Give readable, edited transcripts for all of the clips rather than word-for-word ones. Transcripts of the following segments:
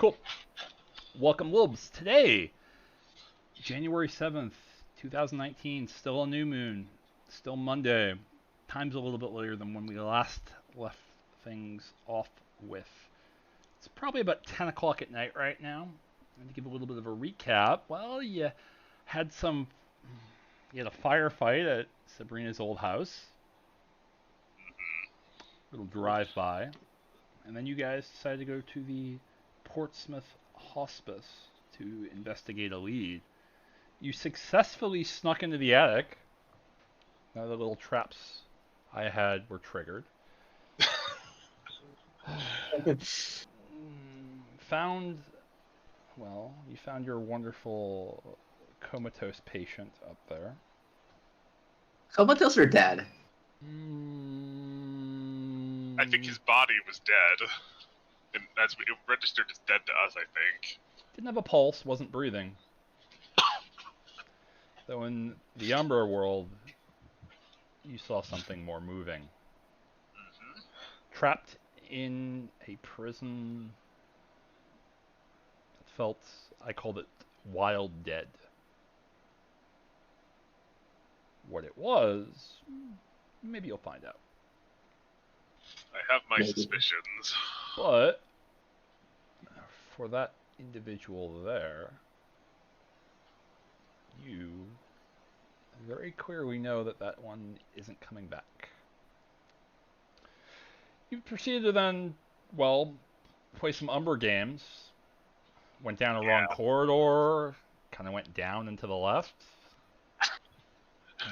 Cool. Welcome, Wolves. Today, January 7th, 2019, still a new moon, still Monday. Time's a little bit later than when we last left things off with. It's probably about 10 o'clock at night right now. And to give a little bit of a recap, well, had some. You had a firefight at Sabrina's old house. Little drive-by. And then you guys decided to go to the Portsmouth Hospice to investigate a lead. You successfully snuck into the attic. Now the little traps I had were triggered. You found your wonderful comatose patient up there. Comatose or dead? I think his body was dead. And it registered as dead to us, I think. Didn't have a pulse, wasn't breathing. Though in the Umbra world, you saw something more moving. Mm-hmm. Trapped in a prison that felt, I called it, wild dead. What it was, maybe you'll find out. I have my suspicions. But for that individual there, you very clearly know that one isn't coming back. You proceeded to then, play some Umber games. Went down a wrong corridor, kind of went down and to the left.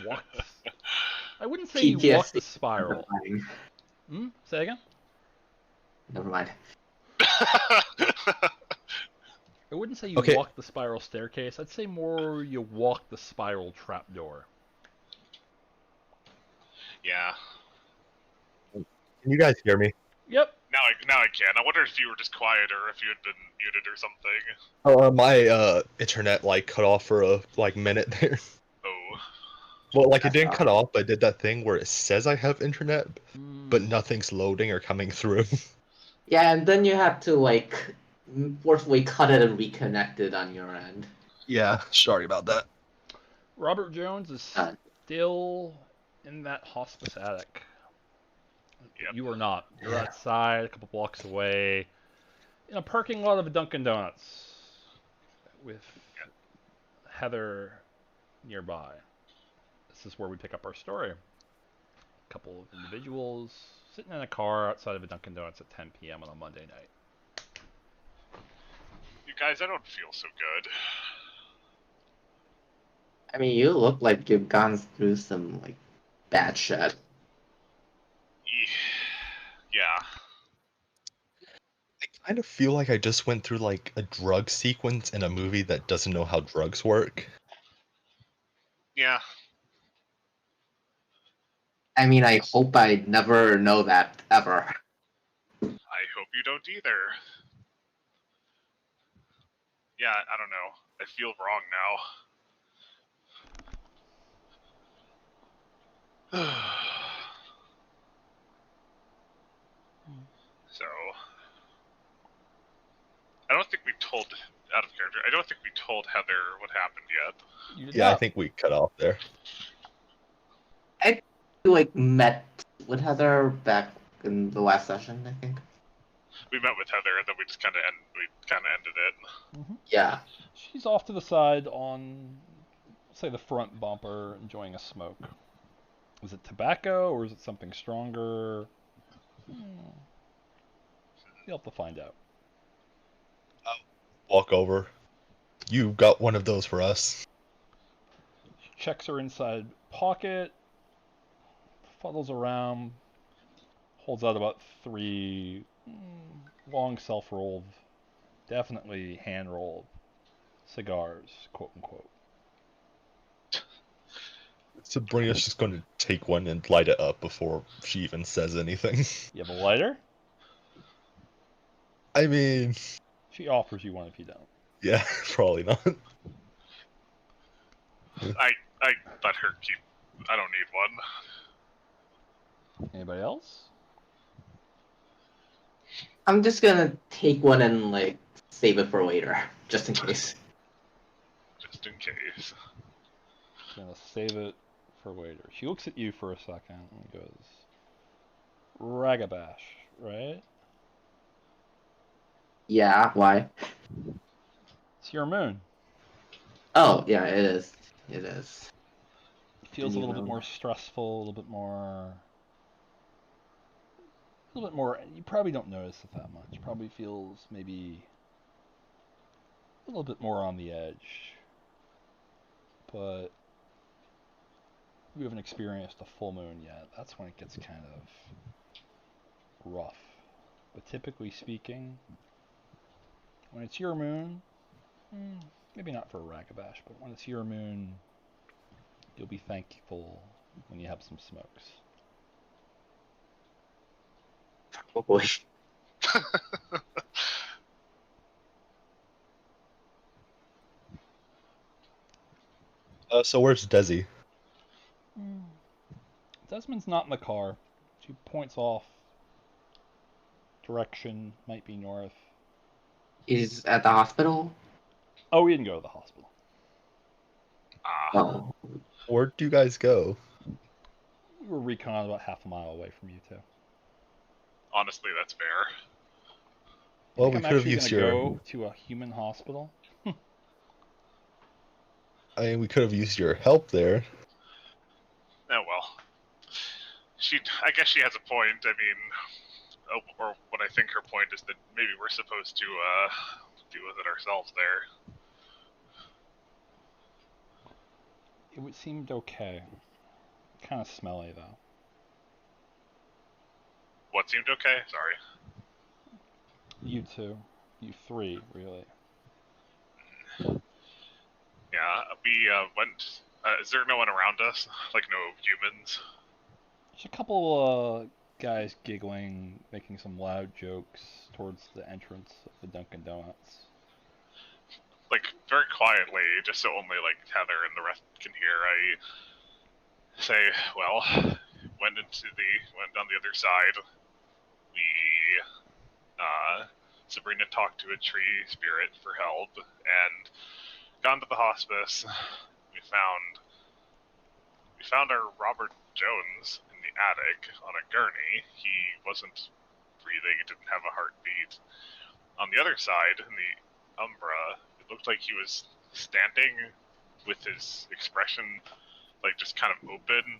Walked. I wouldn't say you walked the spiral. Say again? Never mind. I wouldn't say you walked the spiral staircase. I'd say more you walked the spiral trapdoor. Yeah. Can you guys hear me? Yep. Now I can. I wonder if you were just quiet or if you had been muted or something. My internet cut off for a minute there. Oh. Well, it didn't cut off, but I did that thing where it says I have internet, but nothing's loading or coming through. Yeah, and then you have to forcefully cut it and reconnect it on your end. Yeah, sorry about that. Robert Jones is still in that hospice attic. Yep. You are not. You're outside, a couple blocks away, in a parking lot of a Dunkin' Donuts, with Heather nearby. This is where we pick up our story. A couple of individuals sitting in a car outside of a Dunkin' Donuts at 10 p.m. on a Monday night. You guys, I don't feel so good. I mean, you look like you've gone through some, bad shit. Yeah. I kind of feel like I just went through, a drug sequence in a movie that doesn't know how drugs work. Yeah. I mean, I hope I never know that, ever. I hope you don't either. Yeah, I don't know. I feel wrong now. So, I don't think we told, out of character, I don't think we told Heather what happened yet. Yeah, I think we cut off there. I met with Heather back in the last session, I think. We met with Heather and then we just kind of ended it. Mm-hmm. Yeah. She's off to the side on, say, the front bumper, enjoying a smoke. Is it tobacco or is it something stronger? You'll have to find out. Walk over. You got one of those for us. She checks her inside pocket, fuddles around, holds out about 3 long self-rolled, definitely hand-rolled cigars, quote unquote. Sabrina's just going to take one and light it up before she even says anything. You have a lighter? I mean... She offers you one if you don't. Yeah, probably not. I let her keep... I don't need one. Anybody else? I'm just gonna take one and, save it for later, just in case. Just in case. Gonna save it for later. She looks at you for a second and goes, Ragabash, right? Yeah, why? It's your moon. Oh, yeah, it is. It is. It feels a You little bit know. more stressful, a little bit more. A little bit more. You probably don't notice it that much. Probably feels maybe a little bit more on the edge. But we haven't experienced a full moon yet. That's when it gets kind of rough. But typically speaking, when it's your moon, maybe not for a Ragabash, but when it's your moon, you'll be thankful when you have some smokes. Oh boy. So where's Desi? Desmond's not in the car. She points off. Direction might be north. He's at the hospital? Oh, we didn't go to the hospital. Oh. Where do you guys go? We were recon about half a mile away from you two. Honestly, that's fair. You Well, think we I'm could have actually used gonna your. go to a human hospital? I mean, we could have used your help there. Oh well. I guess she has a point. I mean, or what I think her point is that maybe we're supposed to deal with it ourselves there. It seemed okay. Kind of smelly though. What seemed okay? Sorry. You two, you three, really. Yeah, we went. Is there no one around us? Like no humans? There's a couple guys giggling, making some loud jokes towards the entrance of the Dunkin' Donuts. Like very quietly, just so only like Heather and the rest can hear. I say, well, went on the other side. We Sabrina talked to a tree spirit for help and gone to the hospice. We found our Robert Jones in the attic on a gurney. He wasn't breathing, he didn't have a heartbeat. On the other side, in the Umbra, it looked like he was standing with his expression like just kind of open.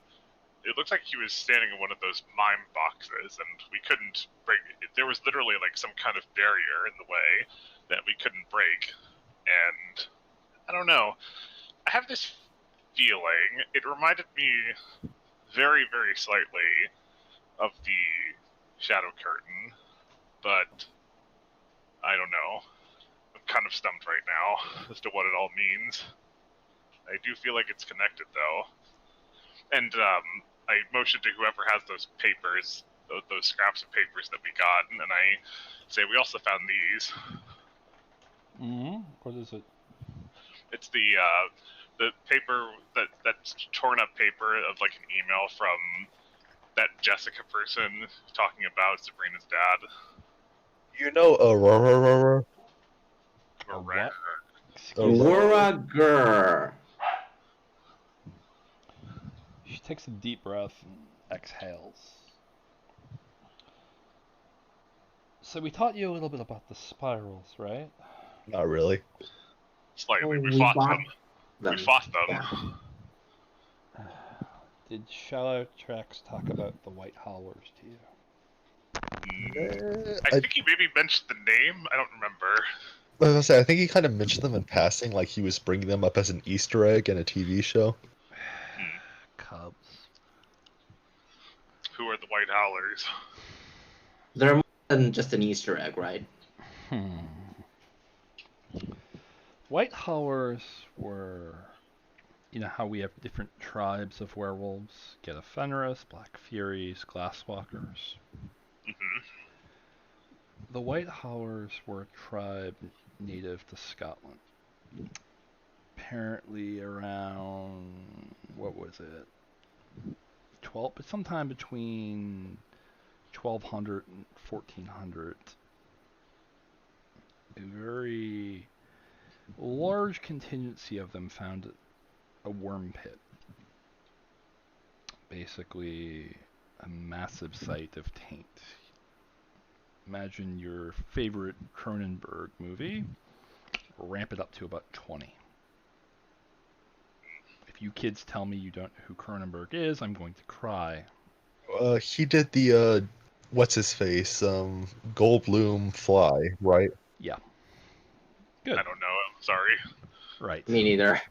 It looked like he was standing in one of those mime boxes, and we couldn't break it. There was literally like some kind of barrier in the way that we couldn't break. And I don't know. I have this feeling. It reminded me very, very slightly of the Shadow Curtain, but I don't know. I'm kind of stumped right now as to what it all means. I do feel like it's connected, though. And I motioned to whoever has those papers, those scraps of papers that we got, and I say we also found these. What is it? It's the paper that's torn up paper of like an email from that Jessica person talking about Sabrina's dad. You know, Aurora. A what? Oh, Excuse me. Laura Gurr. She takes a deep breath and exhales. So we taught you a little bit about the spirals, right? Not really. Slightly. Oh, We fought them. them. We fought them. Yeah. Did Shallow Tracks talk about the White Howlers to you? I think he maybe mentioned the name. I don't remember. I was gonna say, I think he kind of mentioned them in passing, like he was bringing them up as an Easter egg in a TV show. Cubs. Who are the White Howlers? They're more than just an Easter egg, right? White Howlers were, you know how we have different tribes of werewolves? Geta Fenris, Black Furies, Glasswalkers. Mm-hmm. The White Howlers were a tribe native to Scotland. Apparently around, what was it? Sometime between 1200 and 1400. a very large contingency of them found a worm pit. Basically, a massive site of taint. Imagine your favorite Cronenberg movie, ramp it up to about 20. If you kids tell me you don't know who Cronenberg is, I'm going to cry. He did the what's his face? Goldblum Fly, right? Yeah. Good. I don't know. I'm sorry. Right. Me neither.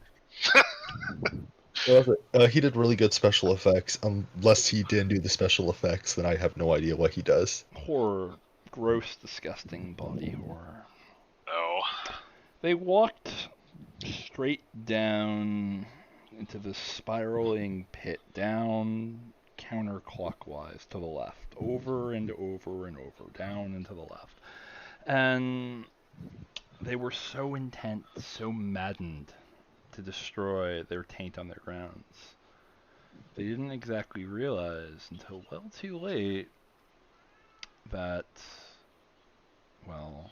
He did really good special effects. Unless he didn't do the special effects, then I have no idea what he does. Horror. Gross, disgusting body horror. Oh. They walked straight down into the spiraling pit, down counterclockwise to the left, over and over and over, down and to the left. And they were so intent, so maddened to destroy their taint on their grounds. They didn't exactly realize until well too late that, well,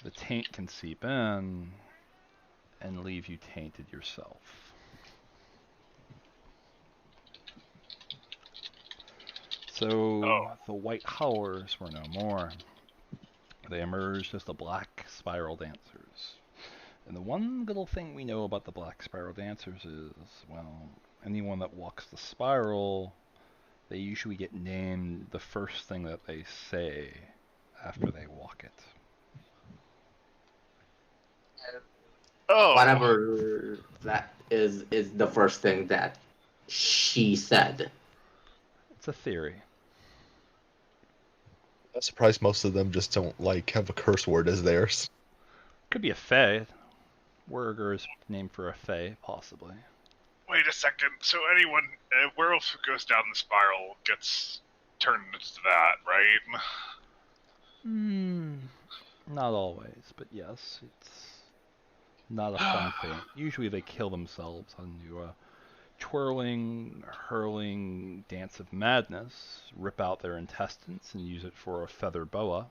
the taint can seep in and leave you tainted yourself. So the white howlers were no more. They emerged as the black spiral dancers. And the one little thing we know about the black spiral dancers is, well, anyone that walks the spiral, they usually get named the first thing that they say after they walk it. Oh. Whatever that is the first thing that she said. It's a theory. I'm surprised most of them just don't have a curse word as theirs. Could be a fae. Werger is named for a fae, possibly. Wait a second. So anyone, a werewolf who goes down the spiral gets turned into that, right? Not always, but yes, it's not a fun thing. Usually they kill themselves on a twirling, hurling dance of madness, rip out their intestines and use it for a feather boa.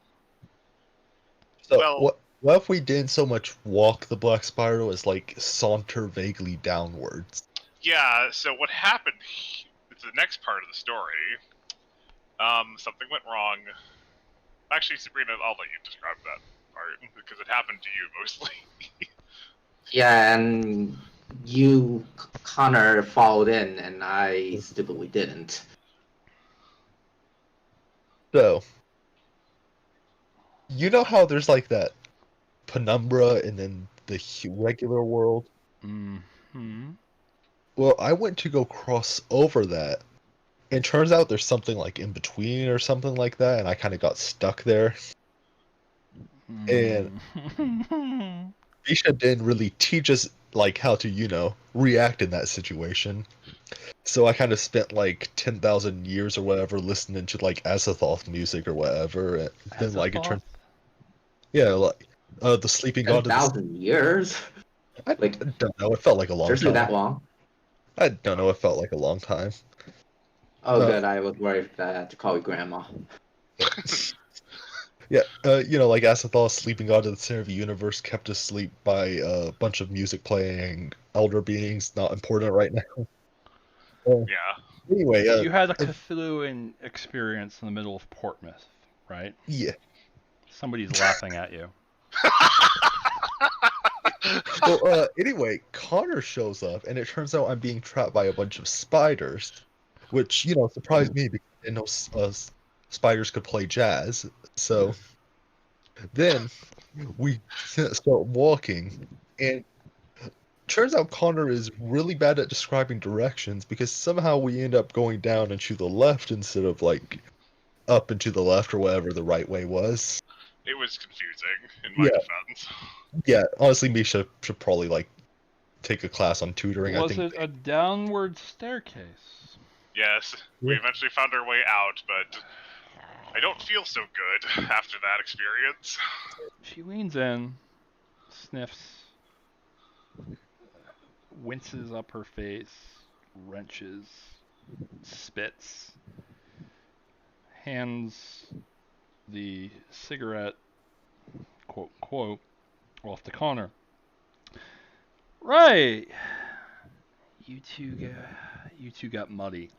So Well- what if we didn't so much walk the black spiral as saunter vaguely downwards? Yeah, so what happened, it's the next part of the story. Something went wrong. Actually, Sabrina, I'll let you describe that part, because it happened to you mostly. Yeah, and you, Connor, followed in, and I stupidly didn't. So, you know how there's that penumbra and then the regular world? Mm-hmm. Well, I went to go cross over that. It turns out there's something in between or something like that, and I kind of got stuck there. And Bisha didn't really teach us how to, react in that situation. So I kind of spent 10,000 years or whatever listening to Azathoth music or whatever, and then it turned, yeah, the sleeping god of the 10,000 years? I don't know. It felt like a long Seriously, time. that long? I don't know. It felt like a long time. Oh, good. I was worried that I had to call you grandma. Yeah, Azathoth, sleeping god of the center of the universe, kept asleep by a bunch of music playing, elder beings, not important right now. Yeah. Anyway, you had a Cthulhuan experience in the middle of Portsmouth, right? yeah. Somebody's laughing at you. Well, anyway, Connor shows up, and it turns out I'm being trapped by a bunch of spiders, which, surprised me because I didn't know spiders could play jazz. So then we start walking, and turns out Connor is really bad at describing directions because somehow we end up going down and to the left instead of up and to the left or whatever the right way was. It was confusing, in my defense. Yeah, honestly, Misha should probably take a class on tutoring. Was I think it a downward staircase? Yes, we eventually found our way out, but I don't feel so good after that experience. She leans in, sniffs, winces up her face, wrenches, spits, hands the cigarette quote unquote, off to Connor. Right. You two got muddy.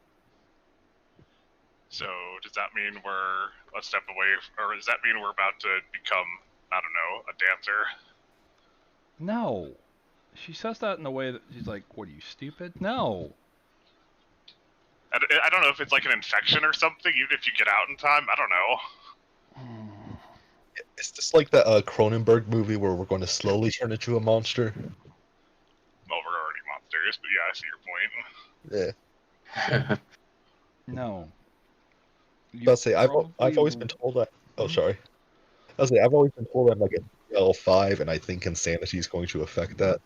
So does that mean we're a step away, or does that mean we're about to become, I don't know, a dancer? No. She says that in a way that she's like, what are you, stupid? No. I don't know if it's like an infection or something, even if you get out in time. I don't know. Is this like that Cronenberg movie where we're going to slowly turn into a monster? Well, we're already monsters, but yeah, I see your point. Yeah. No. I'll say I've always been told that. Oh, sorry. I'll say I've always been told I'm like a L5, and I think insanity is going to affect that.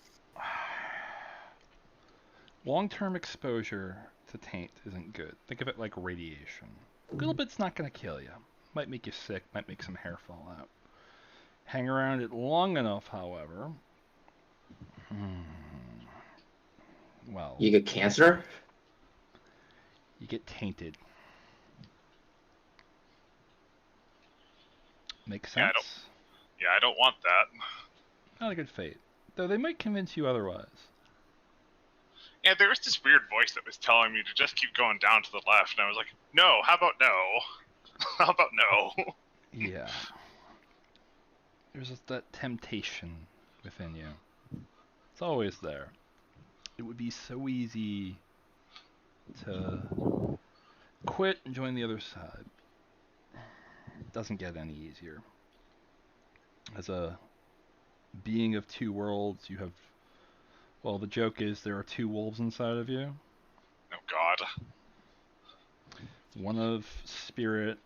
Long-term exposure to taint isn't good. Think of it like radiation. A little bit's not going to kill you. Might make you sick, might make some hair fall out. Hang around it long enough, however. Well, You get cancer? you get tainted. Make sense? Yeah, I don't want that. Not a good fate. Though they might convince you otherwise. Yeah, there was this weird voice that was telling me to just keep going down to the left, and I was like, no, how about no? How about no? Yeah. There's just that temptation within you. It's always there. It would be so easy to quit and join the other side. It doesn't get any easier. As a being of two worlds, you have... Well, the joke is there are two wolves inside of you. Oh god. One of spirit,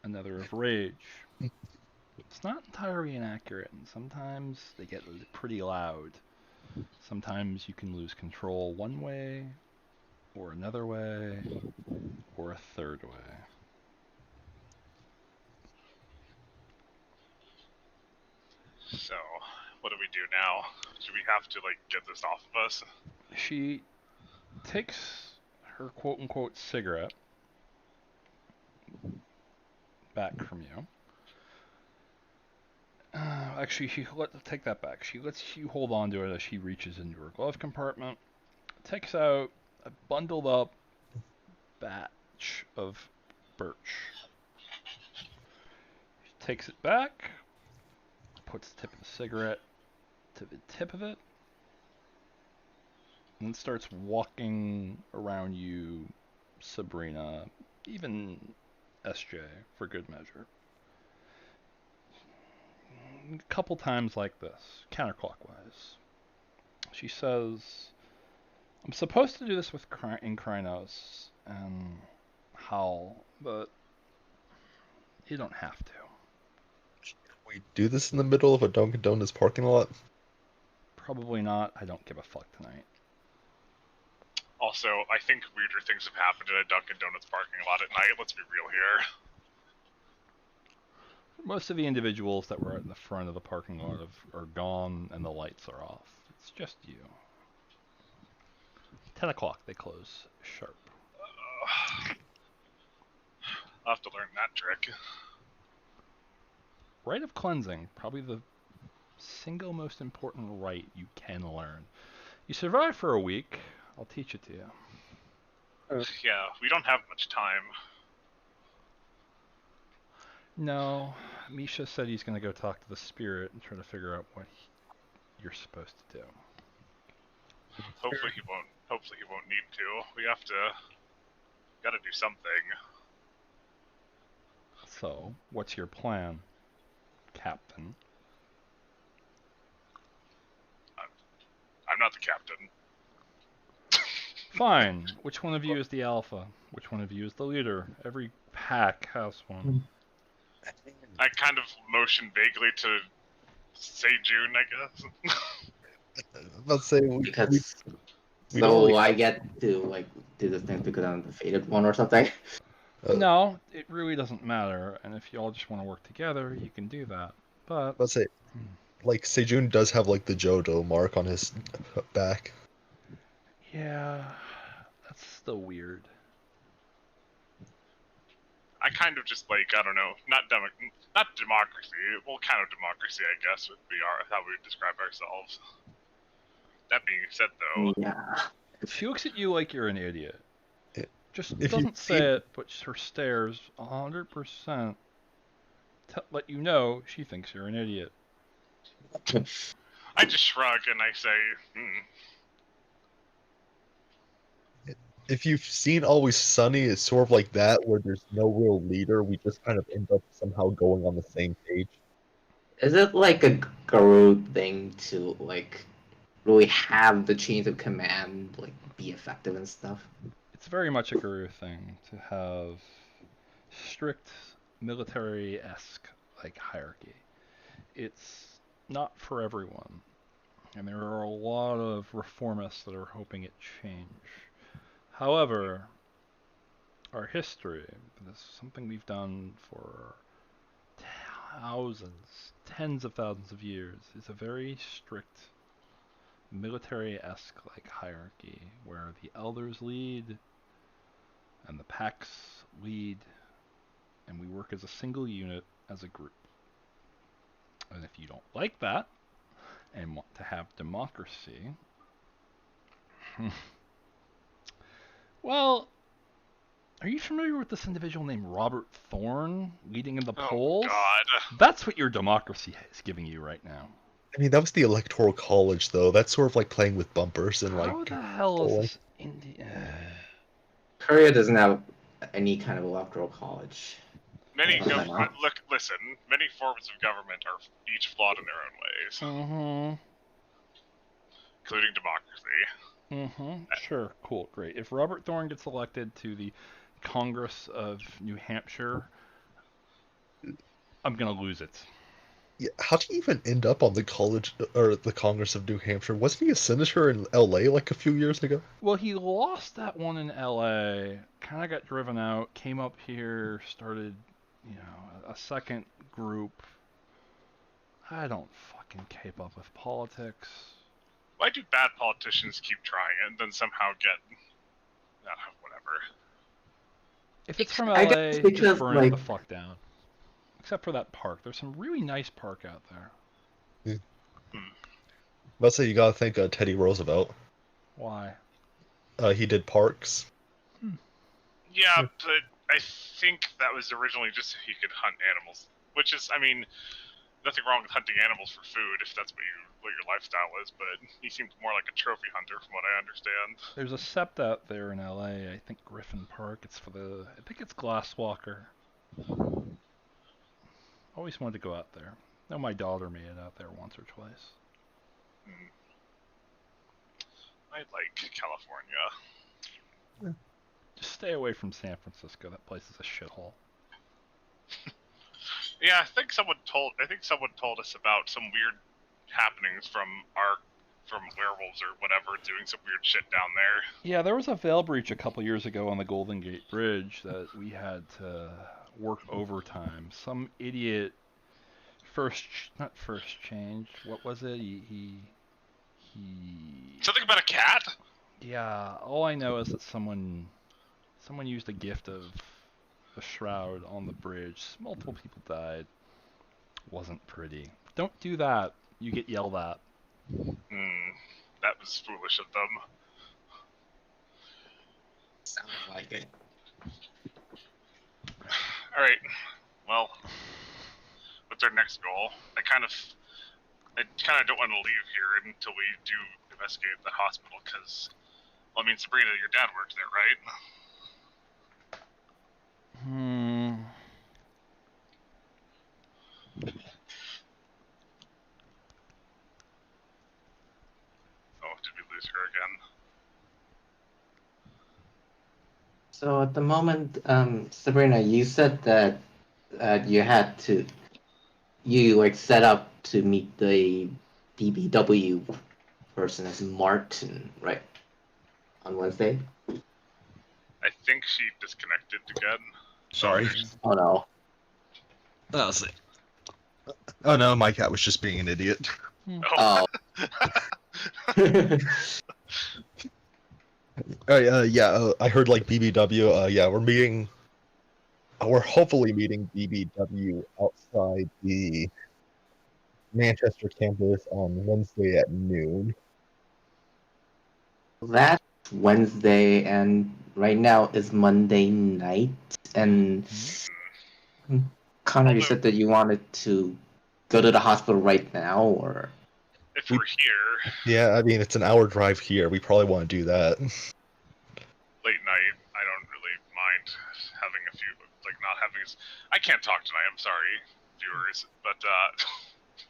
another of rage. It's not entirely inaccurate, and sometimes they get pretty loud. Sometimes you can lose control one way, or another way, or a third way. So, what do we do now? Do we have to, like, get this off of us? She takes her quote-unquote cigarette back from you. Actually, take that back. She lets you hold on to it as she reaches into her glove compartment, takes out a bundled up batch of birch. She takes it back, puts the tip of the cigarette to the tip of it, and then starts walking around you, Sabrina, even SJ, for good measure. A couple times like this, counterclockwise. She says, I'm supposed to do this with in Krynos and Howl, but you don't have to. We do this in the middle of a Dunkin' Donuts parking lot? Probably not. I don't give a fuck tonight. Also, I think weirder things have happened in a Dunkin' Donuts parking lot at night. Let's be real here. Most of the individuals that were in the front of the parking lot are gone and the lights are off. It's just you. 10 o'clock, they close sharp. I'll have to learn that trick. Rite of cleansing, probably the single most important rite you can learn. You survive for a week, I'll teach it to you. Yeah, we don't have much time. No, Misha said he's going to go talk to the spirit and try to figure out what you're supposed to do. Hopefully he won't need to. We gotta do something. So, what's your plan, Captain? I'm not the captain. Fine. Which one of you is the alpha? Which one of you is the leader? Every pack has one. I kind of motion vaguely to say June, I guess. Let's say Because we so don't really- I get to like do the thing because I'm the faded one or something. No, it really doesn't matter. And if you all just want to work together, you can do that. But let's say, like, Sejun does have like the Jodo mark on his back. yeah, that's still weird. I kind of just like, I don't know, not democracy. Well, kind of democracy, I guess, would be how we would describe ourselves. That being said, though, Yeah. She looks at you like you're an idiot. If Just you've doesn't say seen- it, but her stares 100% let you know she thinks you're an idiot. I just shrug and I say, if you've seen Always Sunny, it's sort of like that, where there's no real leader. We just kind of end up somehow going on the same page. Is it like a guru thing to like really have the chains of command like be effective and stuff? It's very much a guru thing to have strict military-esque like hierarchy. It's not for everyone, and there are a lot of reformists that are hoping it change. However, our history, this is something we've done for thousands, tens of thousands of years, is a very strict military-esque like hierarchy where the elders lead and the packs lead, and we work as a single unit as a group. And if you don't like that and want to have democracy, well, are you familiar with this individual named Robert Thorne leading in the oh polls? god. That's what your democracy is giving you right now. I mean, that was the Electoral College, though. That's sort of like playing with bumpers and How like. the hell is polling. this India? Korea doesn't have any kind of electoral college. Many I don't know. listen. Many forms of government are each flawed in their own ways, including democracy. Sure. Cool. Great. If Robert Thorne gets elected to the Congress of New Hampshire, I'm gonna lose it. Yeah, how did he even end up on the college or the Congress of New Hampshire? Wasn't he a senator in L.A. like a few years ago? Well, he lost that one in L.A., kind of got driven out, came up here, started, a second group. I don't fucking keep up with politics. Why do bad politicians keep trying and then somehow get whatever? If it's from I guess L.A., because, just burn it like- the fuck down. Except for that park. There's some really nice park out there. Let's say you gotta thank Teddy Roosevelt. Why? He did parks. Yeah, but I think that was originally just so he could hunt animals, which is, I mean, nothing wrong with hunting animals for food if that's what your lifestyle is. But he seemed more like a trophy hunter, from what I understand. There's a sept out there in L.A., I think Griffin Park. I think it's Glasswalker. Always wanted to go out there. I know my daughter made it out there once or twice. I like California. Just stay away from San Francisco. That place is a shithole. Yeah, I think someone told us about some weird happenings from werewolves or whatever doing some weird shit down there. Yeah, there was a veil breach a couple years ago on the Golden Gate Bridge that we had to work overtime. Some idiot not first change. What was it? He Something about a cat? Yeah, all I know is that someone used a gift of a shroud on the bridge. Multiple people died. Wasn't pretty. Don't do that. You get yelled at. That was foolish of them. Sounds like it. Alright, well, what's our next goal? I kind of don't want to leave here until we do investigate the hospital, because, well, I mean, Sabrina, your dad works there, right? Oh, did we lose her again? So at the moment, Sabrina, you said that you like set up to meet the BBW person as Martin, right? On Wednesday? I think she disconnected again. Sorry. Oh no. Oh, see. Oh no, my cat was just being an idiot. Oh. I heard like BBW. Yeah, we're meeting we're hopefully meeting BBW outside the Manchester campus on Wednesday at noon. That's Wednesday, and right now is Monday night. And Connor, you said that you wanted to go to the hospital right now, or If We- we're here Yeah, I mean, it's an hour drive here. We probably want to do that. late night, I don't really mind having a few, like not having. I can't talk tonight. I'm sorry, viewers, but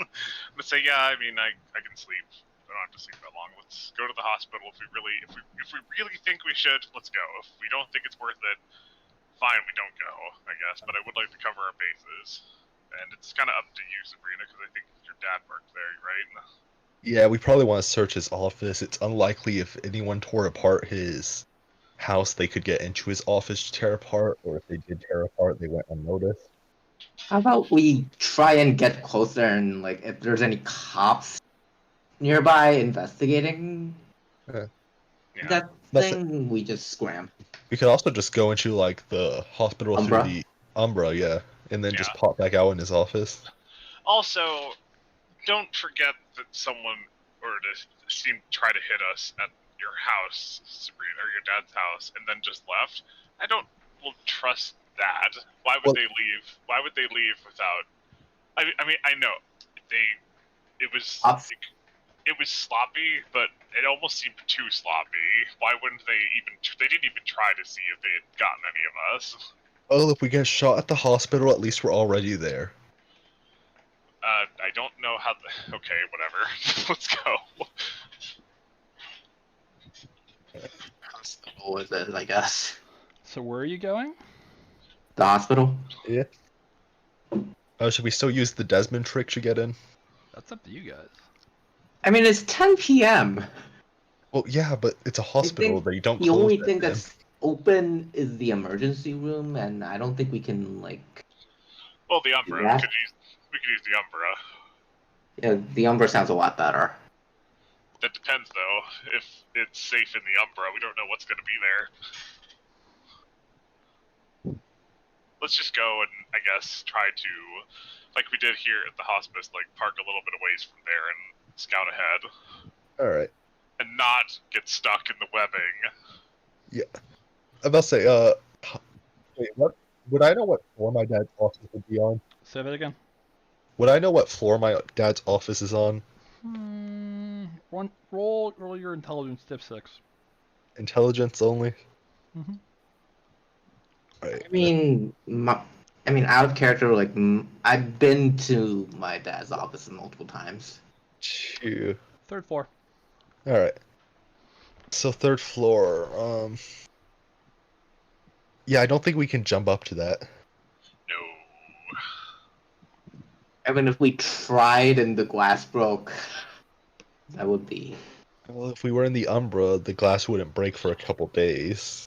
I'm gonna say yeah. I mean, I can sleep. I don't have to sleep that long. Let's go to the hospital if we really think we should. Let's go. If we don't think it's worth it, fine, we don't go. I guess, but I would like to cover our bases. And it's kind of up to you, Sabrina, because I think your dad worked there, right? Yeah, we probably want to search his office. It's unlikely if anyone tore apart his house, they could get into his office to tear apart, or if they did tear apart, they went unnoticed. how about we try and get closer and like if there's any cops nearby investigating Yeah. that That's it. thing, we just scram. We could also just go into like the hospital through Umbra? the Umbra, yeah, and then just Yeah. pop back out in his office. Also, don't forget that someone try to hit us at your house, Sabrina, or your dad's house, and then just left. I don't trust that. Why would Well- they leave? Why would they leave without? I mean, I know it was Ops. it was sloppy, but it almost seemed too sloppy. Why wouldn't they even? They didn't even try to see if they had gotten any of us. Well, if we get shot at the hospital, at least we're already there. I don't know how. Okay, whatever. Let's go. Hospital is it, I guess. So where are you going? The hospital? Yeah. Oh, should we still use the Desmond trick to get in? That's up to you guys. I mean, it's 10 p.m. Well, yeah, but it's a hospital. They don't The close only at thing 10. that's open is the emergency room, and I don't think we can, like... Well, the Umbra. Yeah. We could use the Umbra. Yeah, the Umbra sounds a lot better. That depends, though. If it's safe in the Umbra, we don't know what's going to be there. Let's just go and, I guess, try to, like we did here at the hospice, like park a little bit of ways from there and scout ahead. Alright. And not get stuck in the webbing. I'm about to say, wait, what? Would I know what floor my dad's office would be on? Say that again. Would I know what floor my dad's office is on? Roll your intelligence diff 6. Intelligence only? Mm-hmm. Right. I mean, out of character, like, I've been to my dad's office multiple times. Two. Third floor. Alright. So third floor, yeah, I don't think we can jump up to that. No. I mean, if we tried and the glass broke, that would be... Well, if we were in the Umbra, the glass wouldn't break for a couple days.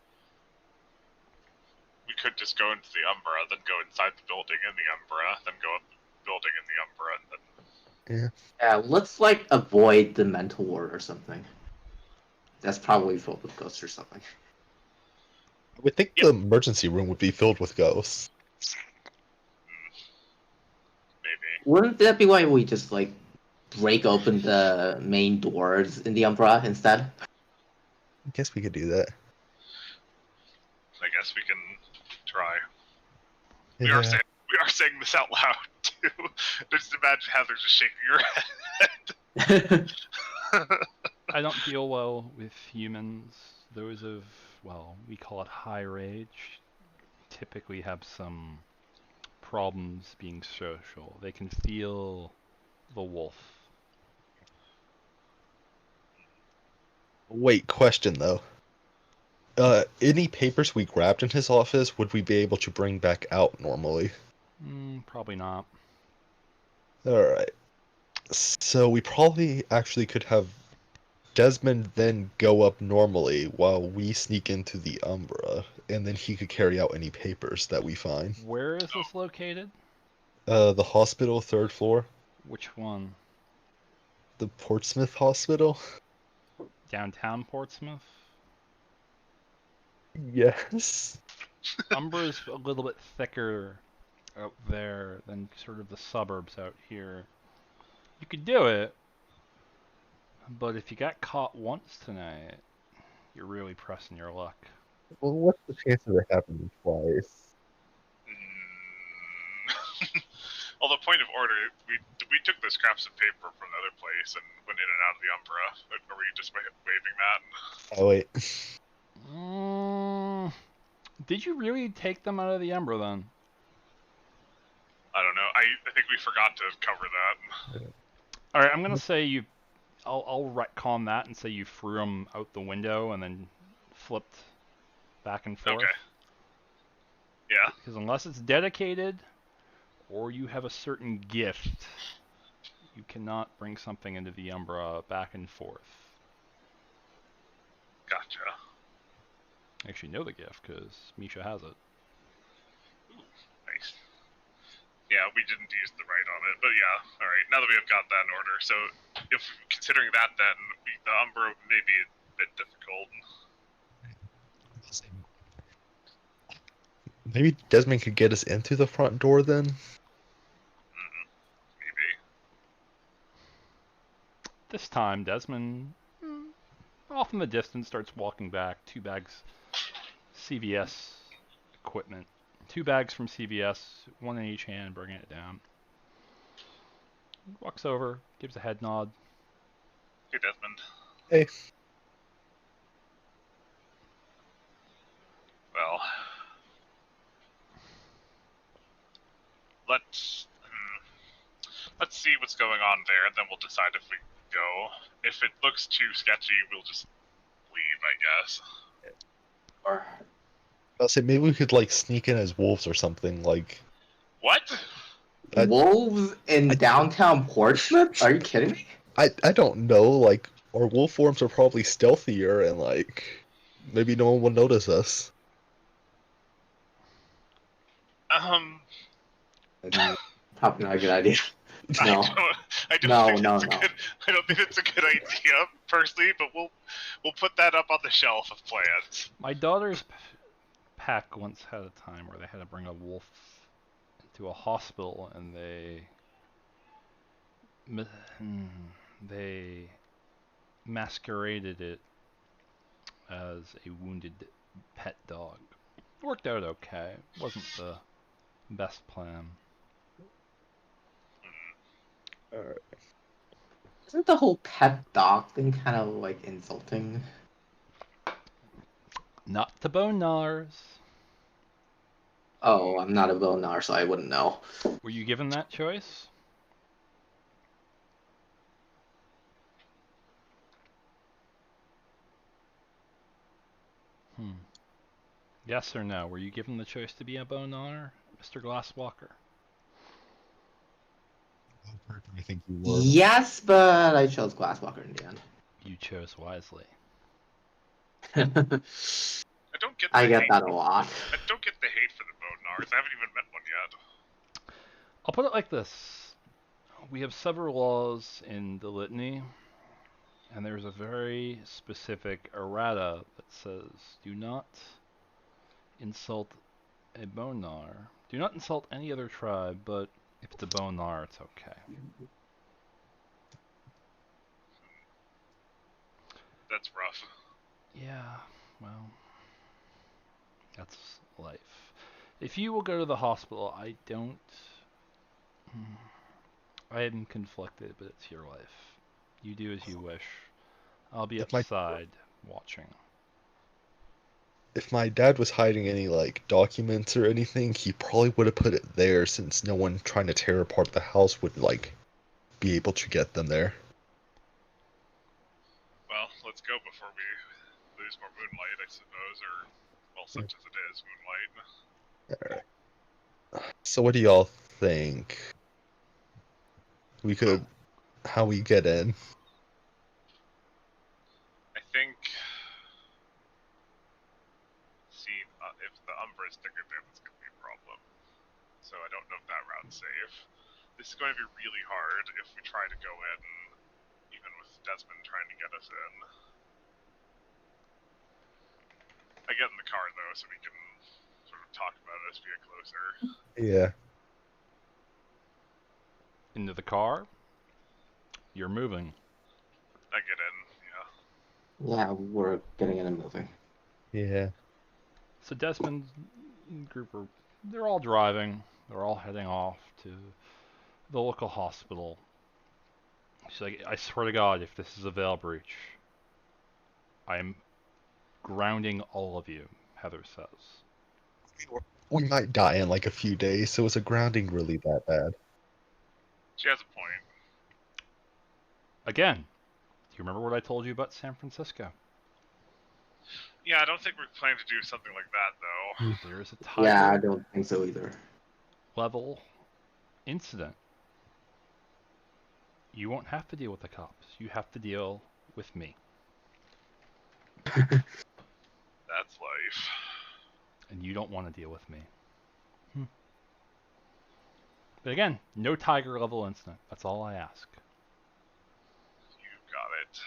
We could just go into the Umbra, then go inside the building in the Umbra, then go up the building in the Umbra, and then... Yeah, let's, like, avoid the mental ward or something. That's probably filled with ghosts or something. I would think the emergency room would be filled with ghosts. Maybe. Wouldn't that be why we just, like, break open the main doors in the Umbra instead? I guess we could do that. I guess we can try. Yeah. We are saying this out loud too. Just imagine how they're just shaking your head. I don't deal well with humans. Those of, well, we call it high rage, typically have some problems being social. They can feel the wolf. Wait, question though. Any papers we grabbed in his office, would we be able to bring back out normally? Probably not. Alright. So we probably actually could have Desmond then go up normally while we sneak into the Umbra, and then he could carry out any papers that we find. Where is this located? The hospital, third floor. Which one? The Portsmouth Hospital? Downtown Portsmouth? Yes. Umbra's a little bit thicker out there than sort of the suburbs out here. You could do it, but if you got caught once tonight, you're really pressing your luck. Well, what's the chance of it happening twice? Well, the point of order, we took the scraps of paper from the other place and went in and out of the Umbra. Or were you just waving that? Oh wait. Did you really take them out of the Umbra then? I don't know. I think we forgot to cover that. All right, I'm gonna say you. I'll retcon that and say you threw them out the window and then flipped back and forth. Okay. Yeah. Because unless it's dedicated, or you have a certain gift, you cannot bring something into the Umbra back and forth. Gotcha. I actually know the gift because Misha has it. Nice. Yeah, we didn't use the right on it, but yeah, all right. Now that we have got that in order, so if considering that, then the Umbra may be a bit difficult. Maybe Desmond could get us into the front door then? Maybe. This time, Desmond, off in the distance, starts walking back. 2 bags CVS equipment. 2 bags from CVS, 1 in each hand, bringing it down. Walks over, gives a head nod. Hey, Desmond. Hey. Well, let's see what's going on there, and then we'll decide if we go. If it looks too sketchy, we'll just leave, I guess. Or I'll say maybe we could like sneak in as wolves or something. Like What? wolves in downtown Portsmouth? Are you kidding me? I don't know. Like our wolf forms are probably stealthier and like maybe no one will notice us. Probably not a good idea. No. I don't No, think no, it's a no. good. I don't think it's a good idea, personally. But we'll put that up on the shelf of plans. My daughter's pack once had a time where they had to bring a wolf into a hospital, and they masqueraded it as a wounded pet dog. It worked out okay. Wasn't the best plan. Isn't the whole pet dog thing kind of like insulting? Not to bone gnars. Oh, I'm not a bonar, so I wouldn't know. Were you given that choice? Yes or no? Were you given the choice to be a bonar, Mr. Glasswalker? I think you were. Yes, but I chose Glasswalker in the end. You chose wisely. I don't get. I get hate. that a lot. I don't get the hate for the Bodnars. I haven't even met one yet. I'll put it like this. We have several laws in the litany, and there's a very specific errata that says, do not insult a bonar. Do not insult any other tribe, but if it's a bonar, it's okay. That's rough. Yeah, well, that's life. If you will go to the hospital, I am conflicted, but it's your life. You do as you wish. I'll be outside watching. If my dad was hiding any like documents or anything, he probably would have put it there since no one trying to tear apart the house would like be able to get them there. Well, let's go before we lose more moonlight, I suppose, or well, such as it is, moonlight. Alright. So what do y'all think? We could how we get in? I think. See, if the Umbra is thicker there, that's going to be a problem. So I don't know if that route's safe. This is going to be really hard if we try to go in, even with Desmond trying to get us in. I get in the car though, so we can sort of talk about it as we get closer. Yeah. Into the car. You're moving. I get in, yeah. Yeah, we're getting in and moving. Yeah. So Desmond and group they're all driving. They're all heading off to the local hospital. She's like, I swear to God, if this is a veil breach, I'm grounding all of you, Heather says. We might die in like a few days, so is a grounding really that bad? She has a point. Again, do you remember what I told you about San Francisco? Yeah, I don't think we're planning to do something like that, though. There's a Yeah, I tiger don't think so either. level incident. You won't have to deal with the cops. You have to deal with me. That's life. And you don't want to deal with me. But again, no tiger level incident. That's all I ask. You got it.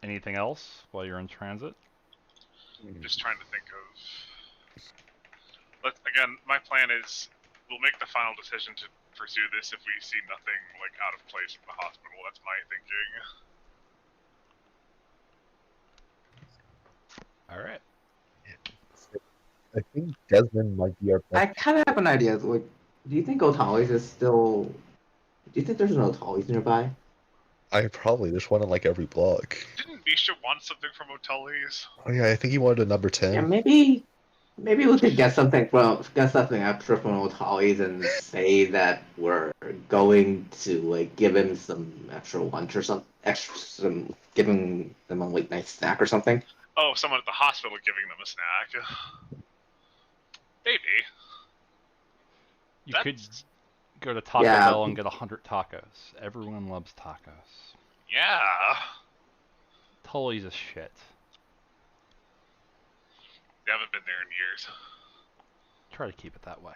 Anything else while you're in transit? Just trying to think of... Again, my plan is we'll make the final decision to pursue this if we see nothing like out of place in the hospital. That's my thinking. All right. I think Desmond might be our I best. kind of have an idea. Like, do you think Otali's is still? Do you think there's an Otali's nearby? There's one in like every block. Didn't Misha want something from Otali's? Oh yeah, I think he wanted a number Yeah, 10. maybe we could get something extra from Otali's and say that we're going to like give him some extra lunch or giving them a late night snack or something. Oh, someone at the hospital giving them a snack. Maybe. You That's... could go to Taco Yeah. Bell and get 100 tacos. Everyone loves tacos. Yeah. Tully's a shit. We haven't been there in years. Try to keep it that way.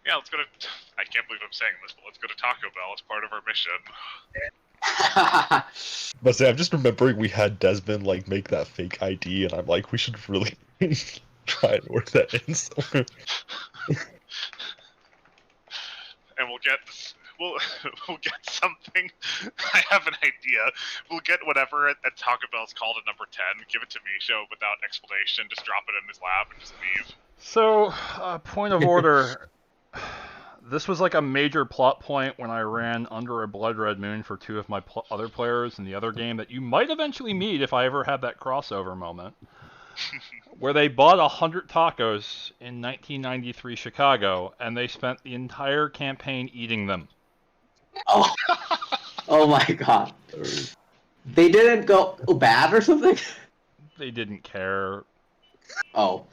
Yeah, let's go to... I can't believe I'm saying this, but let's go to Taco Bell. It's part of our mission. But say, I'm just remembering we had Desmond like make that fake ID, and I'm like, we should really try and work that in somewhere. And we'll get something. I have an idea. We'll get whatever at Taco Bell's called a number 10. Give it to Misha without explanation. Just drop it in his lap and just leave. So, point of order. This was like a major plot point when I ran Under a Blood Red Moon for two of my other players in the other game that you might eventually meet if I ever have that crossover moment. Where they bought 100 tacos in 1993 Chicago, and they spent the entire campaign eating them. Oh, oh my God! They didn't go bad or something. They didn't care. Oh,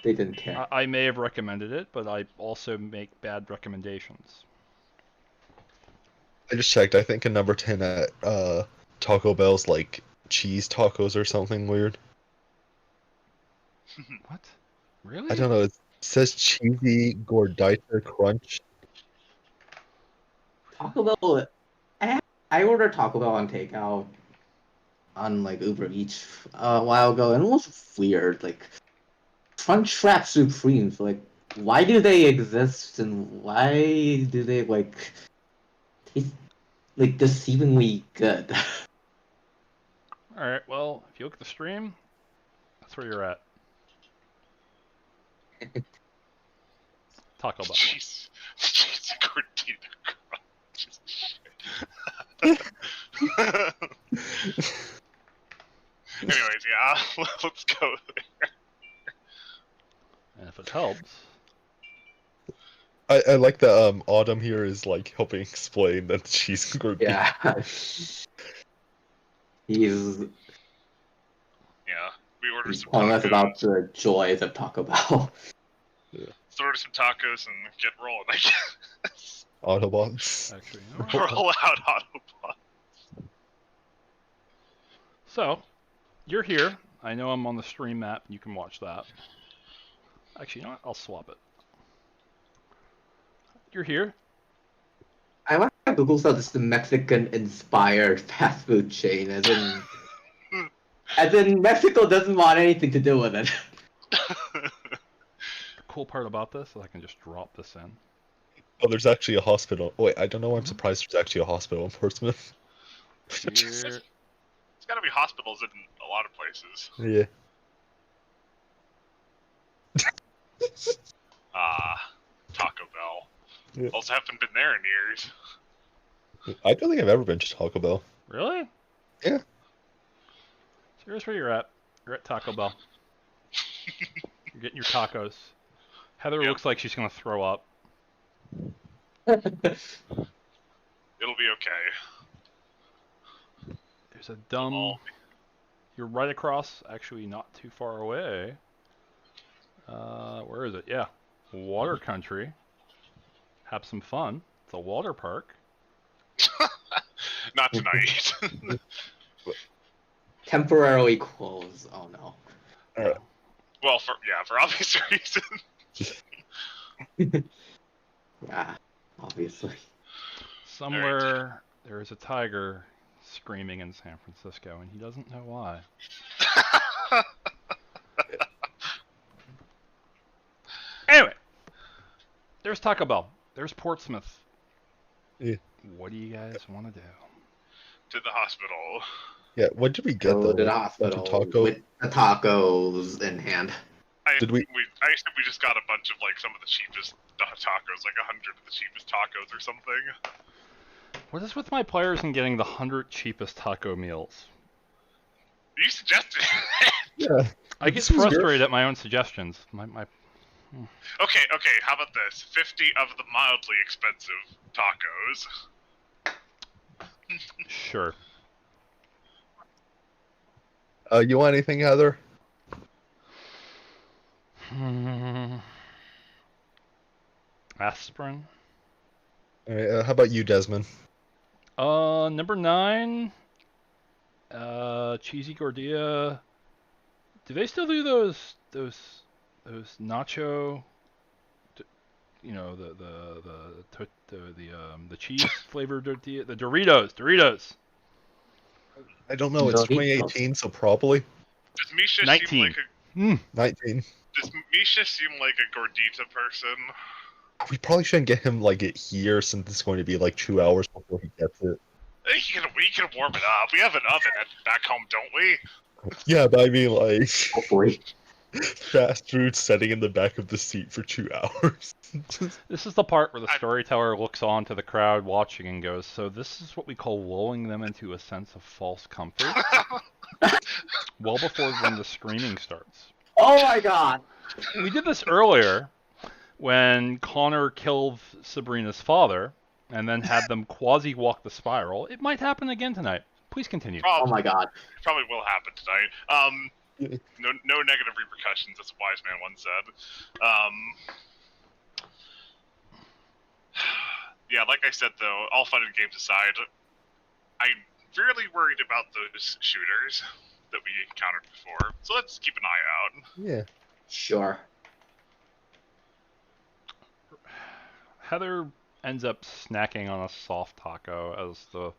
they didn't care. I may have recommended it, but I also make bad recommendations. I just checked. I think a number 10 at Taco Bell's like cheese tacos or something weird. What? Really? I don't know. It says cheesy gordita crunch. Taco Bell. I ordered Taco Bell on takeout on like Uber Eats a while ago, and it was weird. Like Crunchwrap Supremes. Like, why do they exist, and why do they like taste like deceivingly good? All right. Well, if you look at the stream, that's where you're at. Taco Bell. Jeez. Jeez, Gordita crunch. Anyways, yeah, let's go there. And if it helps, I like that Autumn here is like helping explain that cheese gordita. Yeah, he's Yeah, we ordered some telling us tacos. about the joys of Taco Bell. Let's order some tacos and get rolling, I guess. Autobots. actually, you know what? Roll out Autobot. So, you're here. I know I'm on the stream map. You can watch that. Actually, you know what? I'll swap it. You're here. I like how Google said it's the Mexican-inspired fast food chain, as in As in, Mexico doesn't want anything to do with it. The cool part about this is I can just drop this in. Oh, there's actually a hospital. Oh, wait, I don't know why I'm surprised there's actually a hospital in Portsmouth. Here, There's got to be hospitals in a lot of places. Yeah. Taco Bell. Yeah. Also haven't been there in years. I don't think I've ever been to Taco Bell. really? Yeah. So here's where you're at. You're at Taco Bell. You're getting your tacos. Heather Yep. looks like she's gonna throw up. It'll be okay. There's a dumb. All- You're right across, actually not too far away. Where is it? Yeah, water country. Have some fun. It's a water park. Not tonight. Temporarily closed. Oh no. Alright. Well, for obvious reasons. Yeah, obviously. Somewhere there is a tiger screaming in San Francisco, and he doesn't know why. Anyway, there's Taco Bell. There's Portsmouth. Yeah. What do you guys want to do? To the hospital. Yeah, what did we get Go though? to the Like, a bunch hospital of taco? with the tacos in hand. I Did we- assume we just got a bunch of like some of the cheapest tacos, like 100 of the cheapest tacos or something. What is with my players and getting the 100 cheapest taco meals? You suggested. Yeah. I get This is your- frustrated at my own suggestions. Okay. How about this? 50 of the mildly expensive tacos. Sure. You want anything, Heather? Aspirin. Alright, how about you, Desmond? Number 9. Cheesy Gordilla. Do they still do those nacho? You know, the cheese flavored tortilla, the Doritos. I don't know. It's Doritos. 2018, so probably Does Misha 19. seem like 19. Does Misha seem like a gordita person? We probably shouldn't get him like it here since it's going to be like 2 hours before he gets it. We can warm it up. We have an oven back home, don't we? Yeah, but I mean like Hopefully. fast food sitting in the back of the seat for 2 hours. This is the part where the storyteller looks on to the crowd watching and goes, "So this is what we call lulling them into a sense of false comfort." Well before when the screaming starts. Oh my god. We did this earlier when Connor killed Sabrina's father and then had them quasi walk the spiral. It might happen again tonight. Please continue. Oh my god. Probably will happen tonight. No negative repercussions, as a wise man once said. Yeah, like I said though, all fun and games aside, I'm really worried about those shooters that we encountered before. So let's keep an eye out. Yeah. Sure. Heather ends up snacking on a soft taco as the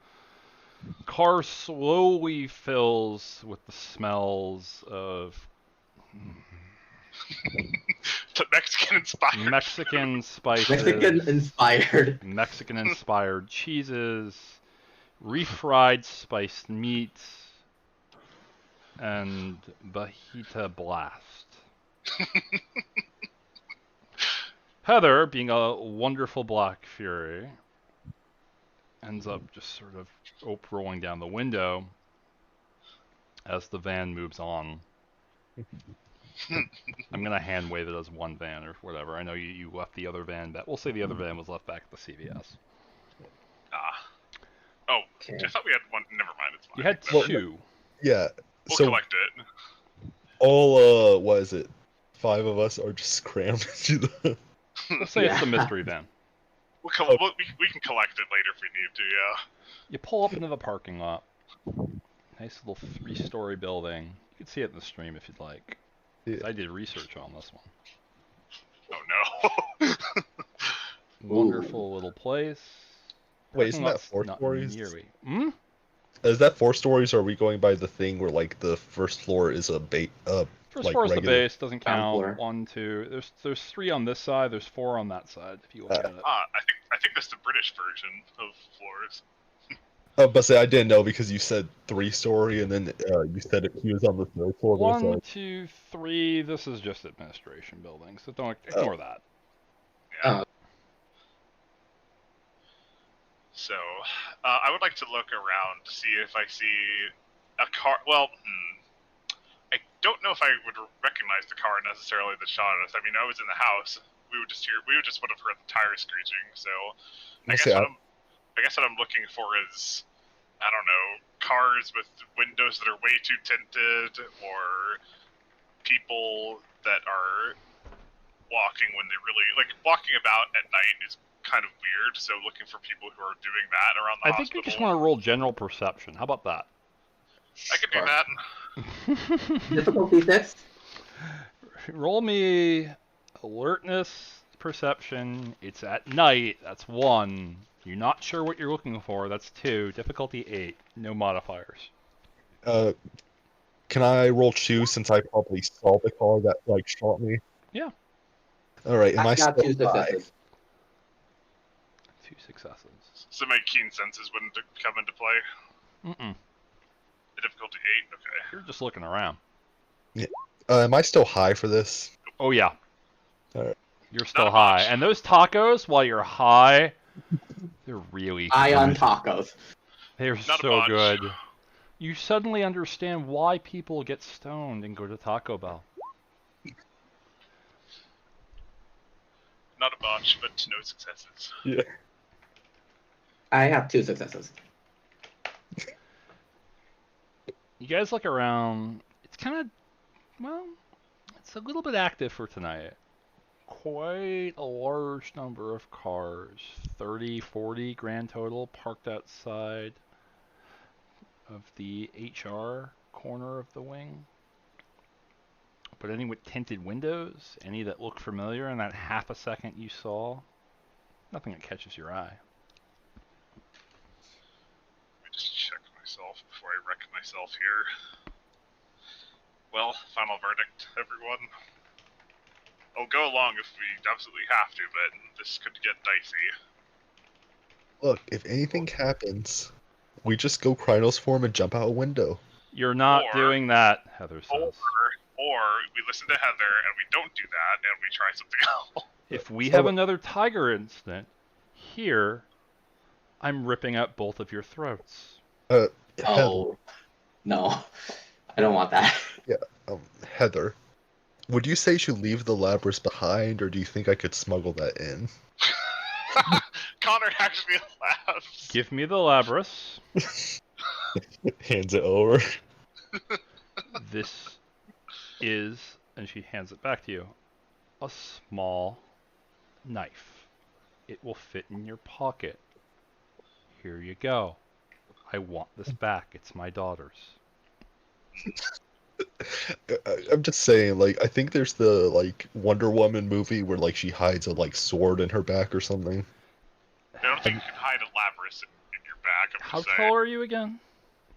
car slowly fills with the smells of Mexican inspired. Mexican spices, Mexican-inspired cheeses, refried spiced meats, and Bajita Blast. Heather, being a wonderful Black Fury, ends up just sort of rolling down the window as the van moves on. I'm going to hand wave it as one van or whatever. I know you left the other van back. We'll say the other van was left back at the CVS. Oh, Okay. I thought we had one. Never mind, it's fine. You had Well, two. Yeah. We'll So collect it. all what is it? 5 of us are just crammed into the. Let's say it's the mystery van. We can collect it later if we need to, yeah. You pull up into the parking lot. Nice little 3-story building. You can see it in the stream if you'd like. 'Cause Yeah. I did research on this one. Oh no. Wonderful little place. Wait, isn't Parking that lot's 4 not stories? near me. Hmm? Is that 4 stories, or are we going by the thing where like the first floor is a First like floor is the regular? base, doesn't Ground count. floor. 1, 2. There's 3 on this side. There's 4 on that side. If you look at it. I think that's the British version of floors. But say I didn't know because you said 3-story, and then you said he was on the 3rd floor. But it's 1, like, 2, 3. This is just administration buildings, so don't oh, ignore that. Yeah. Oh. So, I would like to look around to see if I see a car. Well, I don't know if I would recognize the car necessarily that shot us. I mean, I was in the house. We would just would have heard the tires screeching. So, I guess what I'm looking for is, I don't know, cars with windows that are way too tinted, or people that are walking when they really walking about at night is kind of weird. So looking for people who are doing that around the I think hospital. you just want to roll general perception. How about that? I could do Sure. that. Difficulty 6? Roll me alertness perception. It's at night. That's 1. You're not sure what you're looking for. That's 2. Difficulty 8. No modifiers. can I roll 2 since I probably saw the car that like shot me? Yeah. All right. Am I I got still 2 high? successes. 2 successes. So my keen senses wouldn't come into play. Mm-mm. The difficulty 8. Okay. You're just looking around. Am I still high for this? Oh yeah. Alright. You're still Not high. much. And those tacos, while you're high, they're really Eye on good. tacos. They're Not a so bunch. good. You suddenly understand why people get stoned and go to Taco Bell. Not a bunch, but no successes. Yeah. I have 2 successes. You guys look around. It's kind of, well, it's a little bit active for tonight. Quite a large number of cars, 30, 40 grand total, parked outside of the HR corner of the wing. But any with tinted windows, any that look familiar in that half a second you saw, nothing that catches your eye. Let me just check myself before I wreck myself here. Well, final verdict, everyone. I'll go along if we absolutely have to, but this could get dicey. Look, if anything happens, we just go Krynos form and jump out a window. You're not Or- doing that, Heather says. Or we listen to Heather and we don't do that and we try something else. If we have another tiger incident, here, I'm ripping out both of your throats. Heather, Oh. No. I don't want that. Heather, would you say you should leave the Labrys behind, or do you think I could smuggle that in? Connor actually laughs. Give me the Labrys. Hands it over. This is, and she hands it back to you, a small knife. It will fit in your pocket. Here you go. I want this back. It's my daughter's. I'm just saying, like, I think there's the like Wonder Woman movie where like she hides a like sword in her back or something. I don't think you can hide a Labrys in your back. I'm How just saying. tall are you again?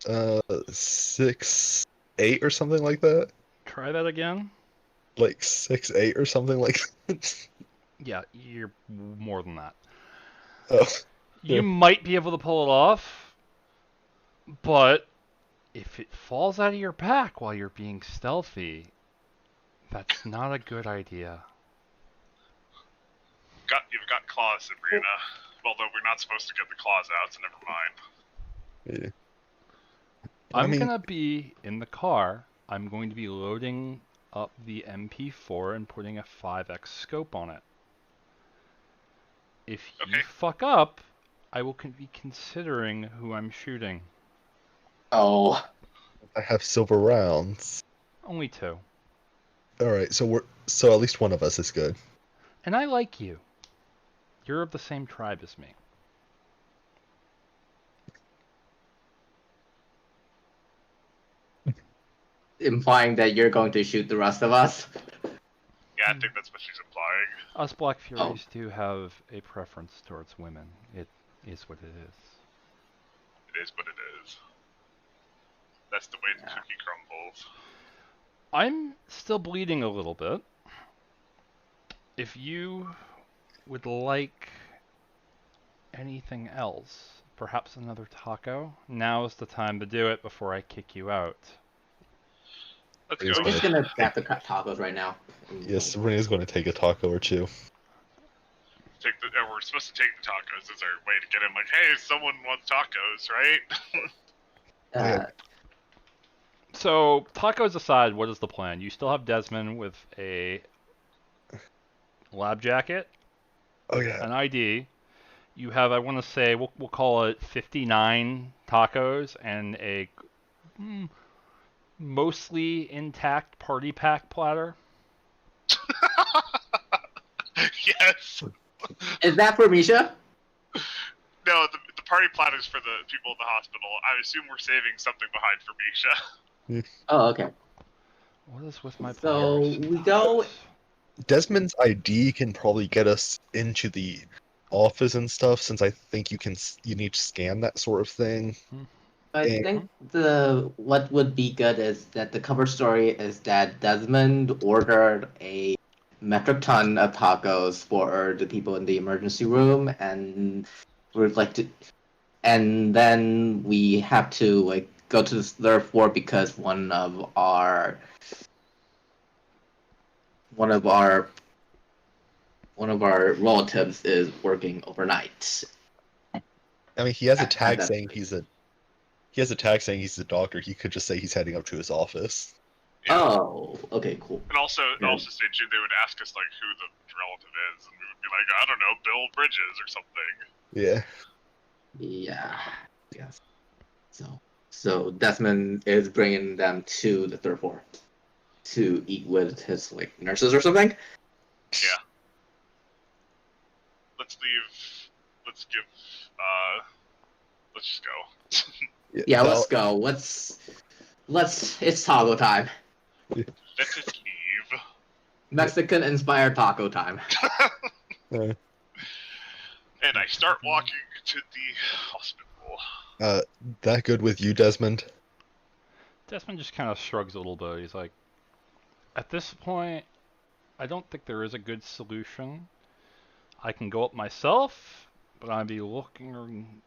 6'8" or something like that. Try that again. Like 6'8" or something like that. Yeah, you're more than that. Oh, You Yeah. might be able to pull it off, but if it falls out of your back while you're being stealthy, that's not a good idea. You've got claws, Sabrina. Although we're not supposed to get the claws out, so never mind. yeah. I'm mean- gonna be in the car. I'm going to be loading up the MP4 and putting a 5x scope on it. If you Okay. fuck up, I will be considering who I'm shooting. Oh. I have silver rounds. Only 2. All right, so at least one of us is good. And I like you. You're of the same tribe as me. Implying that you're going to shoot the rest of us? Yeah, I think that's what she's implying. Us Black Furies do have a preference towards women. It is what it is. It is what it is. That's the way the Yeah. cookie crumbles. I'm still bleeding a little bit. If you would like anything else, perhaps another taco, now is the time to do it before I kick you out. Let's Yes, go. We're just gonna grab the tacos right now. Yes, Renee's going to take a taco or two. We're supposed to take the tacos as our way to get in. Like, hey, someone wants tacos, right? Uh, So, tacos aside, what is the plan? You still have Desmond with a lab jacket, Oh yeah. an ID. You have, I want to say, we'll call it 59 tacos and a mostly intact party pack platter. Yes. is that for Misha? No, the party platters for the people in the hospital. I assume we're saving something behind for Misha. Oh, okay. What is with my So platters? we go. Desmond's ID can probably get us into the office and stuff, since I think you need to scan that sort of thing. I And think what would be good is that the cover story is that Desmond ordered a metric ton of tacos for the people in the emergency room, and we're like to, and then we have to like go to the third floor because one of our relatives is working overnight. I mean, he has a At tag that saying place. he has a tag saying he's a doctor. He could just say he's heading up to his office. Yeah. Oh, okay, cool. And also, Yeah. St. Jude, they would ask us like who the relative is, and we would be like, I don't know, Bill Bridges or something. Yeah. Yeah. Yes. So Desmond is bringing them to the third floor to eat with his like nurses or something. Yeah. Let's leave. Let's give. Let's just go. Yeah, so- let's go. It's taco time. Let us leave. Mexican inspired taco time. uh, And I start walking to the hospital. that good with you, Desmond? Desmond just kind of shrugs a little bit. He's like, at this point, I don't think there is a good solution. I can go up myself, but I'd be looking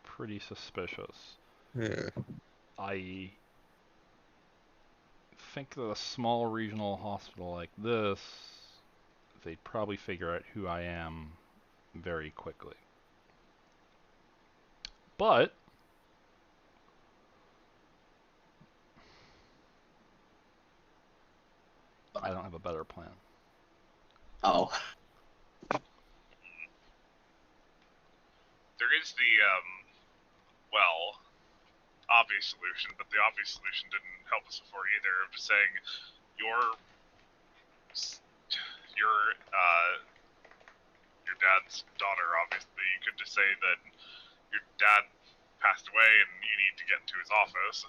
pretty suspicious. Yeah. I think that a small regional hospital like this, they'd probably figure out who I am very quickly. But I don't have a better plan. Oh. There is the well, obvious solution, but the obvious solution didn't help us before either. Of just saying your dad's daughter. Obviously, you could just say that your dad passed away and you need to get to his office.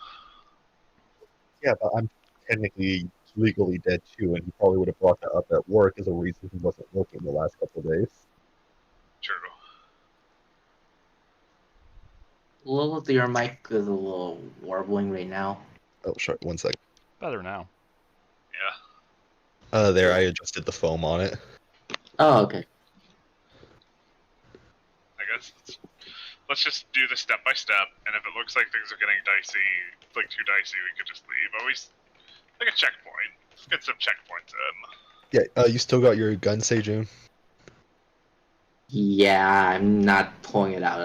Yeah, but I'm technically legally dead too, and he probably would have brought that up at work as a reason he wasn't working the last couple of days. True. Lilith, your mic is a little warbling right now. Oh, sorry, 1 sec. Better now. Yeah. There, I adjusted the foam on it. Oh, okay. I guess let's just do this step by step, and if it looks like things are getting dicey, like too dicey, we could just leave. Always like a checkpoint. Let's get some checkpoints in. Yeah, you still got your gun, Sejun? Yeah, I'm not pulling it out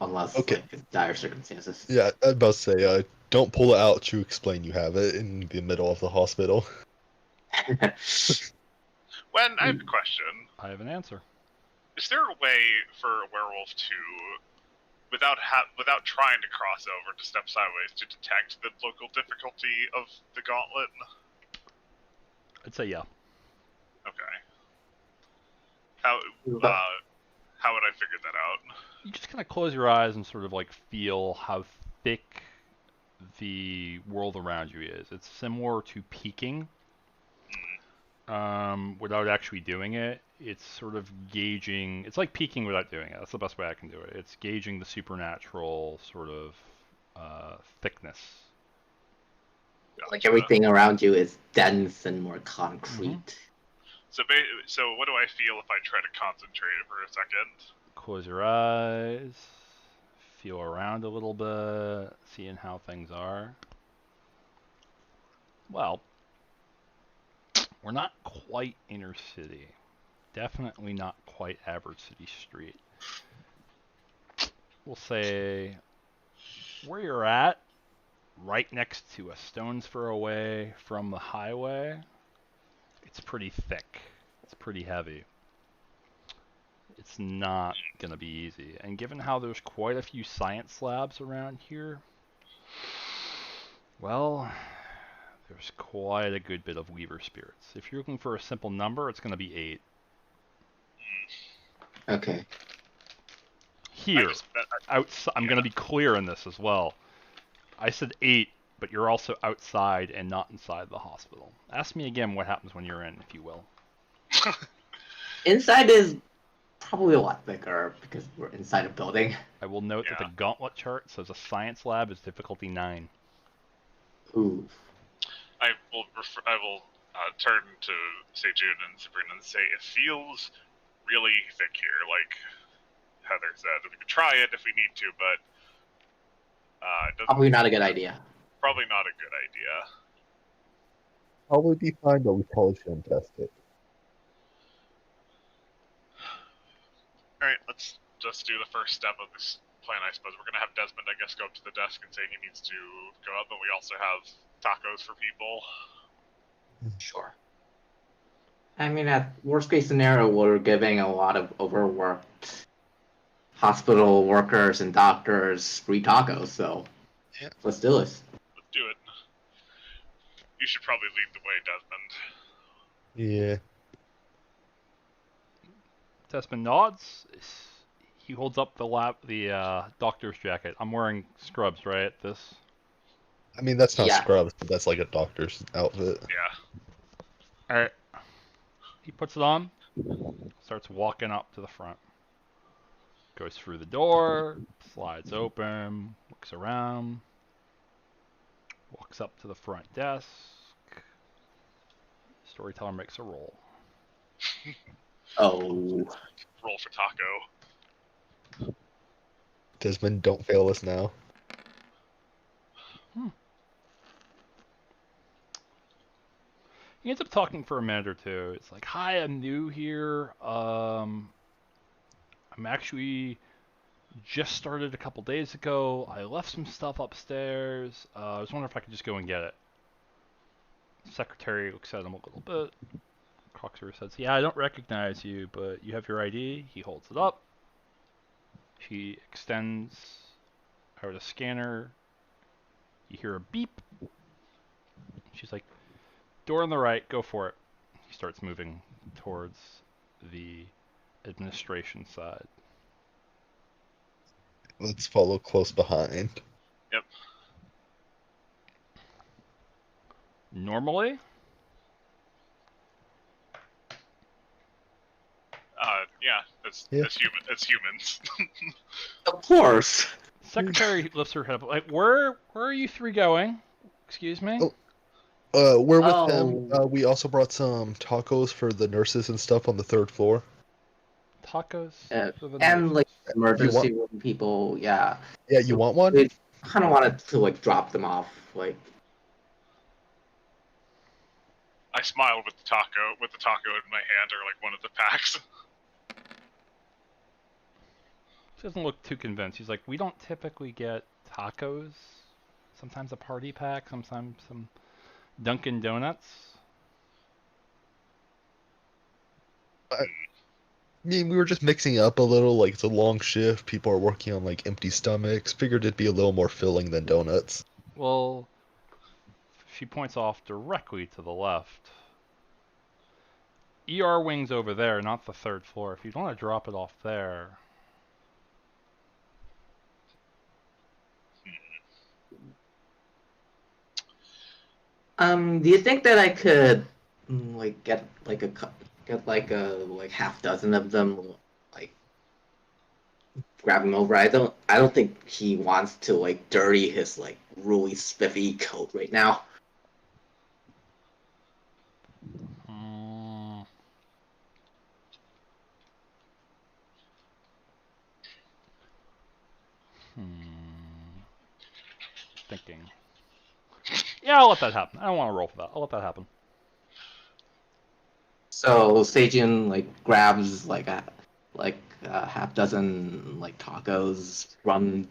unless Okay. like it's dire circumstances. Yeah, I was about to say, don't pull it out to explain you have it in the middle of the hospital. When I have a question. I have an answer. Is there a way for a werewolf to, without trying to cross over to step sideways, to detect the local difficulty of the gauntlet? I'd say yeah. Okay. How would I figure that out? You just kind of close your eyes and sort of like feel how thick the world around you is. It's similar to peeking. Without actually doing it, it's sort of gauging. It's like peeking without doing it. That's the best way I can do it. It's gauging the supernatural sort of thickness Like everything around you is dense and more concrete. Mm-hmm. So what do I feel if I try to concentrate for a second? Close your eyes. Feel around a little bit, seeing how things are. Well, we're not quite inner city. Definitely not quite average city street. We'll say where you're at, right next to a stone's throw away from the highway, it's pretty thick. It's pretty heavy. It's not going to be easy. And given how there's quite a few science labs around here, well, there's quite a good bit of Weaver spirits. If you're looking for a simple number, it's going to be 8. Okay. Here, I'm going to be clear in this as well. I said 8, but you're also outside and not inside the hospital. Ask me again what happens when you're in, if you will. Inside is probably a lot thicker because we're inside a building. I will note that the gauntlet chart says a science lab is difficulty 9. Ooh. I will turn to Sejun and Sabrina and say it feels really thick here, like Heather said. We could try it if we need to, but it doesn't. Probably not a good idea. Probably not a good idea. Probably be fine, but we probably shouldn't test it. Alright, let's just do the first step of this plan, I suppose. We're gonna have Desmond, I guess, go up to the desk and say he needs to go up, but we also have tacos for people. Sure. I mean, at worst case scenario, we're giving a lot of overworked hospital workers and doctors free tacos, so let's do this. Let's do it. You should probably lead the way, Desmond. Yeah. Desmond nods. He holds up the doctor's jacket. I'm wearing scrubs, right? This. I mean, that's not scrubs, but that's like a doctor's outfit. Yeah. Alright. He puts it on. Starts walking up to the front. Goes through the door. Slides open. Looks around. Walks up to the front desk. Storyteller makes a roll. Oh. Roll for taco. Desmond, don't fail us now. He ends up talking for a minute or two. It's like, hi, I'm new here. I'm actually just started a couple days ago. I left some stuff upstairs. I was wondering if I could just go and get it. Secretary looks at him a little bit. Coxer says, yeah, I don't recognize you, but you have your ID. He holds it up. She extends out a scanner. You hear a beep. She's like, door on the right, go for it. He starts moving towards the administration side. Let's follow close behind. Yep. Normally? Yeah, it's humans. Of course. Secretary lifts her head up. Like, where are you three going? Excuse me? We're with them. We also brought some tacos for the nurses and stuff on the 3rd floor. Tacos? And like emergency room people, yeah. Yeah, you want one? We kind of wanted to like drop them off, like. I smiled with the taco in my hand, or like one of the packs. He doesn't look too convinced. He's like, we don't typically get tacos. Sometimes a party pack, sometimes some Dunkin' Donuts. I mean, we were just mixing up a little. Like, it's a long shift. People are working on like empty stomachs. Figured it'd be a little more filling than donuts. Well, she points off directly to the left. ER wing's over there, not the 3rd floor. If you want to drop it off there. Do you think that I could like get like half dozen of them, like grab him over? I don't think he wants to like dirty his like really spiffy coat right now. Thinking. Yeah, I'll let that happen. I don't want to roll for that. I'll let that happen. So Seijun like grabs like a half dozen like tacos from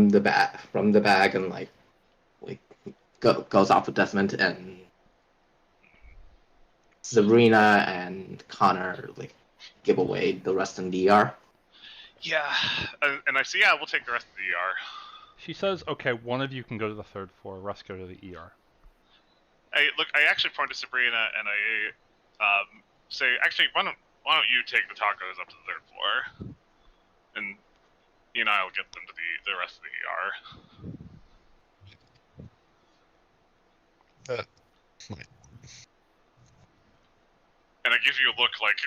the bag and like goes off with Desmond, and Sabrina and Connor like give away the rest in DR. Yeah, and I say, yeah, we'll take the rest of the ER. She says, okay, one of you can go to the third floor, rest go to the ER. I actually point to Sabrina and I say, actually, why don't you take the tacos up to the third floor, and you and I will get them to the rest of the ER. And I give you a look like,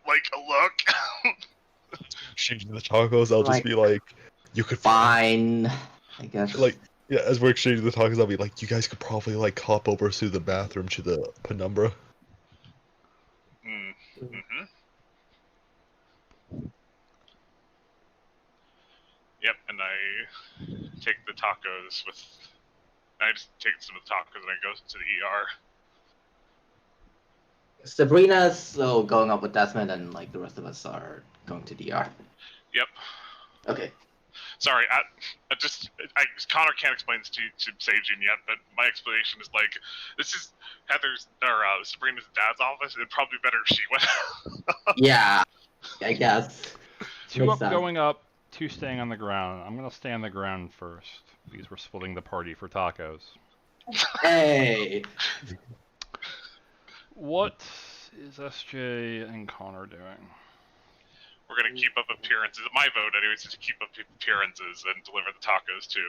like a look. Exchanging the tacos, I'll just Like, be like, you could Fine, I guess. like, yeah, as we're exchanging the tacos, I'll be like, you guys could probably like hop over to the bathroom to the penumbra. Mm-hmm. Yep, and I take the tacos I just take some of the tacos and I go to the ER. Sabrina's still going up with Desmond, and like the rest of us are going to DR. Yep. Okay. Sorry, Connor can't explain this to Seijun yet, but my explanation is like, this is Sabrina's dad's office. It'd probably be better if she went. Yeah, I guess. Two Makes up sense. going up, two staying on the ground. I'm going to stay on the ground first, because we're splitting the party for tacos. Hey! What is SJ and Connor doing? We're gonna keep up appearances. My vote, anyways, is to keep up appearances and deliver the tacos to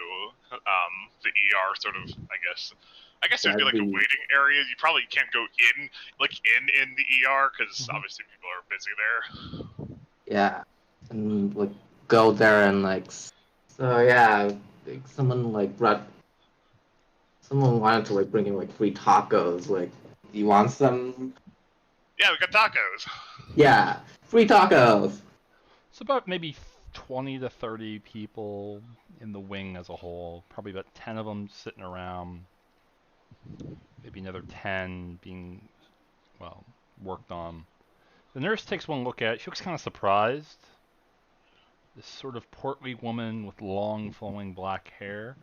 the ER. Sort of, I guess. I guess there'd be like a waiting area. You probably can't go in the ER because obviously people are busy there. Yeah, and like go there and like. So yeah, like, someone wanted to like bring in like free tacos. Like, do you want some? Yeah, we got tacos. Yeah, free tacos. It's about maybe 20 to 30 people in the wing as a whole. Probably about 10 of them sitting around. Maybe another 10 being, well, worked on. The nurse takes one look at it. She looks kind of surprised. This sort of portly woman with long flowing black hair.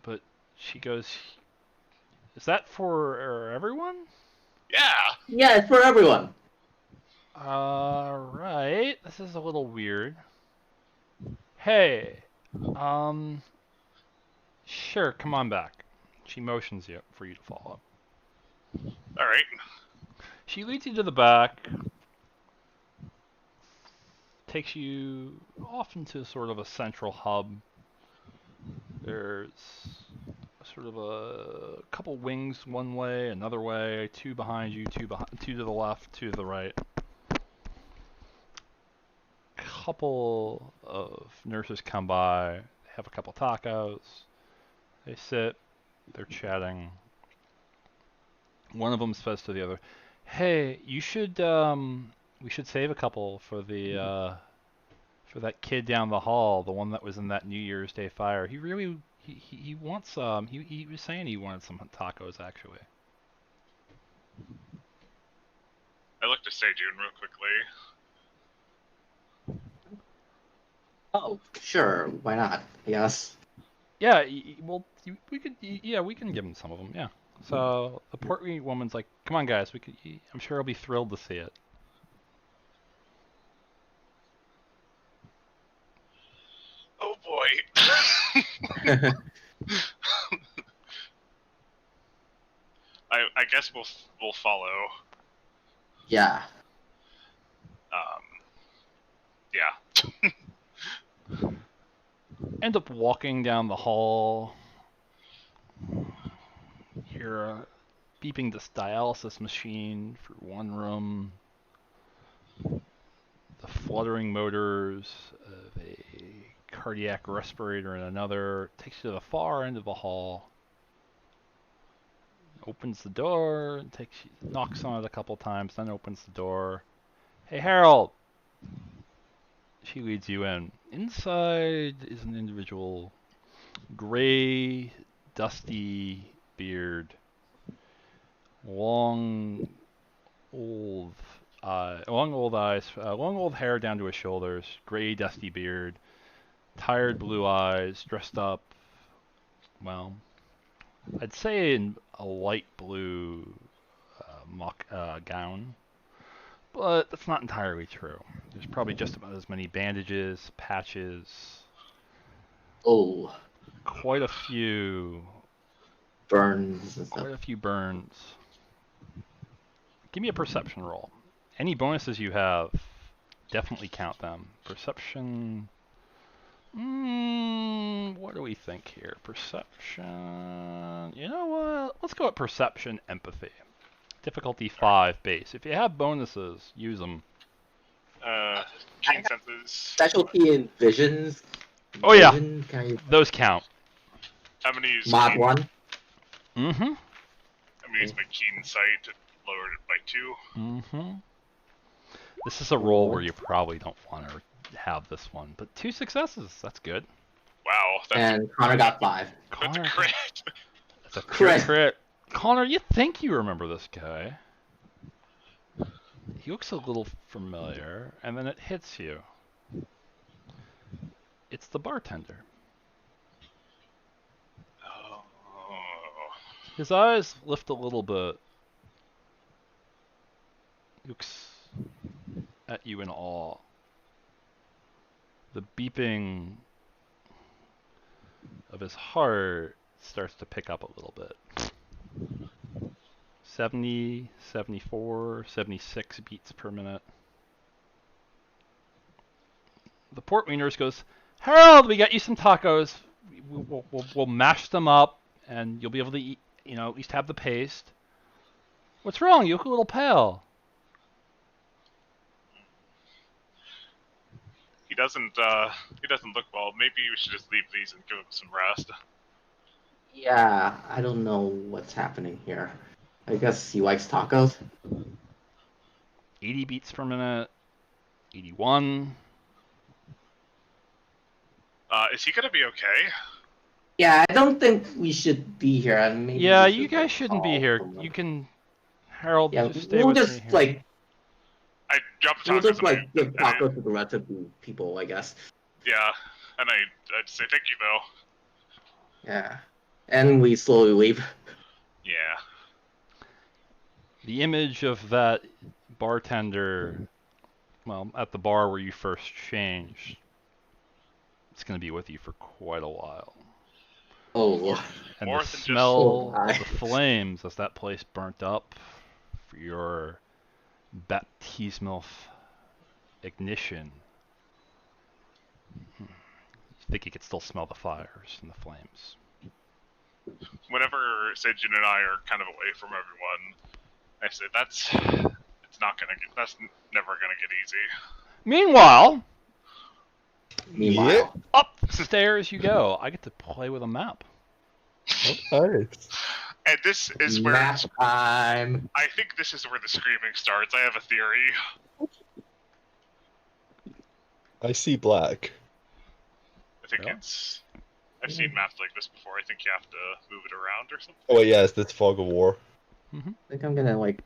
But she goes, is that for everyone? Yeah. Yeah, it's for everyone. Alright. This is a little weird. Hey. Sure, come on back. She motions you for you to follow. Alright. She leads you to the back. Takes you off into sort of a central hub. There's sort of a couple wings one way, another way, two behind you, two to the left, two to the right. Couple of nurses come by, have a couple tacos. They sit, they're chatting. One of them says to the other, "Hey, we should save a couple for for that kid down the hall, the one that was in that New Year's Day fire. He wants some. He was saying he wanted some tacos actually." I looked to Seijun real quickly. Oh, sure. Why not? Yes. Yeah, we can give him some of them. Yeah. So the portly woman's like, "Come on, guys, I'm sure he'll be thrilled to see it." Oh boy. I guess we'll follow. Yeah. Yeah. End up walking down the hall. Hear beeping this dialysis machine for one room. The fluttering motors of a cardiac respirator in another. Takes you to the far end of the hall. Opens the door, knocks on it a couple times, then opens the door. "Hey, Harold." She leads you in. Inside is an individual, gray, dusty beard, long, old long eyes, long old hair down to his shoulders, gray, dusty beard, tired blue eyes, dressed up, well, I'd say in a light blue mock gown, but that's not entirely true. There's probably just about as many bandages, patches, Oh, quite a few burns and stuff. quite a few burns. Give me a perception roll. Any bonuses you have, definitely count them. Perception. What do we think here? Perception. You know what? Let's go at perception, empathy. Difficulty 5 base. If you have bonuses, use them. Keen senses. Specialty in visions. Oh yeah, Vision, can I those count. I'm gonna use mod keen, 1? Mm-hmm. I'm gonna use my keen sight to lower it by 2. Mm-hmm. This is a roll where you probably don't want to have this one, but 2 successes. That's good. Wow, that's And Connor got 5. that's a Connor, crit. that's a pure Crit. crit. Connor, you think you remember this guy? He looks a little familiar, and then it hits you. It's the bartender. Oh. His eyes lift a little bit. Looks at you in awe. The beeping of his heart starts to pick up a little bit. 70, 74, 76 beats per minute. The port wieners goes, Harold, we got you some tacos. We'll mash them up, and you'll be able to eat, at least have the paste. What's wrong? You look a little pale. He doesn't look well. Maybe we should just leave these and give him some rest. Yeah, I don't know what's happening here. I guess he likes tacos. 80 beats per minute. 81. Is he gonna be okay? Yeah, I don't think we should be here. Maybe Yeah, we you should, guys like, shouldn't be call here. someone. You can, Harold, Yeah, just stay we'll with just me here. like I dropped the we'll tacos just like give and I, tacos to the rest of the people, I guess. yeah, and I'd say thank you though. Yeah, and we slowly leave. Yeah. The image of that bartender, well, at the bar where you first changed, it's going to be with you for quite a while. Oh, And More the than just- smell Oh, of the flames as that place burnt up for your baptismal ignition. You think you could still smell the fires and the flames. Whenever Seijun and I are kind of away from everyone, I say that's never gonna get easy. Meanwhile, meanwhile, upstairs you go. I get to play with a map. Okay. And this is where map time. I think this is where the screaming starts. I have a theory. I see black. I think Yeah. I've seen maps like this before. I think you have to move it around or something. Oh yeah, it's this fog of war. I think I'm gonna like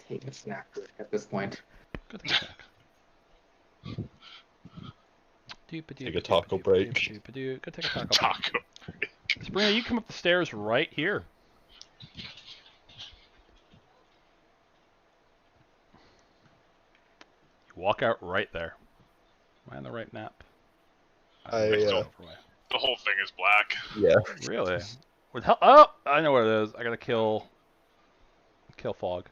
take a snack break at this point. Good thing. Take a taco break. Go take a taco break. Taco. Sabrina, you come up the stairs right here. You walk out right there. Am I on the right map? The whole thing is black. Yeah. Really? Oh, I know what it is. I gotta kill fog.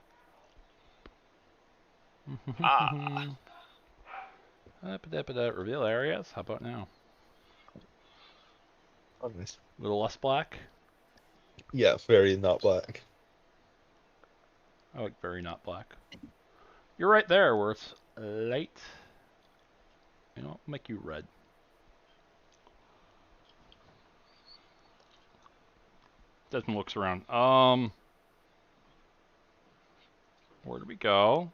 Ah. Reveal areas. How about now? Oh, nice. A little less black. Yeah, very not black. I like very not black. You're right there where it's light. I'll make you red. Desmond looks around. Where do we go?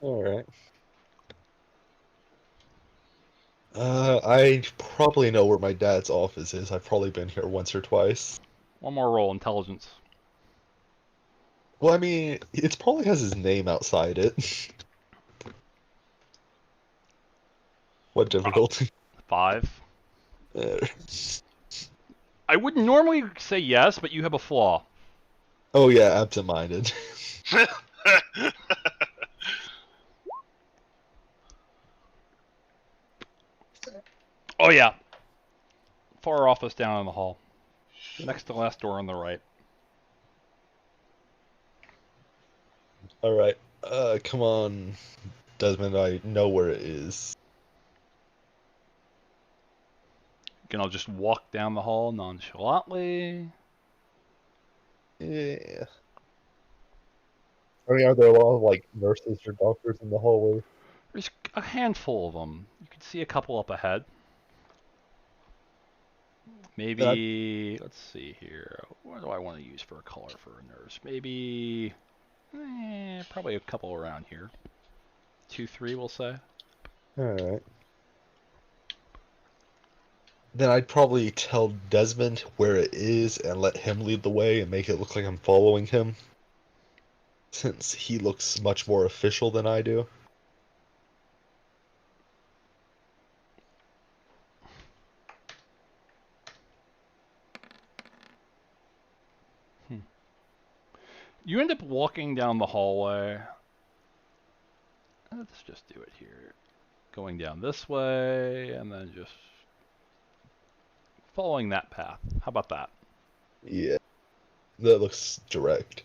Alright. I probably know where my dad's office is. I've probably been here once or twice. One more roll, intelligence. Well, I mean, it probably has his name outside it. What difficulty? 5. Uh, I wouldn't normally say yes, but you have a flaw. oh yeah, absent-minded. Oh yeah. Far office down in the hall. Next to last door on the right. Alright. Come on, Desmond, I know where it is. Again, I'll just walk down the hall nonchalantly. Yeah. I mean, are there a lot of, like, nurses or doctors in the hallway? There's a handful of them. You can see a couple up ahead. Maybe, let's see here. What do I want to use for a color for a nurse? Maybe, probably a couple around here. 2, 3, we'll say. Alright. Then I'd probably tell Desmond where it is and let him lead the way and make it look like I'm following him. Since he looks much more official than I do. You end up walking down the hallway. Let's just do it here. Going down this way, and then just following that path. How about that? Yeah. That looks direct.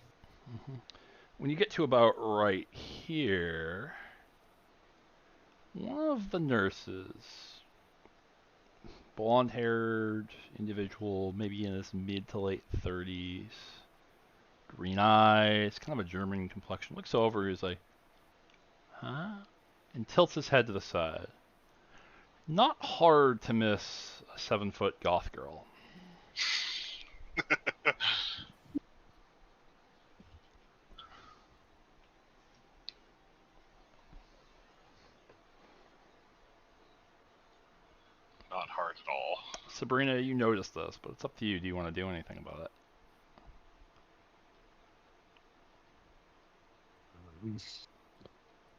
When you get to about right here, one of the nurses, blonde-haired individual, maybe in his mid to late 30s, green eyes, kind of a German complexion, looks over, he's like, huh? And tilts his head to the side. Not hard to miss a 7-foot goth girl. Not hard at all. Sabrina, you noticed this, but it's up to you. Do you want to do anything about it?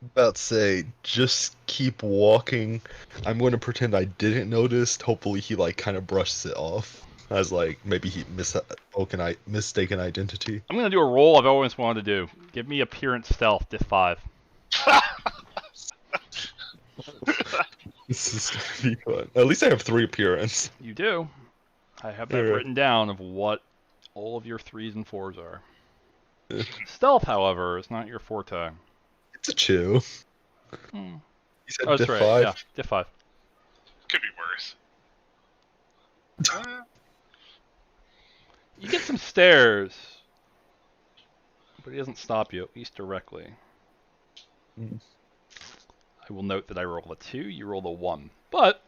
About to say, just keep walking. I'm going to pretend I didn't notice. Hopefully he, like, kind of brushes it off. As, like, maybe he mistaken identity. I'm going to do a roll I've always wanted to do. Give me appearance stealth, diff 5. This is going to be fun. At least I have 3 appearance. You do. I have that Yeah. written down of what all of your 3s and 4s are. Stealth, however, is not your forte. It's a 2. Hmm. You said Oh, that's diff right. 5? Yeah, diff 5. Could be worse. You get some stairs, but he doesn't stop you, at least directly. Mm. I will note that I roll a 2, you roll a 1. But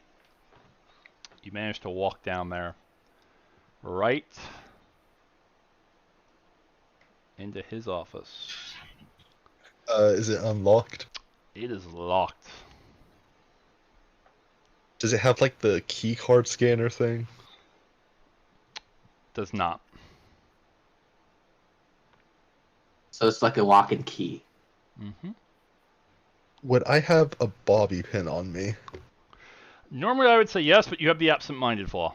you managed to walk down there right into his office. Is it unlocked? It is locked. Does it have, like, the key card scanner thing? Does not. So it's like a lock and key. Mm-hmm. Would I have a bobby pin on me? Normally I would say yes, but you have the absent-minded flaw.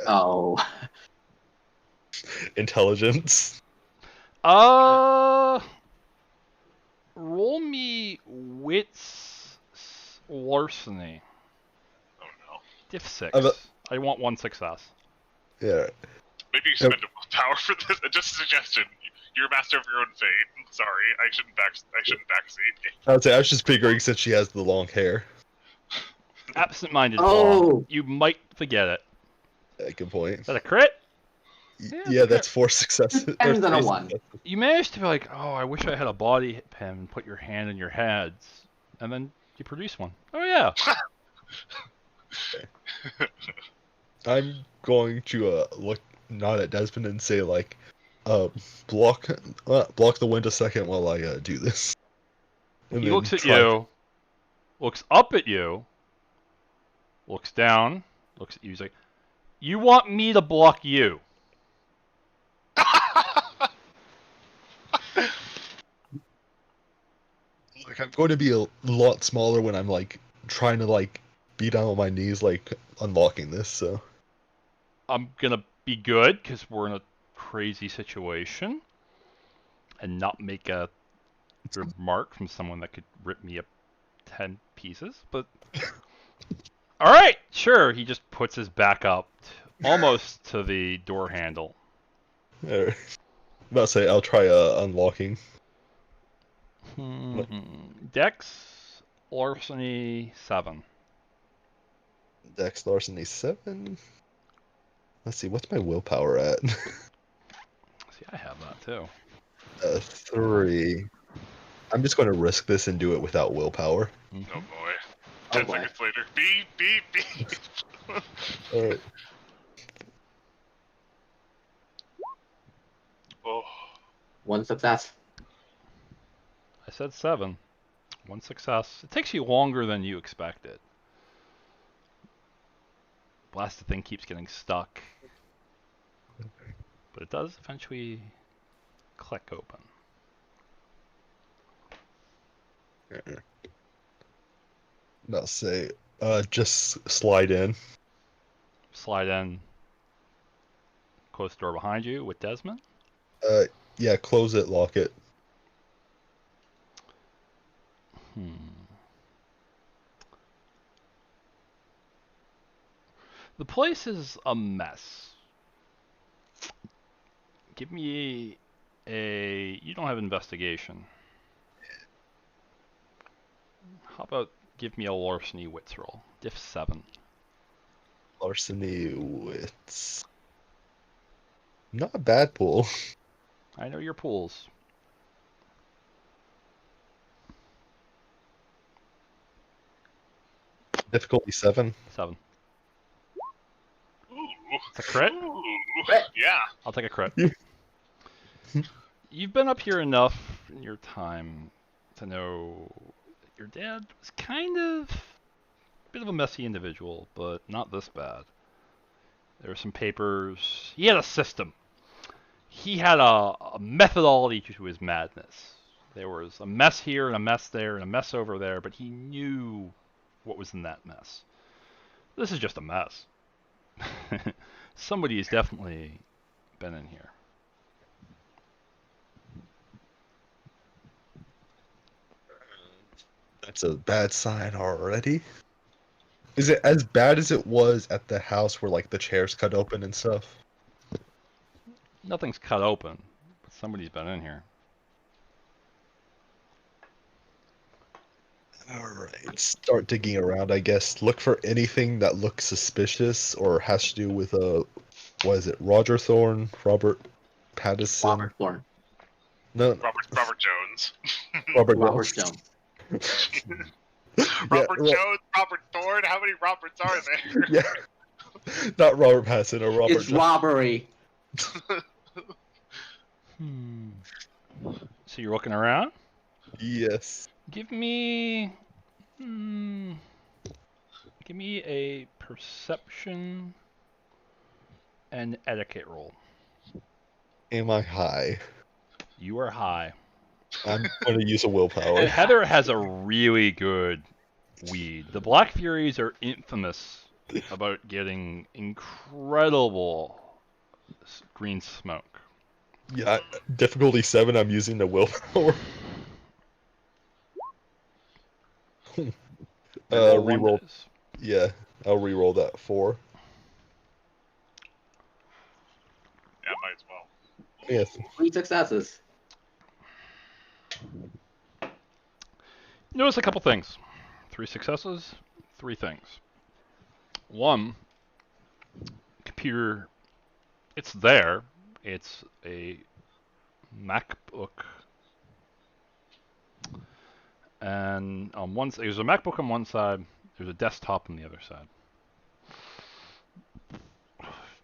Oh. Intelligence? Roll me wits larceny. Oh no. Diff 6. I'm a- I want 1 success. Yeah. Maybe you spend power for this. Just a suggestion. You're a master of your own fate. Sorry, I shouldn't backseat. I would say I was just figuring since she has the long hair. Absent-minded flaw. Oh. You might forget it. Yeah, good point. Is that a crit? Yeah, Yeah, that's 4 successes. Depends on a There's 1. successes. You managed to be like, oh, I wish I had a body pen and put your hand in your heads. And then you produce one. Oh, yeah. I'm going to look nod at Desmond and say like, block the wind a second while I do this. And He then looks at try- you, looks up at you, looks down, looks at you. He's like, "You want me to block you?" Like I'm going to be a lot smaller when I'm like trying to like be down on my knees, like unlocking this. So I'm gonna be good because we're in a crazy situation, and not make a remark from someone that could rip me up 10 pieces. But all right, sure. He just puts his back up almost to the door handle. I'm about to say I'll try unlocking. Dex larceny 7. Dex Larceny 7. Let's see, what's my willpower at? See, I have that too. 3. I'm just going to risk this and do it without willpower. Oh boy. Oh 10 boy. seconds later. Beep, beep, beep. Alright. Oh. 1 success. I said 7. 1 success. It takes you longer than you expected. Blasted thing keeps getting stuck. But it does eventually click open. I'll say, just slide in. Slide in. Close the door behind you with Desmond. Yeah, close it, lock it. The place is a mess. Give me a... You don't have investigation. How about give me a larceny wits roll? Diff 7. Larceny wits. Not a bad pool. I know your pools. Difficulty 7. 7. Ooh. It's a crit? Ooh. Crit. Yeah. I'll take a crit. Yeah. You've been up here enough in your time to know that your dad was kind of a bit of a messy individual, but not this bad. There were some papers. He had a system. He had a methodology to his madness. There was a mess here and a mess there and a mess over there, but he knew what was in that mess. This is just a mess. Somebody has definitely been in here. That's a bad sign already. Is it as bad as it was at the house where like the chairs cut open and stuff? Nothing's cut open, but somebody's been in here. Alright, start digging around, I guess. Look for anything that looks suspicious or has to do with what is it, Roger Thorne? Robert Pattinson? Robert Thorne. No, Robert Jones. Robert Robert Jones. Jones. Robert Jones, Robert Thorne. How many Roberts are there? Yeah. Not Robert Pattinson or Robert It's Jones. robbery. So you're looking around? Yes. Give me... give me a perception and etiquette roll. Am I high? You are high. I'm going to use a willpower. And Heather has a really good weed. The Black Furies are infamous about getting incredible green smoke. Yeah, difficulty 7, I'm using the willpower. Reroll one Reroll. dice. Yeah, I'll reroll that 4. Yeah, might as well. Yes. 3 successes. Notice a couple things. 3 successes, 3 things. 1, computer, it's there. It's a MacBook. And on one side, there's a MacBook on one side, there's a desktop on the other side.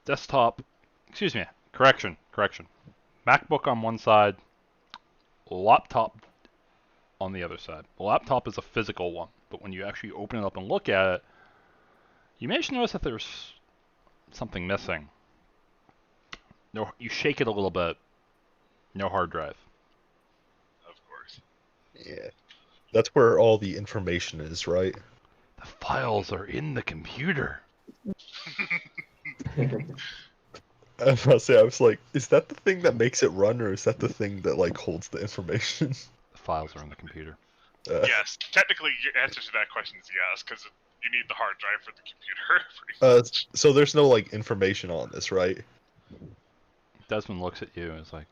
Desktop, excuse me, correction. MacBook on one side, laptop on the other side. The laptop is a physical one, but when you actually open it up and look at it, you may notice that there's something missing. No, you shake it a little bit. No hard drive. Of course. Yeah. That's where all the information is, right? The files are in the computer. I was about to say, I was like, is that the thing that makes it run, or is that the thing that like holds the information? The files are in the computer. Yes, technically, your answer to that question is yes, because you need the hard drive for the computer. Pretty much. So there's no like information on this, right? Desmond looks at you and is like,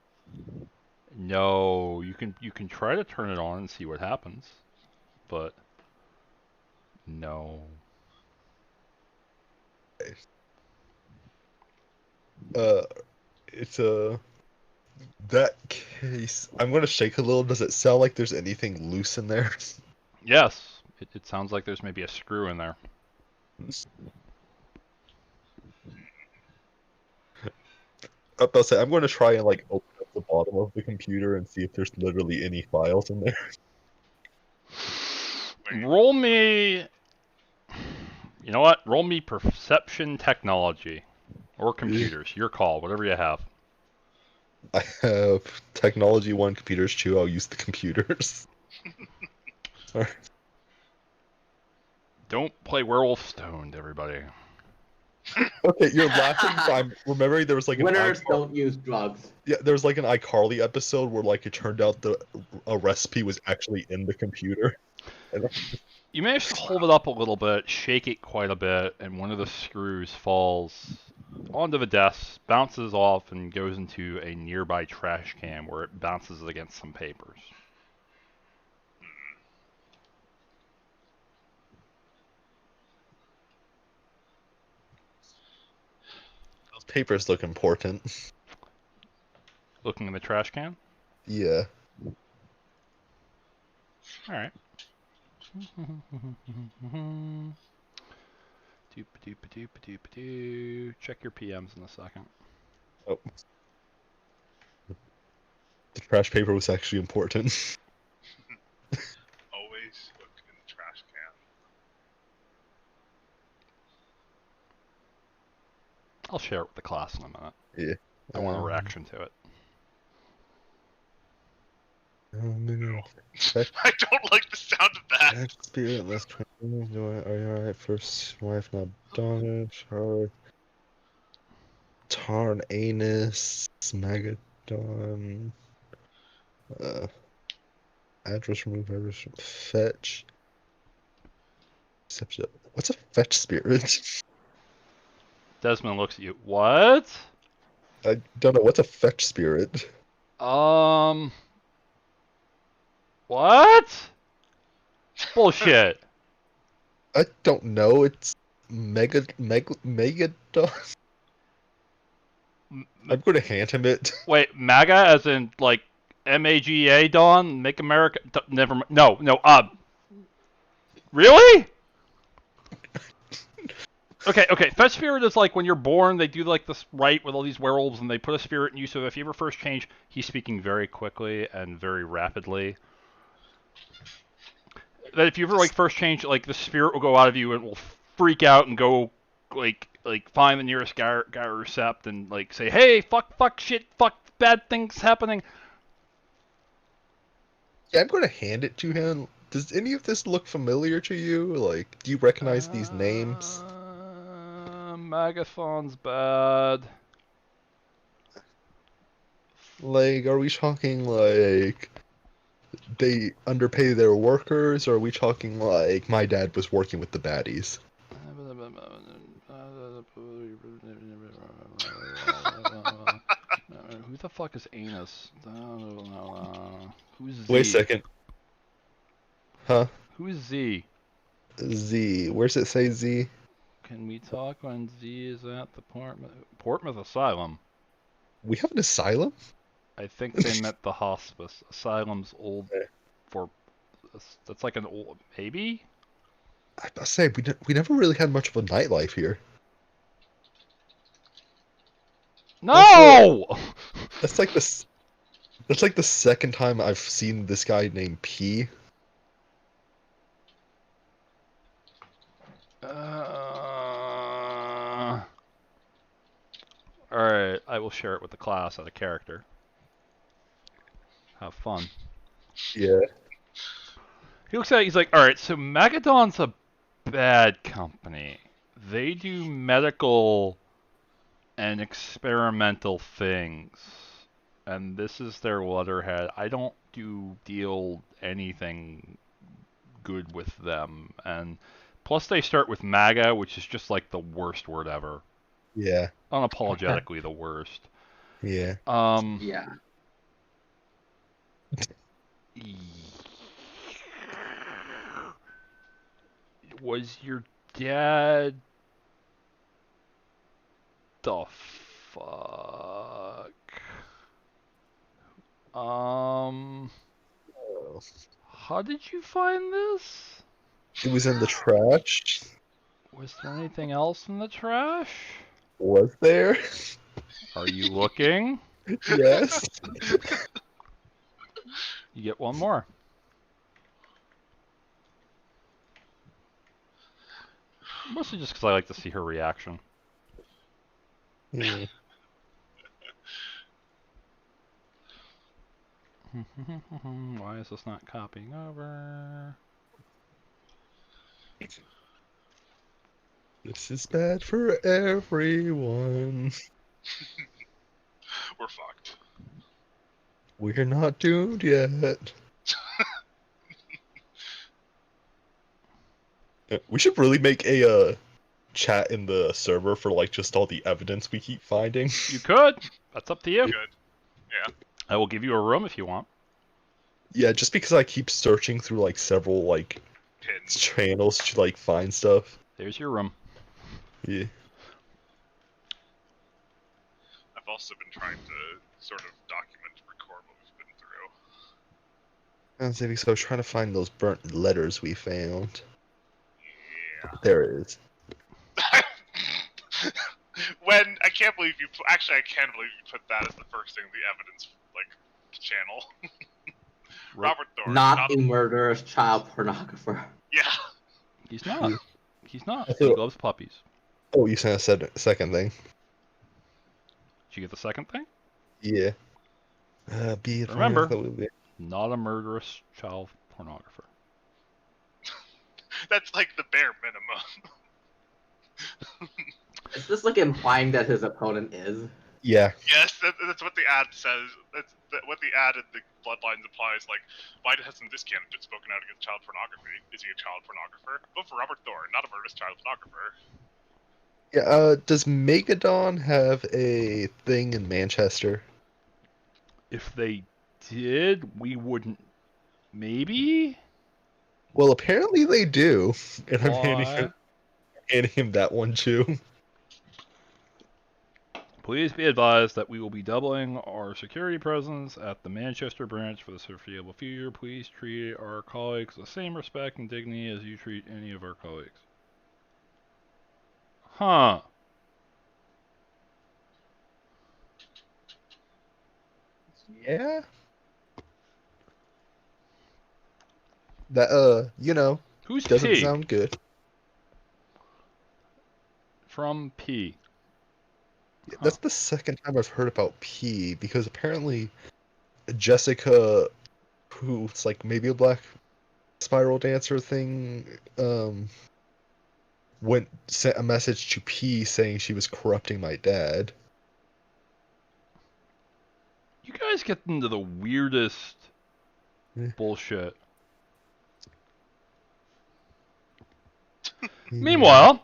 "No, you can try to turn it on and see what happens, but no." It's that case. I'm gonna shake a little. Does it sound like there's anything loose in there? Yes, it sounds like there's maybe a screw in there. I'm going to try and like open up the bottom of the computer and see if there's literally any files in there. Roll me. You know what? Roll me perception technology. Or computers. Your call. Whatever you have. I have technology 1, computers 2. I'll use the computers. Sorry. Don't play Werewolf stoned, everybody. Okay, you're laughing, but I'm remembering there was like an Winners don't use drugs. Yeah, there was like an iCarly episode where like it turned out a recipe was actually in the computer. And You manage to hold it up a little bit, shake it quite a bit, and one of the screws falls onto the desk, bounces off, and goes into a nearby trash can where it bounces against some papers. those papers look important. Looking in the trash can? Yeah. Alright. Doop-a-doop-a-doop-a-doop-a-doop-a-doo. Check your PMs in a second. Oh. The trash paper was actually important. Always look in the trash can. I'll share it with the class in a minute. Yeah. I want a reaction to it. I don't like the sound of that. Spirit, let's try. Are you alright? First wife, not daughter. Charlotte. Tarn anus. Megadon. Address remove. Address fetch. What's a fetch spirit? Desmond looks at you. What? I don't know. What's a fetch spirit? What? Bullshit. I don't know. It's Megadon. I'm going to hand him it. Wait, MAGA as in like MAGA Dawn? Make America... Never mind. No. Really? Okay. Fetch spirit is like when you're born, they do like this rite with all these werewolves and they put a spirit in you, so if you ever first change, he's speaking very quickly and very rapidly. That if you ever like first change, like the spirit will go out of you and will freak out and go like find the nearest Gyrocept and like say, hey, fuck, shit, fuck, bad things happening. Yeah, I'm going to hand it to him. Does any of this look familiar to you? Like, do you recognize these names? Magathon's bad. Like, are we talking like they underpay their workers, or are we talking like my dad was working with the baddies? Who the fuck is Anus? Who's Z? Wait a second. Huh? Who's Z? Z. Where's it say Z? Can we talk when Z is at the Portmouth Asylum? We have an asylum? I think they meant the hospice. Asylum's old for... That's like an old... Maybe? I must say, we never really had much of a nightlife here. No! That's like this. That's like the second time I've seen this guy named P. Alright, I will share it with the class as a character. Have fun. Yeah. He looks at it, he's like, alright, so Magadon's a bad company. They do medical and experimental things. And this is their letterhead. I don't deal anything good with them. And plus they start with MAGA, which is just like the worst word ever. Yeah. Unapologetically the worst. Yeah. Yeah. Was your dad the fuck? How did you find this? It was in the trash. Was there anything else in the trash? Was there? Are you looking? Yes. You get one more. Mostly just because I like to see her reaction. Yeah. Why is this not copying over? This is bad for everyone. We're fucked. We're not doomed yet. We should really make a chat in the server for like just all the evidence we keep finding. You could. That's up to you. Good. Yeah. I will give you a room if you want. Yeah, just because I keep searching through like several like Pins. channels to like find stuff. There's your room. Yeah. I've also been trying to sort of document and record what we've been through. And so I was trying to find those burnt letters we found. Yeah. There it is. When I can't believe you actually I can believe you put that as the first thing in the evidence like channel. Robert Thorne. Not a murderous child pornographer. Yeah. He's not. He's not. I He thought- loves puppies. Oh, you sent a second thing. Did you get the second thing? Yeah. Be advised Remember. that we'll be- Not a murderous child pornographer. That's like the bare minimum. Is this like implying that his opponent is? Yeah. Yes, that's what the ad says. What the ad in the Bloodlines implies. Like, why hasn't this candidate spoken out against child pornography? Is he a child pornographer? Vote for Robert Thorne, not a murderous child pornographer. Yeah, does Megadon have a thing in Manchester? If they did, we wouldn't. Maybe? Well, apparently they do. And I'm Why? handing him that one too. Please be advised that we will be doubling our security presence at the Manchester branch for the foreseeable future. Please treat our colleagues with the same respect and dignity as you treat any of our colleagues. Huh. Yeah. That Who's doesn't P? sound good. From P. That's the second time I've heard about P because apparently Jessica, who's like maybe a black spiral dancer thing, sent a message to P saying she was corrupting my dad. You guys get into the weirdest Yeah. bullshit. Meanwhile,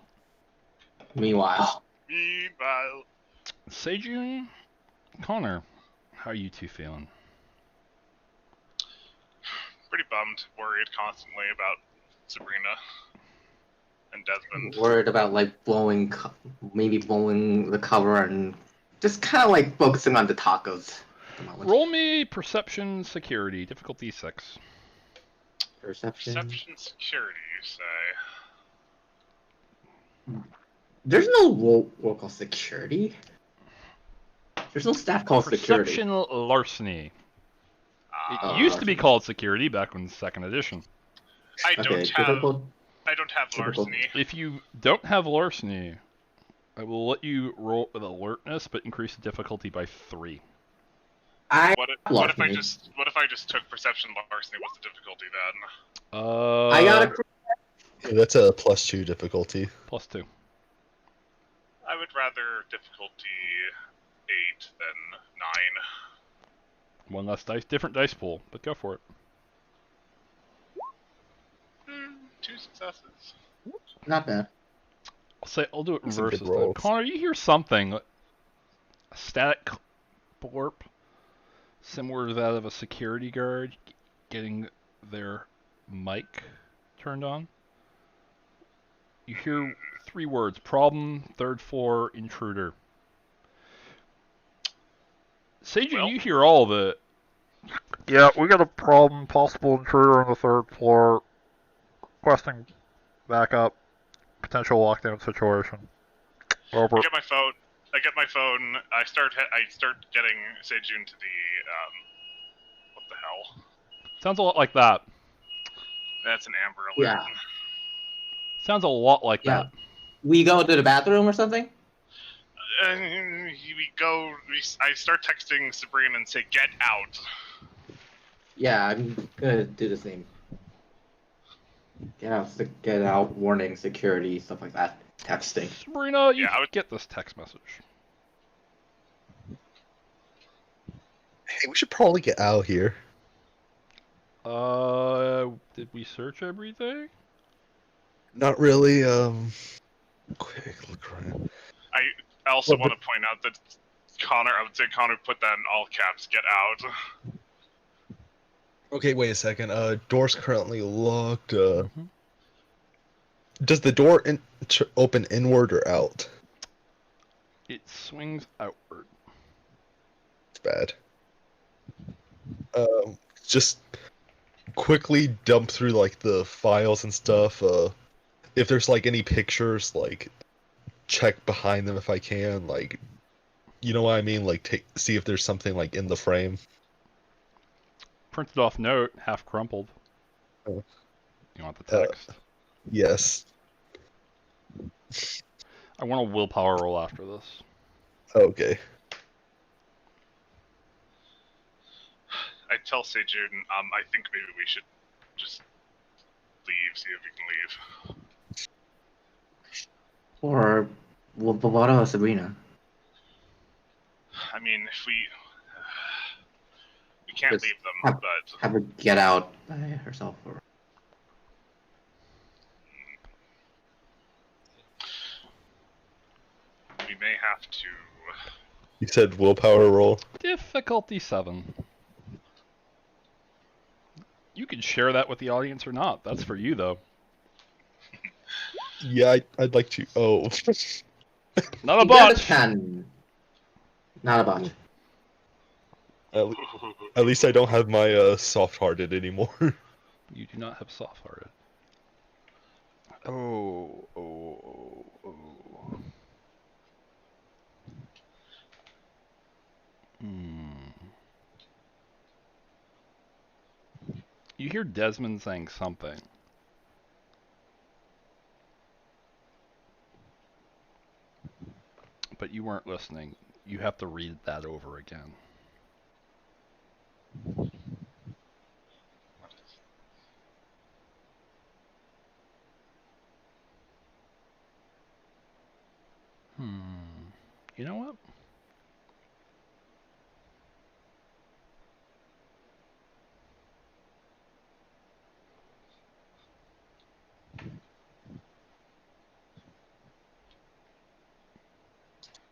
Meanwhile, Sejun, Connor, how are you two feeling? pretty bummed, worried constantly about Sabrina and Desmond. worried about like maybe blowing the cover and just kind of like focusing on the tacos. At the moment. Roll me perception security, difficulty 6. Perception. Perception security, you say? There's no role called security. There's no staff called security. Perception larceny. It Oh, used to be larceny. called security back in the second edition. I Okay, don't have difficult. Difficult. larceny. If you don't have larceny, I will let you roll with alertness, but increase the difficulty by 3. I What if I just took perception larceny? What's the difficulty then? I got a Yeah, that's a +2 difficulty. +2. I would rather difficulty 8 than 9. One less dice, different dice pool, but go for it. 2 successes. not bad. I'll do it in These are reverse good this time. rolls. Connor, you hear something, a static blurp, similar to that of a security guard getting their mic turned on. You hear 3 words: problem, 3rd floor, intruder. Seijun, Well- you hear all of it. Yeah, we got a problem, possible intruder on the 3rd floor, requesting backup, potential lockdown situation. Over. I get my phone. I start getting Seijun to the what the hell? Sounds a lot like that. That's an Amber Alert. Yeah. Sounds a lot like Yeah. that. We go to the bathroom or something. I start texting Sabrina and say, "Get out." Yeah, I'm gonna do the same. Get out, warning, security, stuff like that. Texting. Sabrina, you Yeah, I would- get this text message. Hey, we should probably get out here. Did we search everything? Not really. Quick look around. I also Well, want to point out that I would say Connor put that in all caps. Get out. Okay, wait a second. Door's currently locked. Mhm. Does the door open inward or out? It swings outward. It's bad. Just quickly dump through like the files and stuff. If there's like any pictures, like check behind them if I can. Like, you know what I mean? Like, see if there's something like in the frame. Printed off note, half crumpled. Oh. You want the text? Yes. I want a willpower roll after this. Okay. I tell Seijun, I think maybe we should just leave. See if we can leave. Or what about Sabrina? I mean, if we can't Just leave them, have- but Have her get out by herself, or we may have to. You said willpower roll. Difficulty 7. You can share that with the audience or not. That's for you, though. Yeah, I'd like to. Oh. Not a You got botch! 10. Not a botch. At least I don't have my soft-hearted anymore. You do not have soft-hearted. Oh. You hear Desmond saying something. But you weren't listening. You have to read that over again. You know what?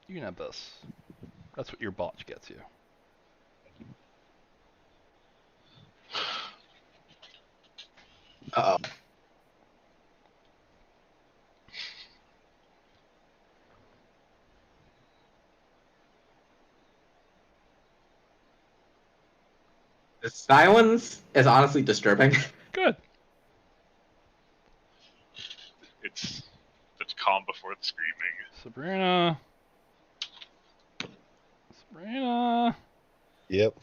You can have this. That's what your botch gets you. Uh-oh. The silence is honestly disturbing. Good. It's the calm before the screaming. Sabrina. Yep.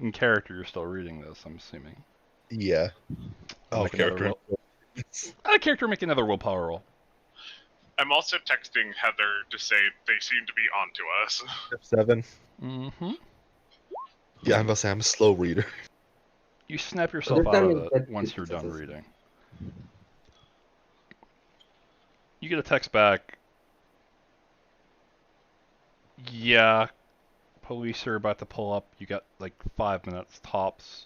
In character, you're still reading this, I'm assuming. Yeah. Oh, Make another character. Add a character, make another willpower roll. I'm also texting Heather to say they seem to be onto us. 7. Mm-hmm. Yeah, I'm about to say I'm a slow reader. You snap yourself this out time of you it get once two you're done successes. reading. You get a text back. Yeah, police are about to pull up. You got like 5 minutes tops.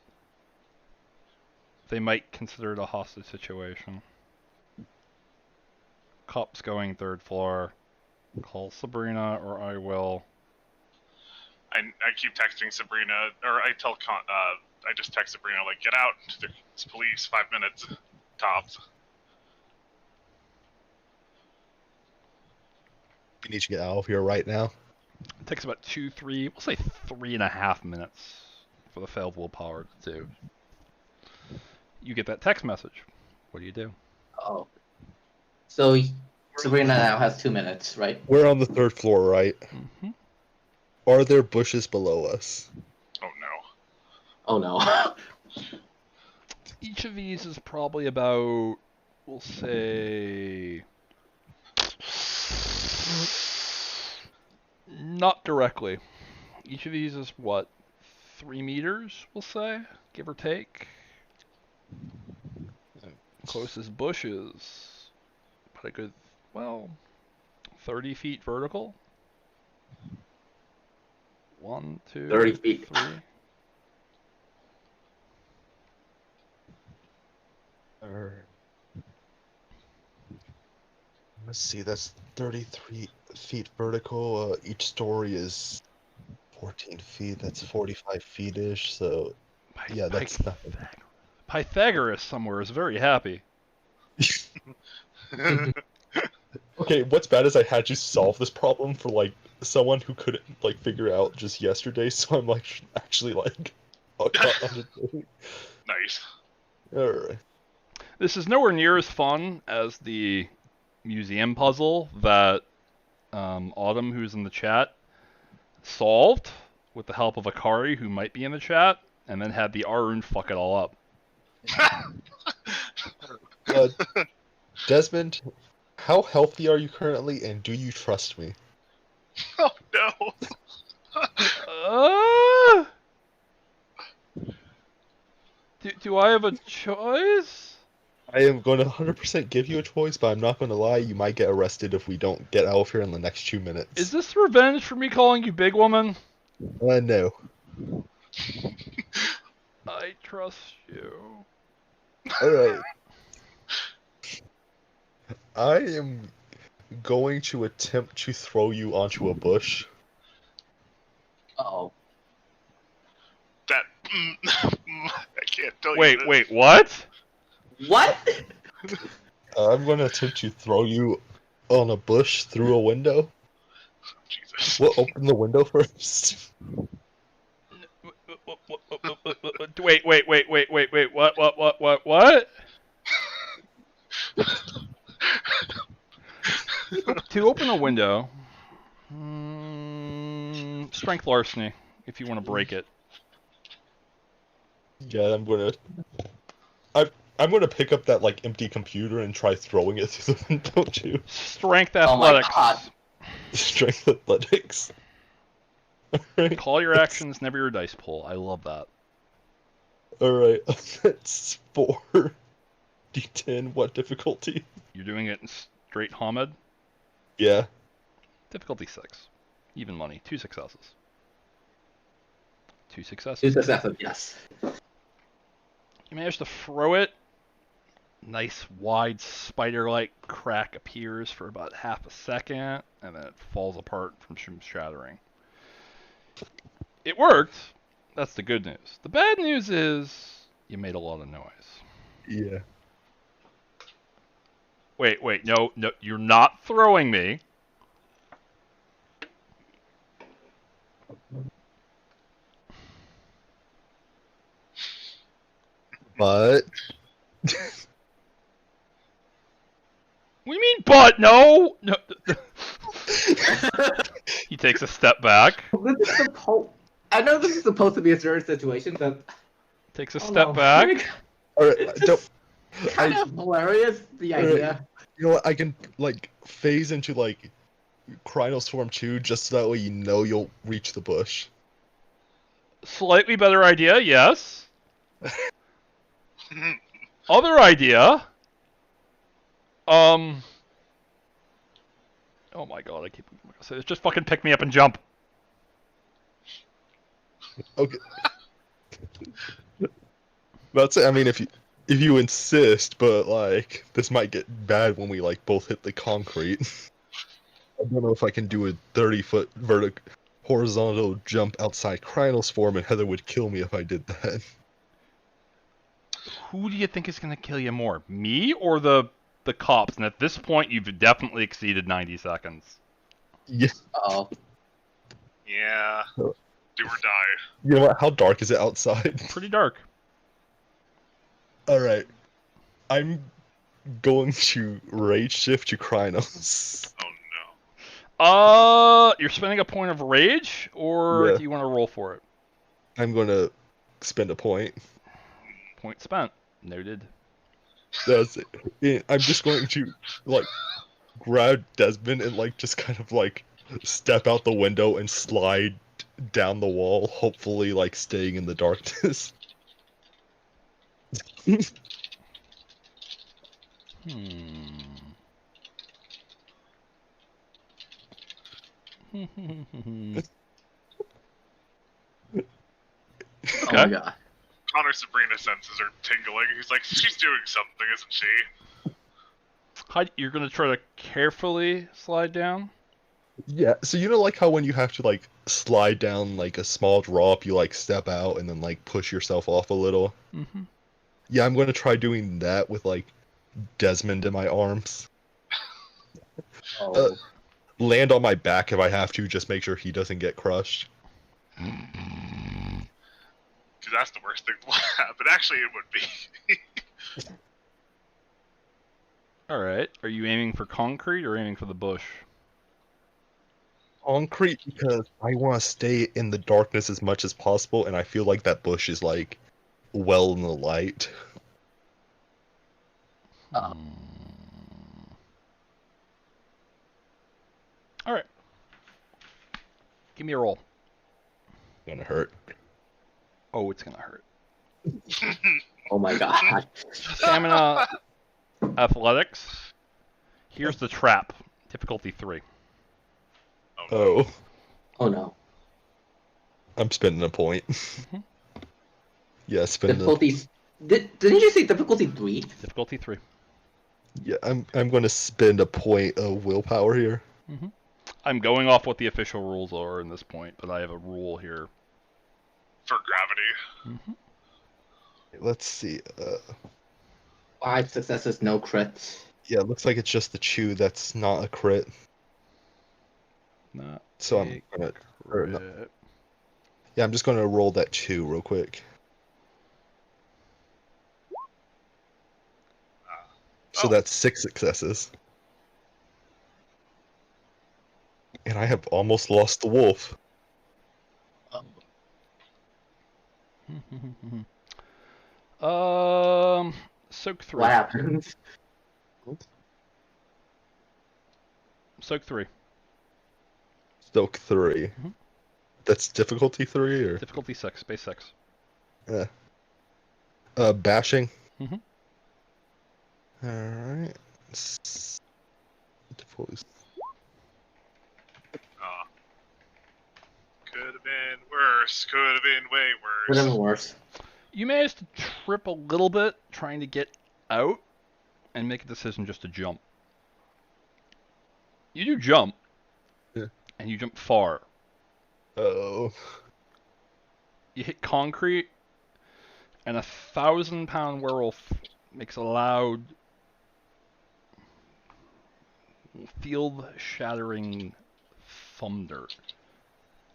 They might consider it a hostage situation. Cops going 3rd floor. Call Sabrina or I will. I keep texting Sabrina, or I just text Sabrina, like, get out, there's police, 5 minutes, tops. We need to get out of here right now. It takes about 2, 3, we'll say 3.5 minutes for the failed willpower to do. You get that text message. What do you do? Oh. So Sabrina now has 2 minutes, right? We're on the 3rd floor, right? Mm-hmm. Are there bushes below us? Oh no. Oh no. Each of these is probably about, we'll say, not directly. Each of these is what, 3 meters, we'll say, give or take. Closest bushes, put a good, well, 30 feet vertical. 1, 2, 30 feet. 3. Let's see, that's 33 feet vertical. Each story is 14 feet. That's 45 feet-ish, so yeah, that's nothing. Pythagoras somewhere is very happy. Okay, what's bad is I had you solve this problem for, like, someone who couldn't, like, figure out just yesterday, so I'm, like, actually, like, caught on to Nice. Alright. This is nowhere near as fun as the museum puzzle that Autumn, who's in the chat, solved with the help of Akari, who might be in the chat, and then had the Arun fuck it all up. Desmond, how healthy are you currently, and do you trust me? Oh no. Do I have a choice? I am going to 100% give you a choice, but I'm not going to lie, you might get arrested if we don't get out of here in the next 2 minutes. Is this revenge for me calling you big woman? No. I trust you. Alright. I am going to attempt to throw you onto a bush. Oh. That. I can't tell you. Wait, what? What? I'm going to attempt to throw you on a bush through a window. Jesus. We'll open the window first. Wait, what? To open a window, strength larceny, if you want to break it. Yeah, I'm gonna pick up that, like, empty computer and try throwing it through the window too. Strength Oh my athletics. God. Strength athletics. Alright. Call your actions, never your dice pool. I love that. Alright, that's 4 D10. What difficulty? You're doing it in straight Hamid. Yeah. Difficulty 6. Even money. 2 successes. 2 successes. 2 successes, yes. You manage to throw it. Nice wide spider-like crack appears for about half a second, and then it falls apart from shattering. It worked. That's the good news. The bad news is you made a lot of noise. Yeah. Wait, no, you're not throwing me. But What do you mean, but no? He takes a step back. This is the I know this is supposed to be a serious situation, but Takes a oh step no. back. Alright, It's don't. just kind of hilarious, the Alright. idea. You know what? I can like phase into like Krynos form 2 just so that way you know you'll reach the bush. Slightly better idea, yes. Other idea. Oh my god, I keep saying this. Just fucking pick me up and jump. Okay. That's it. I mean, if you insist, but like this might get bad when we like both hit the concrete. I don't know if I can do a 30-foot horizontal jump outside Krynos form, and Heather would kill me if I did that. Who do you think is gonna kill you more, me or the cops? And at this point, you've definitely exceeded 90 seconds. Yeah. Oh, Yeah. Do or die. You know what? How dark is it outside? Pretty dark. All right. I'm going to rage shift to Krynos. Oh no. You're spending a point of rage, or Yeah. do you want to roll for it? I'm going to spend a point. Point spent. Noted. That's it. I'm just going to like grab Desmond and like just kind of like step out the window and slide down the wall, hopefully like staying in the darkness. oh my god. Connor Sabrina senses are tingling. He's like, she's doing something, isn't she? You're gonna try to carefully slide down? Yeah, so you know like how when you have to like slide down like a small drop, you like step out and then like push yourself off a little? Mm-hmm. Yeah, I'm going to try doing that with like Desmond in my arms. Oh. land on my back if I have to, just make sure he doesn't get crushed. Because that's the worst thing that will happen. Actually, it would be. Alright. Are you aiming for concrete or aiming for the bush? Concrete, because I want to stay in the darkness as much as possible, and I feel like that bush is like well in the light. Alright. Give me a roll. Gonna hurt. Oh, it's gonna hurt. Oh my god. Stamina athletics. Here's the trap. Difficulty 3. Oh, Oh no. I'm spending a point. Yeah, spending. Difficulty. Didn't you say difficulty 3? Difficulty 3. Yeah, I'm going to spend a point of willpower here. Mm-hmm. I'm going off what the official rules are in this point, but I have a rule here. For gravity. Mm-hmm. Let's see. 5 successes, no crit. Yeah, it looks like it's just the chew that's not a crit. Not So a I'm gonna. Or no. crit. Yeah, I'm just gonna roll that 2 real quick. So Oh. that's 6 successes. And I have almost lost the wolf. Soak 3. What happened? Soak 3. Stoke 3. Mhm. That's difficulty 3 or Difficulty 6. Base 6. bashing. Mhm. Alright. Difficulty. Could have been worse. Could have been way Would worse. have been worse. You managed to trip a little bit trying to get out and make a decision just to jump. You do jump. Yeah. And you jump far. Oh. You hit concrete, and 1,000-pound werewolf makes a loud, field-shattering thunder.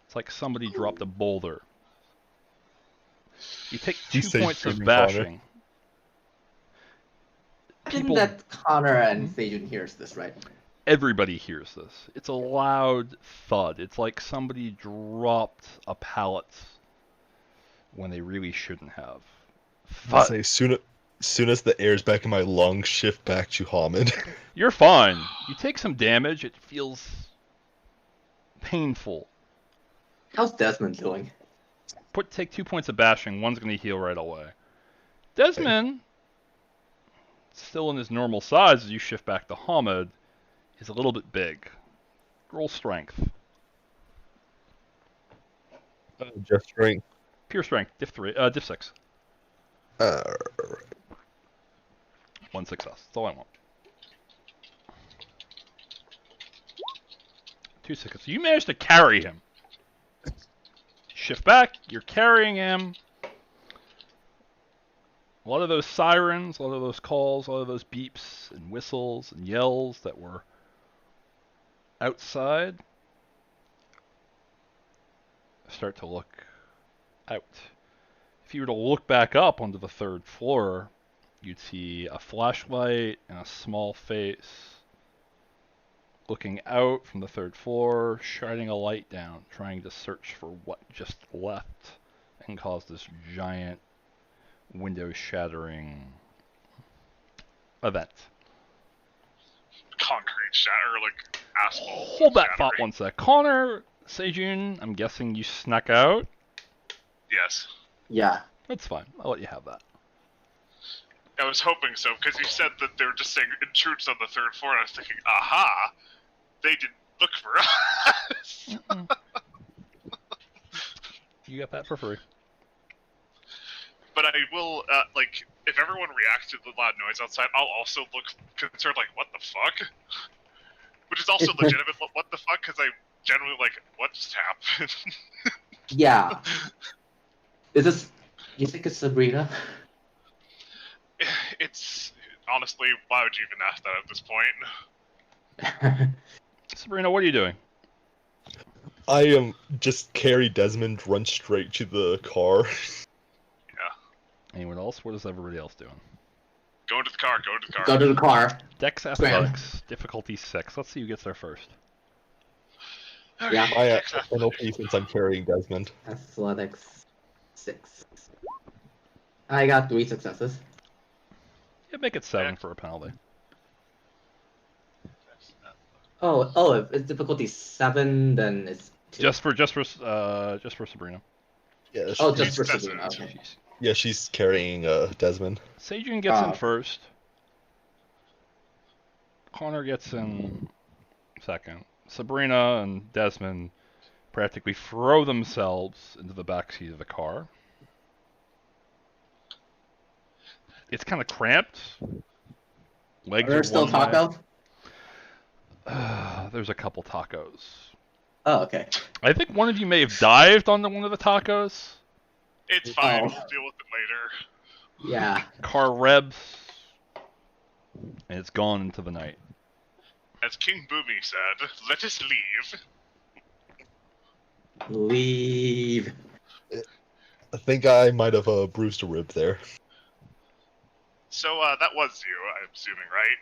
It's like somebody dropped a boulder. You take 2 You say points of screaming Connor. bashing. I think People- that Connor and Sejun hears this, right? Everybody hears this. It's a loud thud. It's like somebody dropped a pallet when they really shouldn't have. I Thud. say soon as the air's back in my lungs, shift back to Hamid. You're fine. You take some damage. It feels painful. How's Desmond doing? Take 2 points of bashing. One's going to heal right away. Desmond, still in his normal size as you shift back to Hamid, is a little bit big. Roll strength. Just strength. Pure strength. Diff 6. Uh, 1 success. That's all I want. 2 successes. You managed to carry him. Shift back. You're carrying him. A lot of those sirens, a lot of those calls, a lot of those beeps and whistles and yells that were outside start to look out. If you were to look back up onto the 3rd floor, you'd see a flashlight and a small face looking out from the 3rd floor, shining a light down, trying to search for what just left and caused this giant window-shattering event. Concrete shatter, like asphalt. Hold that thought shattering. one sec. Connor, Seijun, I'm guessing you snuck out. Yes. Yeah. That's fine. I'll let you have that. I was hoping so, because you said that they were just saying intruders on the 3rd floor, and I was thinking, aha! They didn't look for us! You got that for free. But I will, if everyone reacts to the loud noise outside, I'll also look concerned, like, what the fuck? Which is also legitimate, what the fuck? Because I'm generally like, what just happened? Yeah. Is this? You think it's Sabrina? It's, honestly, why would you even ask that at this point? Sabrina, what are you doing? I am just carry Desmond, run straight to the car. Anyone else? What is everybody else doing? Go into the car, go into the car. Go to the car. Dex Athletics, difficulty 6. Let's see who gets there first. Okay, Yeah. My Dex penalty athletics. since I'm carrying Desmond. Athletics 6. I got 3 successes. Yeah, make it 7 for a penalty. Oh, if it's difficulty 7, then it's 2. Just for Sabrina. Yeah, Oh, she- just for Doesn't. Sabrina. Okay. yeah, she's carrying Desmond. Seijun gets in Ah. first. Connor gets in second. Sabrina and Desmond practically throw themselves into the backseat of the car. It's kind of cramped. Legs Are there are still one way. tacos? There's a couple tacos. Oh, okay. I think one of you may have dived onto one of the tacos. It's fine, Oh. we'll deal with it later. Yeah. Car revs, and it's gone into the night. As King Boomy said, let us leave. Leave. I think I might have bruised a rib there. So, that was you, I'm assuming, right?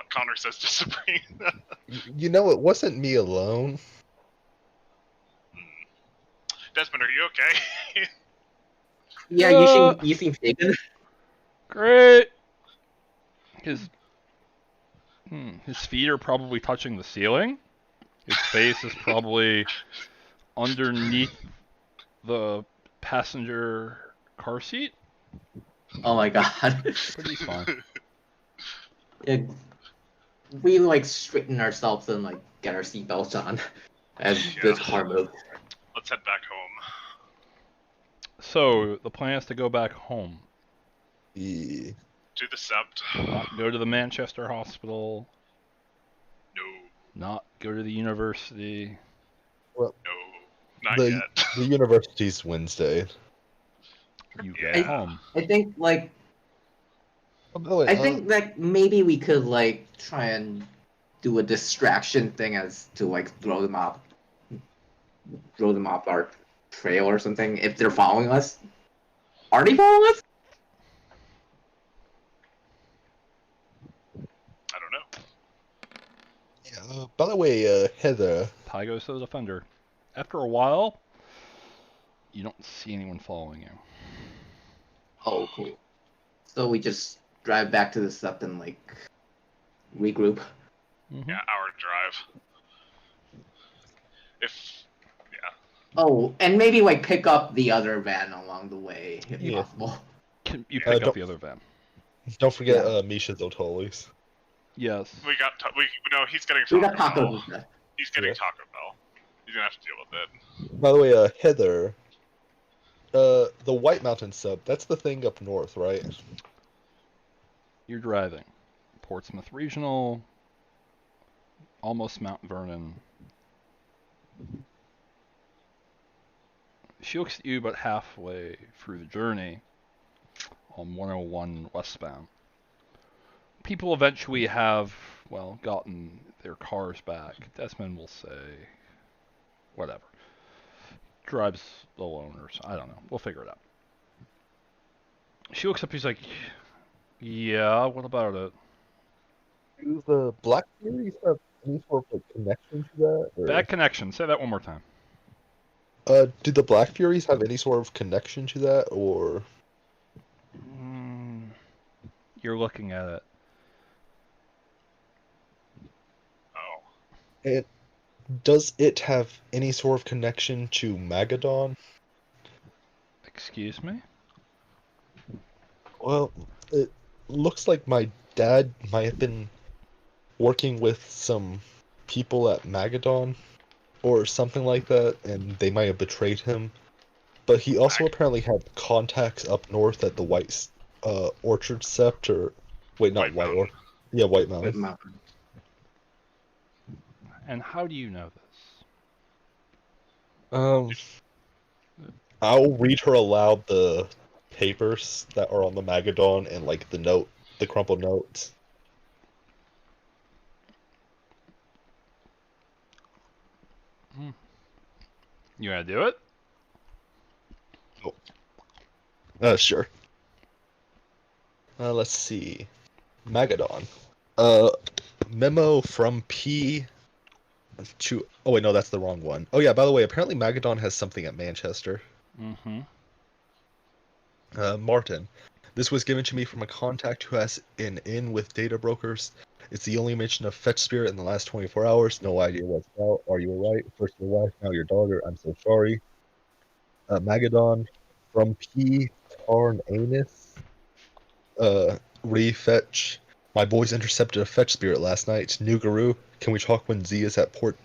Connor says to Sabrina. You know, it wasn't me alone. Desmond, are you okay? Yeah, you seem shaken. Great. His feet are probably touching the ceiling. His face is probably underneath the passenger car seat. Oh my god. But he's fine. Yeah, we like straighten ourselves and like get our seatbelts on as this Yeah. car moves. Let's head back home. So the plan is to go back home, Yeah. To the Sept. not go to the Manchester hospital, No, not go to the university. no, not The yet. the university's Wednesday. You Yeah. get home. I think like Oh, wait, I think that maybe we could like try and do a distraction thing as to like throw them off our trail or something if they're following us. Are they following us? I don't know. yeah, By the way, Heather. Ty goes to the defender. After a while, you don't see anyone following you. Oh, cool. So we just drive back to the sept and like regroup. Mm-hmm. Yeah, hour drive. If Oh, and maybe like pick up the other van along the way if Yeah. possible. Can you Yeah, pick up don't- the other van? Don't forget Yeah. Misha's Otolis. Yes. we got no, he's getting We Taco got Bell. tacos instead. He's getting Yeah. Taco Bell. He's gonna have to deal with it. By the way, Heather. The White Mountain sub. That's the thing up north, right? You're driving. Portsmouth Regional, almost Mount Vernon. She looks at you about halfway through the journey on 101 westbound. People eventually have, well, gotten their cars back. Desmond will say, whatever. Drives alone or I don't know. We'll figure it out. She looks up, he's like, yeah, what about it? Do the Black Furies have any sort of connection to that? Or... Bad connection. Say that one more time. Do the Black Furies have any sort of connection to that, or? You're looking at it. Oh. Does it have any sort of connection to Magadon? Excuse me? Well, it looks like my dad might have been working with some people at Magadon or something like that, and they might have betrayed him. But he also apparently had contacts up north at the White Orchard Sept, or wait, not White Orchard. Yeah, White Mountain. Mountain. And how do you know this? I'll read her aloud the papers that are on the Magadon and like the crumpled notes. You gonna do it? Sure. Let's see. Magadon. Memo from P to... Oh, wait, no, that's the wrong one. Oh, yeah, by the way, apparently Magadon has something at Manchester. Mm-hmm. Martin. This was given to me from a contact who has an in with data brokers. It's the only mention of Fetch Spirit in the last 24 hours. No idea what's about. Are you alright? First your wife, now your daughter. I'm so sorry. Magadon from P. Tarn Anus. Refetch. My boys intercepted a Fetch Spirit last night. New Guru, can we talk when Z is at Port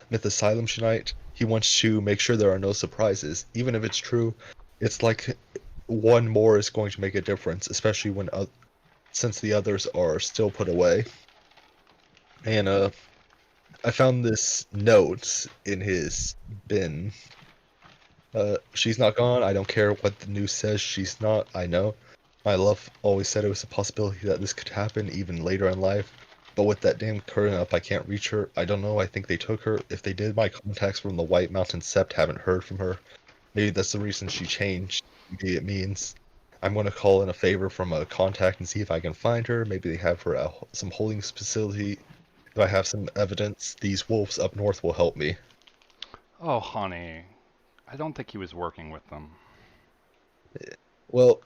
Myth Asylum tonight? He wants to make sure there are no surprises. Even if it's true, it's like one more is going to make a difference, especially when since the others are still put away. And I found this note in his bin. She's not gone. I don't care what the news says. She's not. I know. My love always said it was a possibility that this could happen even later in life. But with that damn current up, I can't reach her. I don't know. I think they took her. If they did, my contacts from the White Mountain Sept haven't heard from her. Maybe that's the reason she changed. Maybe it means I'm going to call in a favor from a contact and see if I can find her. Maybe they have her at some holding facility. If I have some evidence, these wolves up north will help me. Oh, honey. I don't think he was working with them. Well,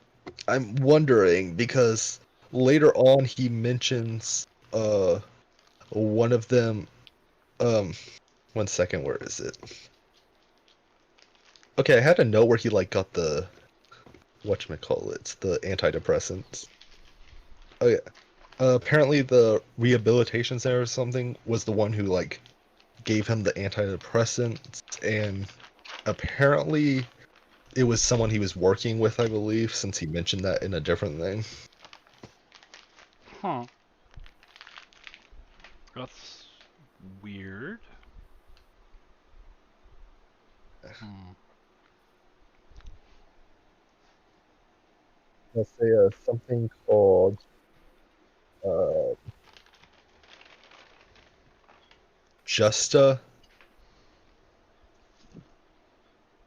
I'm wondering because later on he mentions one of them 1 second, where is it? Okay, I had a note where he like got the whatchamacallit, the antidepressants. Oh yeah. Apparently the rehabilitation center or something was the one who like gave him the antidepressants, and apparently it was someone he was working with, I believe, since he mentioned that in a different thing. Huh. That's weird. Let's say something called Justa.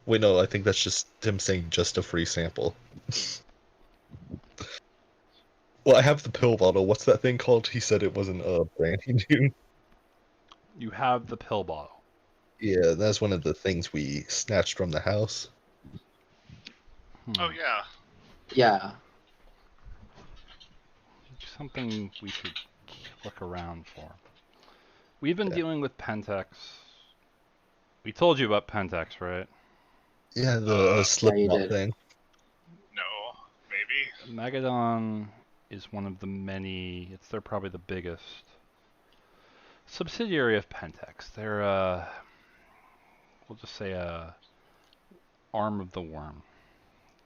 Wait, no, I think that's just him saying just a free sample. Well, I have the pill bottle. What's that thing called? He said it wasn't a brandy dude. You have the pill bottle. Yeah, that's one of the things we snatched from the house. Oh yeah. Yeah. Something we should look around for. We've been Yeah. dealing with Pentex. We told you about Pentex, right? Yeah, the Yeah, you Slipknot did. thing. No, maybe. Megadon is one of the many. They're probably the biggest subsidiary of Pentex. They're we'll just say a arm of the worm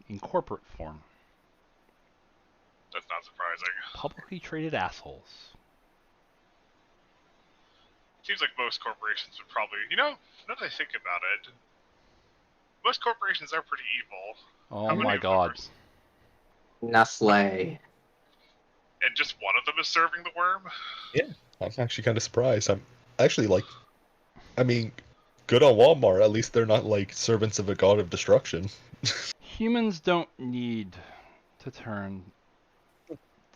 in corporate form. That's not surprising. Publicly traded assholes. Seems like most corporations would probably, now that I think about it, most corporations are pretty evil. Oh How many my of them god. Nestle. And just one of them is serving the worm? Yeah, I'm actually kind of surprised. I'm actually like, I mean, good on Walmart. At least they're not like servants of a god of destruction. Humans don't need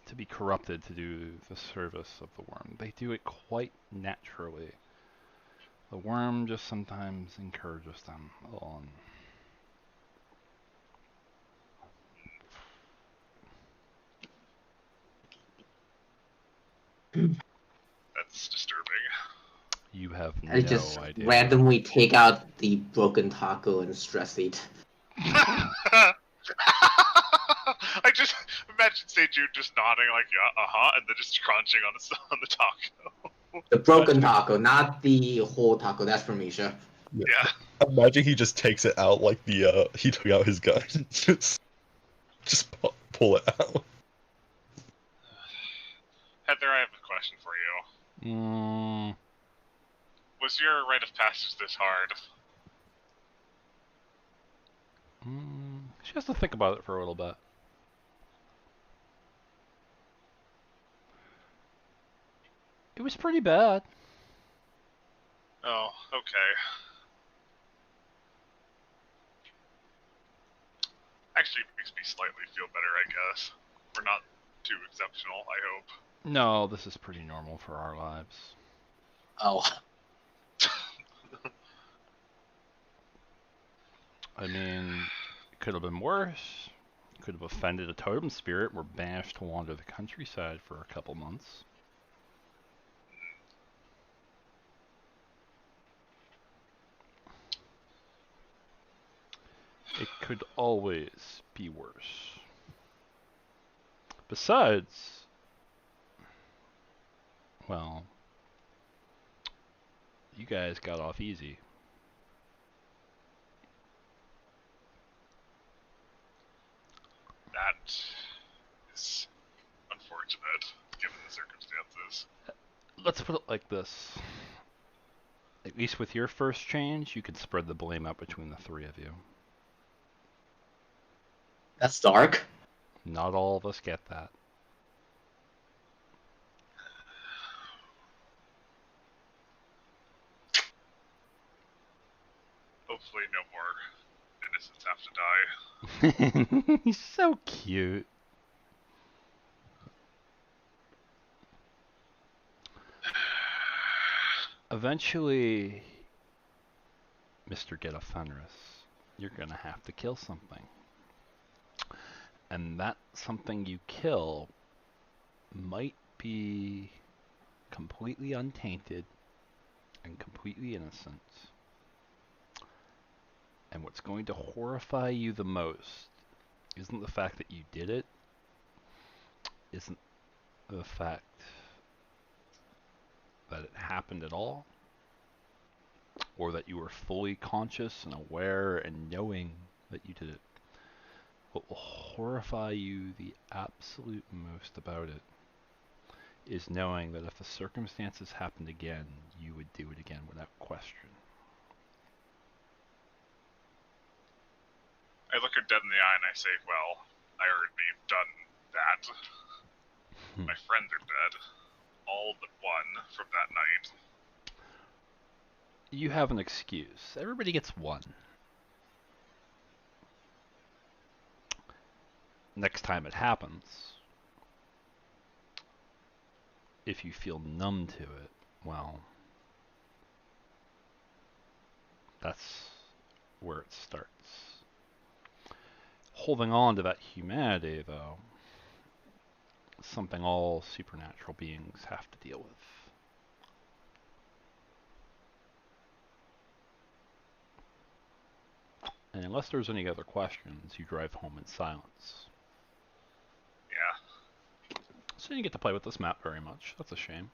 to be corrupted to do the service of the worm. They do it quite naturally. The worm just sometimes encourages them on. That's disturbing. You have I no just idea. randomly take out the broken taco and stress eat. I just imagine Seiju just nodding like, yeah, and then just crunching on the taco. The broken taco, not the whole taco. That's for Misha. Yeah. Imagine he just takes it out like he took out his gun. just pull it out. Heather, I have a question for you. Was your rite of passage this hard? She has to think about it for a little bit. It was pretty bad. Oh, okay. Actually, it makes me slightly feel better, I guess. We're not too exceptional, I hope. No, this is pretty normal for our lives. Oh. I mean, it could have been worse. Could have offended a totem spirit. We're banished to wander the countryside for a couple months. It could always be worse. Besides, well, you guys got off easy. That is unfortunate, given the circumstances. Let's put it like this. At least with your first change, you could spread the blame out between the three of you. That's dark. Not all of us get that. Hopefully no more innocents have to die. He's so cute. Eventually, Mr. Get a Fenris, you're gonna have to kill something. And that something you kill might be completely untainted and completely innocent. And what's going to horrify you the most isn't the fact that you did it, isn't the fact that it happened at all, or that you were fully conscious and aware and knowing that you did it. What will horrify you the absolute most about it is knowing that if the circumstances happened again, you would do it again without question. I look her dead in the eye and I say, well, I already done that. My friends are dead. All but one from that night. You have an excuse. Everybody gets one. Next time it happens, if you feel numb to it, well, That's where it starts. Holding on to that humanity, though, is something all supernatural beings have to deal with. And unless there's any other questions, you drive home in silence. Yeah. So you didn't get to play with this map very much. That's a shame.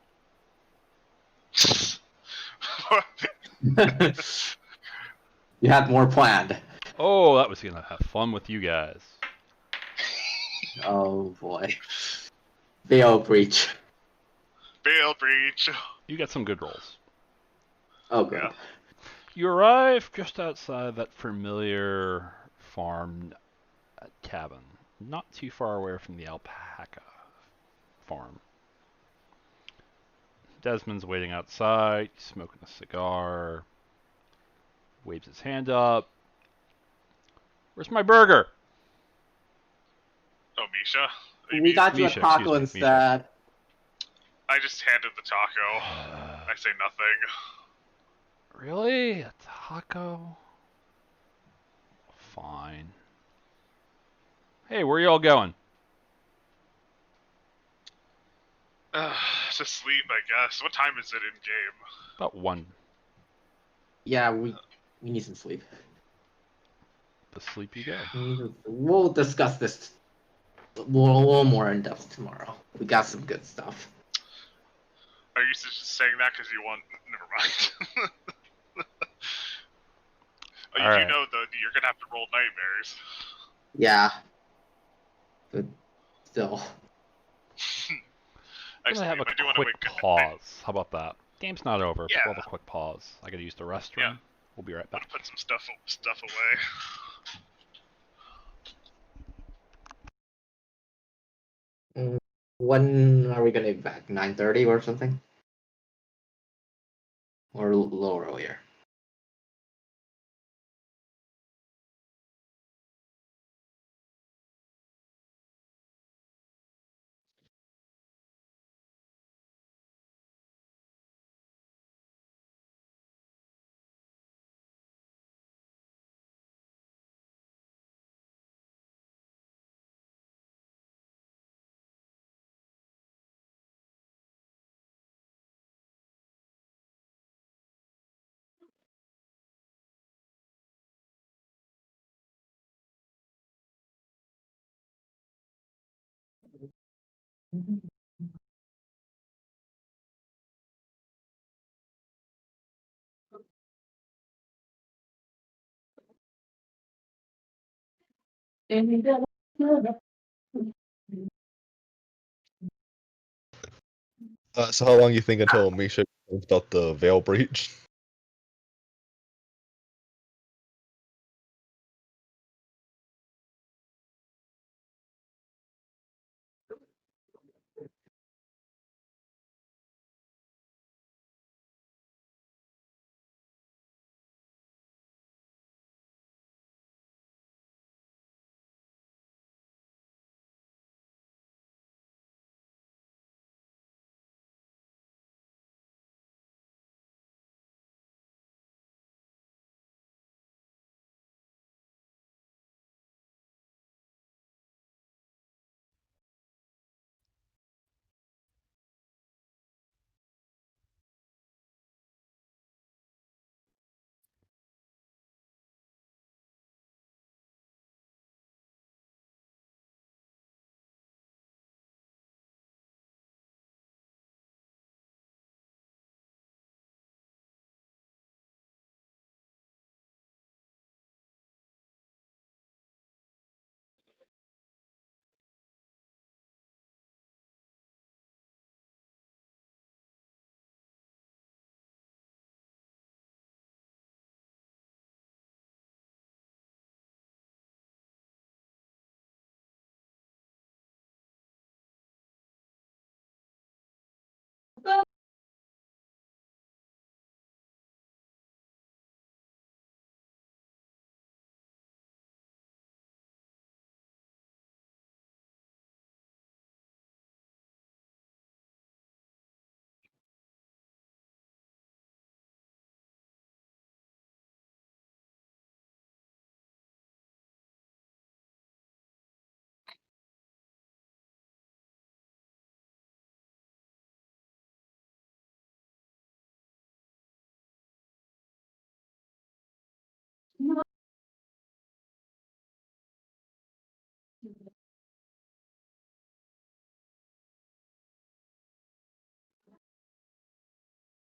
You had more planned. Oh, that was gonna have fun with you guys. Oh boy. Veil breach. Veil breach. You got some good rolls. Oh good. Yeah. You arrive just outside that familiar farm cabin, not too far away from the alpaca farm. Desmond's waiting outside, smoking a cigar, waves his hand up. Where's my burger? Oh, Misha. We got you a Misha, taco excuse me, instead. I just handed the taco. I say nothing. Really? A taco? Fine. Hey, where y'all going? To sleep, I guess. What time is it in game? About 1. Yeah, we need some sleep. To sleep you go. We'll discuss this a little more in depth tomorrow. We got some good stuff. Are you just saying that because you want? Never mind. Oh, you All do right. know though that you're gonna have to roll nightmares. Yeah. But still. I'm gonna have a I do want to quick wake up. pause. How about that? Game's not over, but Yeah. we'll have a quick pause. I gotta use the restroom. Yeah. We'll be right I'm back. gonna put some stuff away. When are we gonna be back? 9:30 or something? Or a little earlier? So how long you think until Misha comes about the veil breach?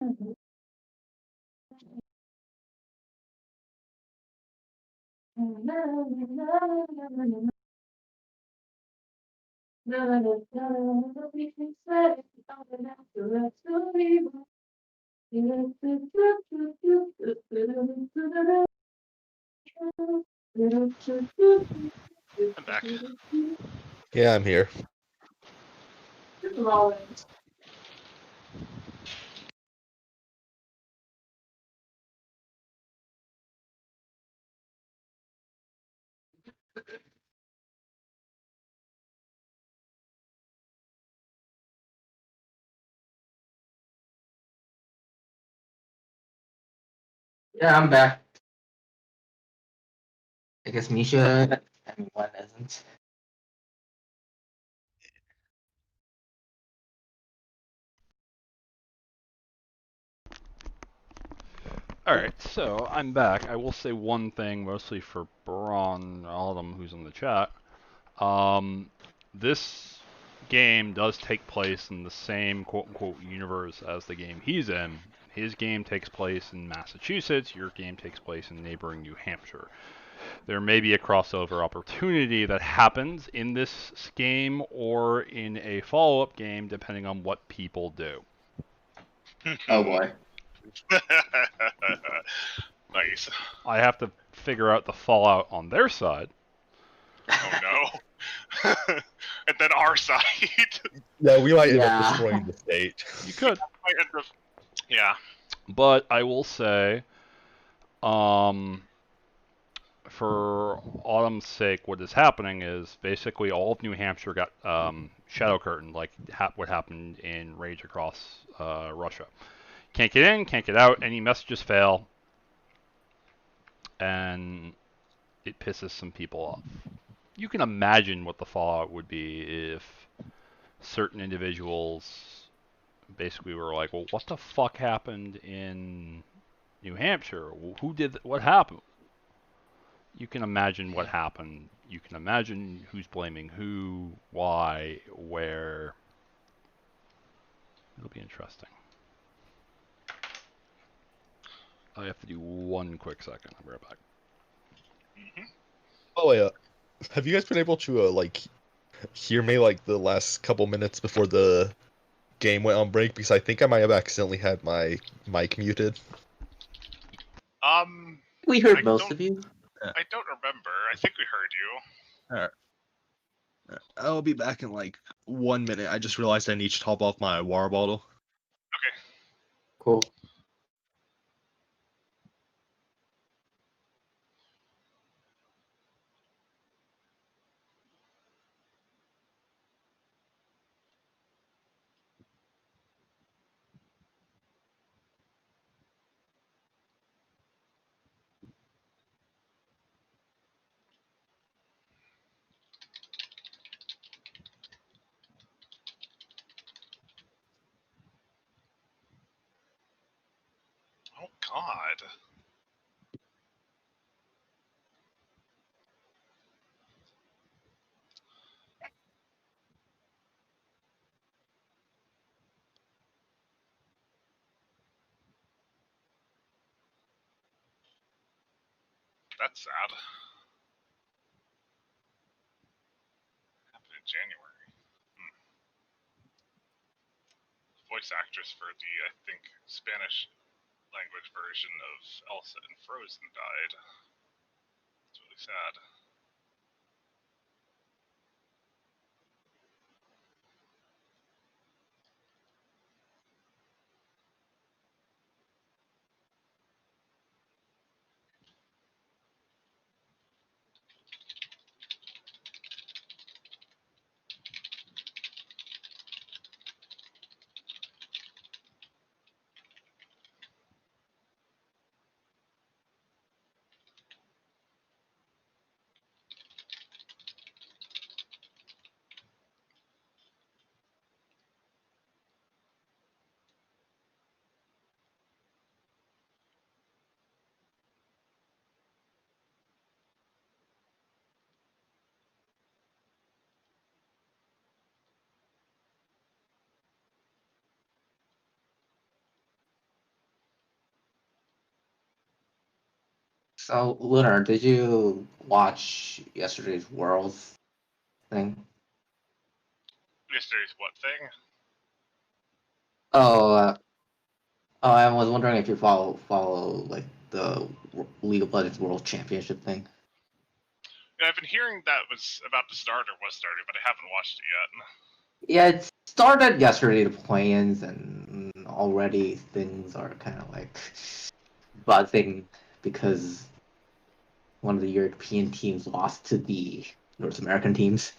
I'm back. Yeah, I'm here. Yeah, I'm back. I guess Misha, anyone isn't. Alright, so I'm back. I will say one thing, mostly for Braun Autumn, who's in the chat. This game does take place in the same quote-unquote universe as the game he's in. His game takes place in Massachusetts, your game takes place in neighboring New Hampshire. There may be a crossover opportunity that happens in this game or in a follow-up game, depending on what people do. Oh boy. Nice. I have to figure out the fallout on their side. Oh no. And then our side. Yeah, we might end Yeah. up destroying the state. You could. Might end up- Yeah. But I will say, for Autumn's sake, what is happening is basically all of New Hampshire got shadow curtained, like what happened in Rage Across Russia. Can't get in, can't get out, any messages fail, and it pisses some people off. You can imagine what the fallout would be if certain individuals basically were like, well, what the fuck happened in New Hampshire? Who did what happened? You can imagine what happened. You can imagine who's blaming who, why, where. It'll be interesting. I have to do one quick second. I'll be right back. Mm-hmm. Oh yeah, have you guys been able to like hear me like the last couple minutes before the game went on break? Because I think I might have accidentally had my mic muted. We heard I most don't- of you. I don't remember. I think we heard you. Alright. I'll be back in like 1 minute. I just realized I need to top off my water bottle. Cool. Oh God. That's sad. Happened in January. Voice actress for the, I think, Spanish language version of Elsa and Frozen died. It's really sad. So, Lunar, did you watch yesterday's Worlds thing? Yesterday's what thing? Oh, I was wondering if you follow like the League of Legends World Championship thing. Yeah, I've been hearing that was about to start or was starting, but I haven't watched it yet. Yeah, it started yesterday, the play-ins, and already things are kind of like buzzing because one of the European teams lost to the North American teams.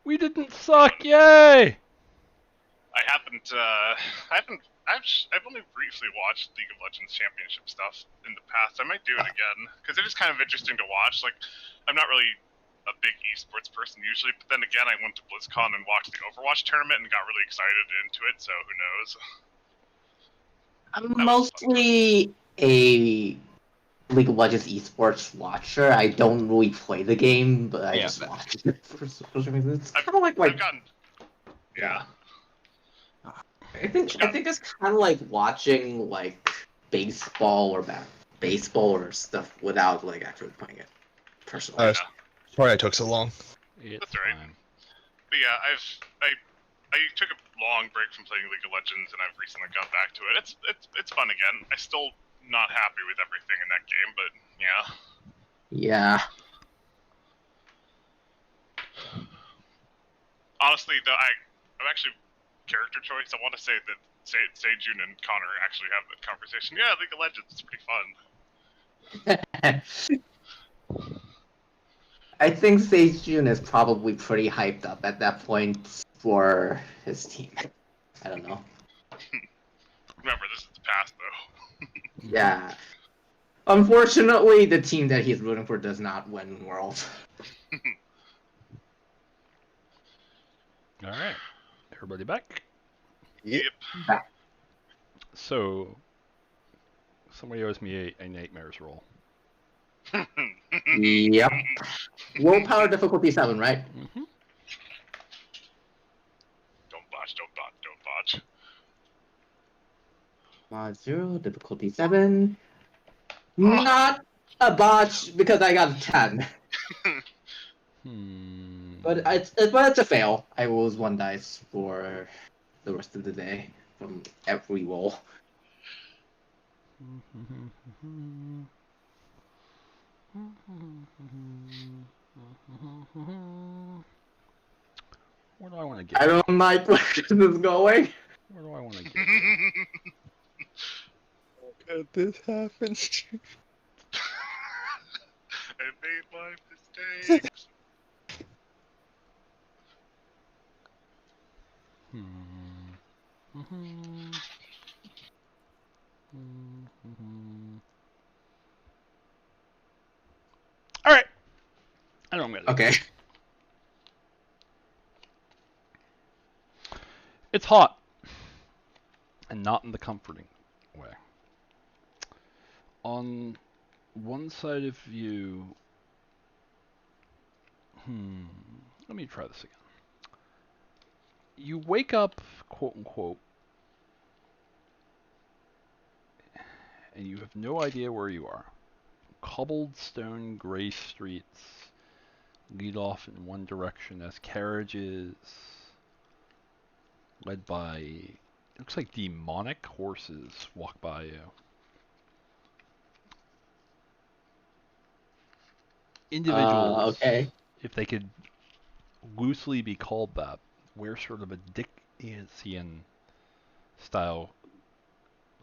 We didn't suck, yay! I've only briefly watched League of Legends Championship stuff in the past. I might do it again because it is kind of interesting to watch. Like, I'm not really a big esports person usually, but then again, I went to BlizzCon and watched the Overwatch tournament and got really excited into it. So who knows? I'm That was a fun time. mostly a League of Legends esports watcher. I don't really play the game, but I Yeah, just but- watch it for some reason. It's I've- kind of like I've gotten, yeah. yeah. I think it's kind of like watching like baseball or stuff without like actually playing it personally. Uh, Sorry I took so long. It's That's right. fine. But yeah, I took a long break from playing League of Legends, and I've recently got back to it. It's fun again. I still not happy with everything in that game, but yeah. Yeah. Honestly, I'm actually character choice. I want to say that Sejun and Connor actually have that conversation. Yeah, League of Legends is pretty fun. I think Sejun is probably pretty hyped up at that point for his team. I don't know. Remember, this is the past though. Yeah. Unfortunately, the team that he's rooting for does not win World. All right, everybody back. Yep. So, somebody owes me a nightmares roll. Yep. Willpower difficulty 7, right? Mm-hmm. Don't botch. Mod 0, difficulty 7. Not a botch because I got a 10. But it's a fail. I rolls 1 dice for the rest of the day from every roll. Where do I want to get? I don't like where this is going. Where do I want to get? Could this happen? I made my mistakes. All right. I know I'm gonna. Okay. It's hot, and not in the comforting way. On one side of you, let me try this again. You wake up, quote unquote, and you have no idea where you are. Cobbled stone gray streets lead off in one direction as carriages led by, looks like demonic horses walk by you. Individuals, Okay. if they could loosely be called that, wear sort of a Dickensian style,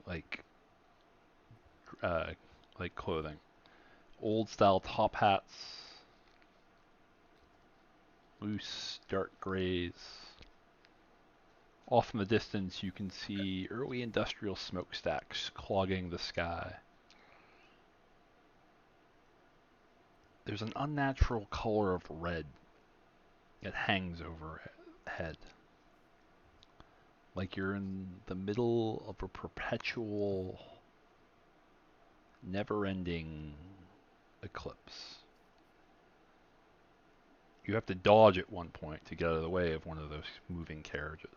like clothing, old style top hats, loose dark grays. Off in the distance, you can see early industrial smokestacks clogging the sky. There's an unnatural color of red that hangs overhead, like you're in the middle of a perpetual, never-ending eclipse. You have to dodge at one point to get out of the way of one of those moving carriages.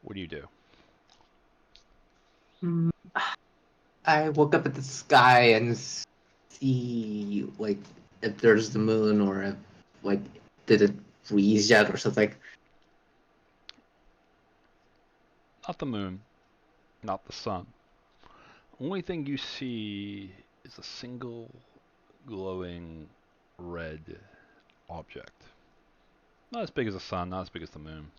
What do you do? I look up at the sky and see like if there's the moon or if like did it freeze yet or something. Not the moon, not the sun. Only thing you see is a single glowing red object. Not as big as the sun, not as big as the moon.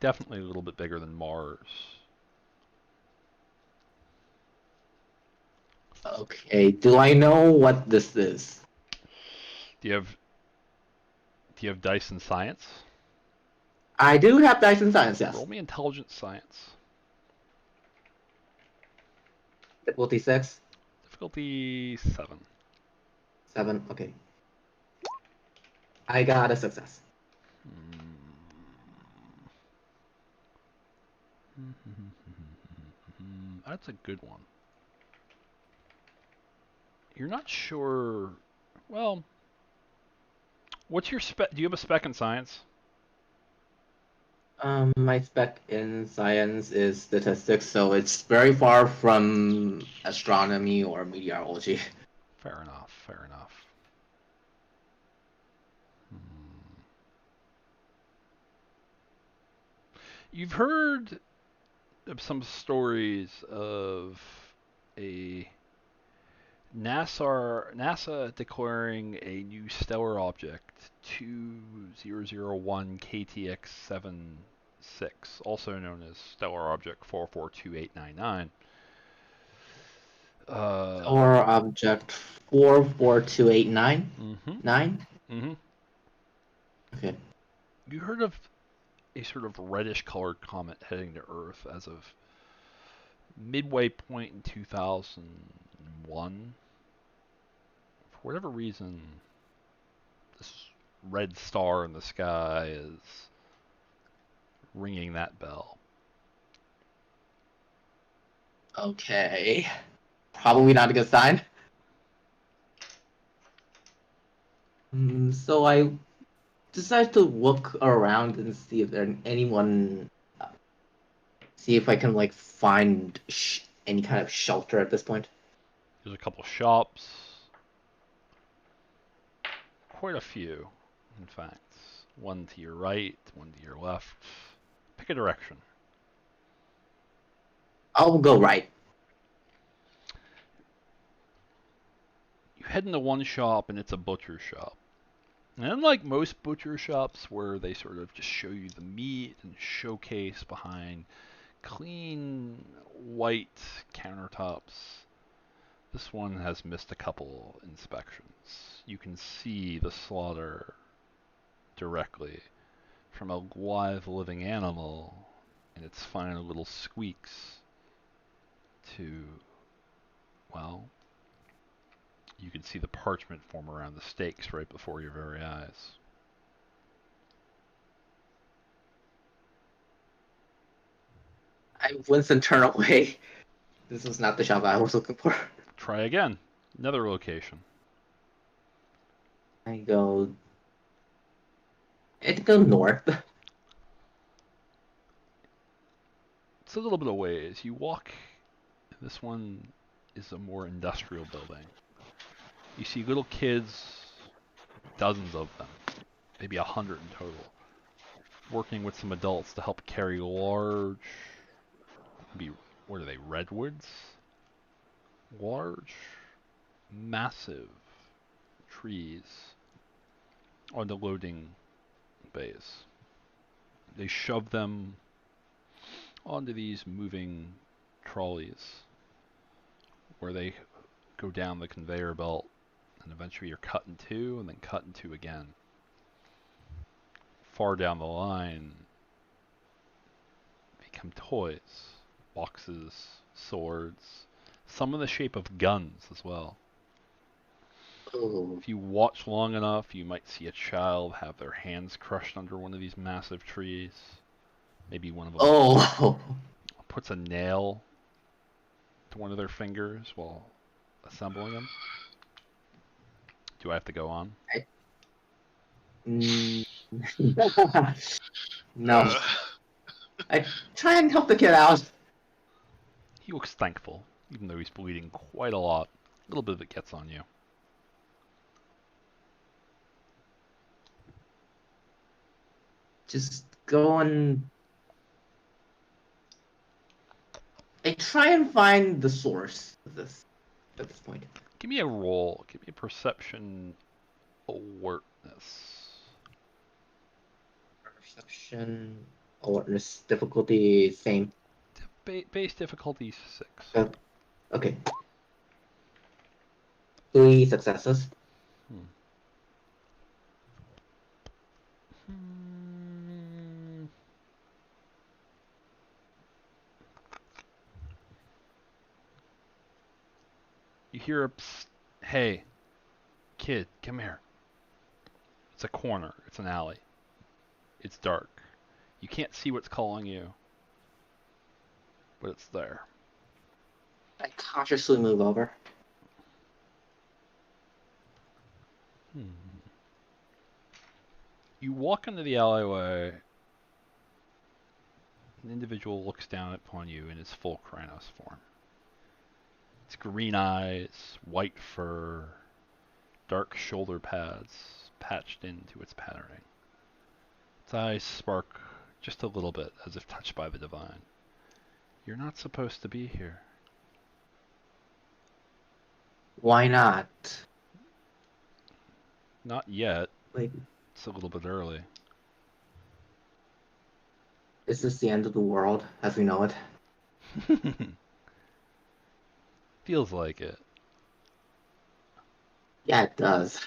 Definitely a little bit bigger than Mars. Okay, do I know what this is? Do you have dice in science? I do have dice and science, yes. Roll me intelligence science. Difficulty 6? Difficulty 7. 7, okay. I got a success. That's a good one. You're not sure. Well, what's your spec? Do you have a spec in science? My spec in science is statistics, so it's very far from astronomy or meteorology. Fair enough. Fair enough. You've heard of some stories of a NASA declaring a new stellar object 2001 KTX-76, also known as stellar object 442899. Or object 44289? Mm-hmm. 9? Mm-hmm. Okay. You heard of a sort of reddish colored comet heading to Earth as of midway point in 2001. For whatever reason, this red star in the sky is ringing that bell. Okay. Probably not a good sign. So I decided to look around and see if there's anyone. See if I can like find any kind of shelter at this point. There's a couple shops. Quite a few, in fact. One to your right, one to your left. Pick a direction. I'll go right. You head into one shop and it's a butcher shop. And unlike most butcher shops where they sort of just show you the meat and showcase behind clean white countertops, this one has missed a couple inspections. You can see the slaughter directly from a live living animal and its final little squeaks to, well, you can see the parchment form around the steaks right before your very eyes. I Winston turn away. This was not the shop I was looking for. Try again. Another location. I go. I'd go north. It's a little bit of ways. You walk. This one is a more industrial building. You see little kids, dozens of them, maybe 100 in total, working with some adults to help carry large, what are they, redwoods? Large, massive trees on the loading bays. They shove them onto these moving trolleys where they go down the conveyor belt and eventually you're cut in two and then cut in two again. Far down the line become toys, boxes, swords, some in the shape of guns as well. Oh. If you watch long enough, you might see a child have their hands crushed under one of these massive trees. Maybe one of them puts a nail to one of their fingers while assembling them. Do I have to go on? No. I try and help the kid out. He looks thankful. even though he's bleeding quite a lot. A little bit of it gets on you. Just go and I try and find the source of this at this point. Give me a roll. Give me a perception alertness. Perception, awareness, difficulty, same. Base difficulty 6. Okay. 3 successes. You hear a psst, hey, kid, come here. It's a corner. It's an alley. It's dark. You can't see what's calling you, but it's there. I cautiously move over. You walk into the alleyway. An individual looks down upon you in his full Krynos form. It's green eyes, white fur, dark shoulder pads patched into its patterning. Its eyes spark just a little bit as if touched by the divine. You're not supposed to be here. Why not? Not yet. Like, It's a little bit early. is this the end of the world as we know it? Feels like it. Yeah, it does.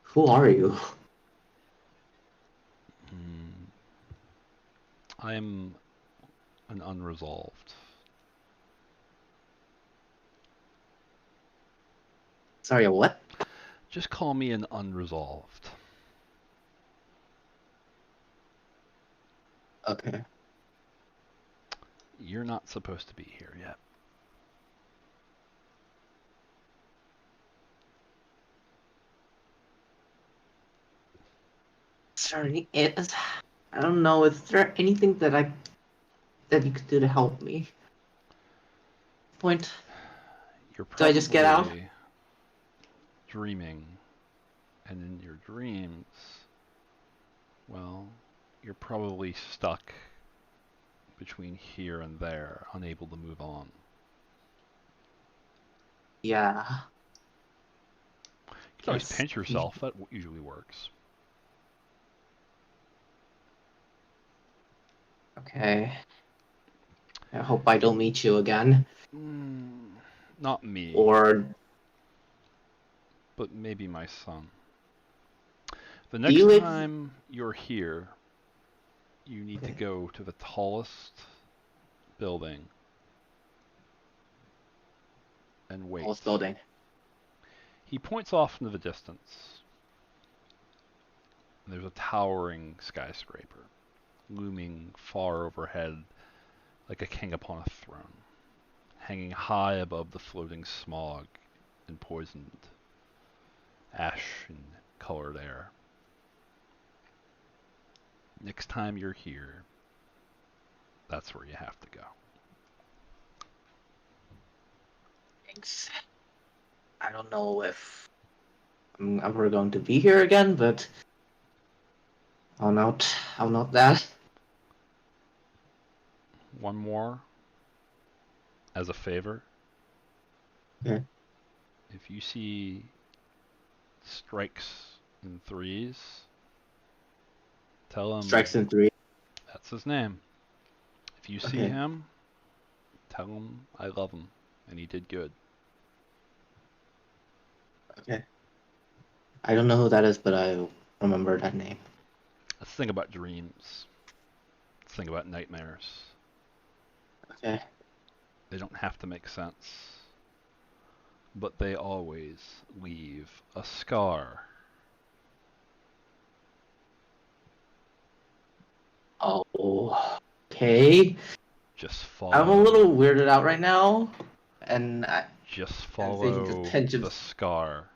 Who are you? I am an unresolved. Sorry, what? Just call me an unresolved. Okay. You're not supposed to be here yet. Sorry, I don't know. Is there anything that you could do to help me? Point. You're Do I just get out? probably dreaming, and in your dreams, well, you're probably stuck between here and there, unable to move on. Yeah. You can always Yes. pinch yourself. That usually works. Okay. I hope I don't meet you again. Not me, Or but maybe my son. The do next you time you're here, you need to Okay. go to the tallest building and wait. tallest building? He points off into the distance. There's a towering skyscraper, looming far overhead like a king upon a throne, hanging high above the floating smog and poisoned ash and colored air. Next time you're here, that's where you have to go. Thanks. I don't know if I'm ever going to be here again, but I'll note that. One more, as a favor. Okay. If you see strikes in threes, tell him Strikes in 3. that's his name. If you see Okay. him, tell him I love him and he did good. Okay. I don't know who that is, but I remember that name. Let's think about dreams. Let's think about nightmares. Okay. They don't have to make sense, but they always leave a scar. Oh. Okay. Just I'm a follow. little weirded out right now, and I Just I'm thinking follow potential- the scar.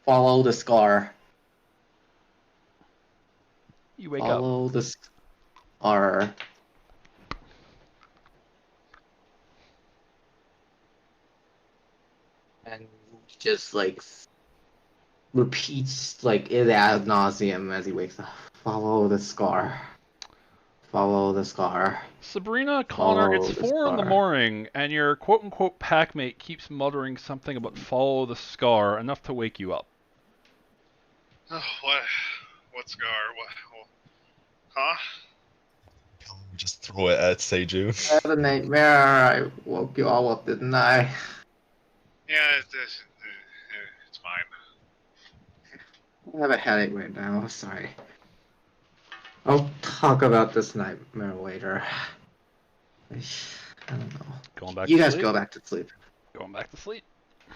follow the scar. You wake up. Follow the scar. and just like repeats like it ad nauseum as he wakes up. Follow the scar. Follow the scar. Sabrina, Connor, it's Follow the 4 in the scar. morning, and your quote-unquote packmate keeps muttering something about follow the scar, enough to wake you up. Oh, what? What scar? What? Huh? Just throw it at Seiju. I had a nightmare. I woke you all up, didn't I? Yeah, it's fine. I have a headache right now. Sorry. I'll talk about this nightmare later. I don't know. Going back You to guys sleep? go back to sleep. Going back to sleep. I'm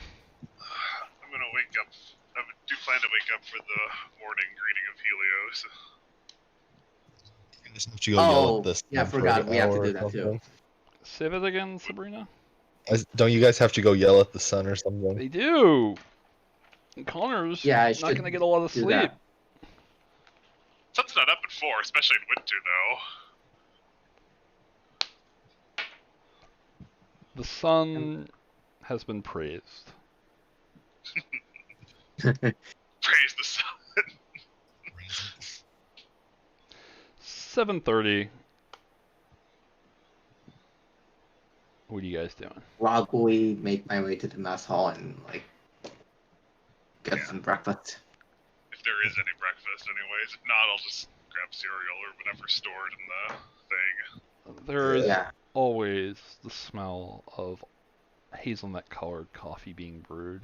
gonna wake up. I do plan to wake up for the morning greeting of Helios. You guys have to go yell at this yeah, I for forgot. an We have to hour do or that too. something. Say that again, Sabrina? Don't you guys have to go yell at the sun or something? They do! And Connor's Yeah, I not should going to get a lot of do sleep. that. Sun's not up at 4, especially in winter, though. The sun has been praised. Praise the sun. 7:30. What are you guys doing? Probably make my way to the mess hall and like get some breakfast. If there is any breakfast, anyways. If not, I'll just grab cereal or whatever stored in the thing. There is Yeah. always the smell of hazelnut-colored coffee being brewed.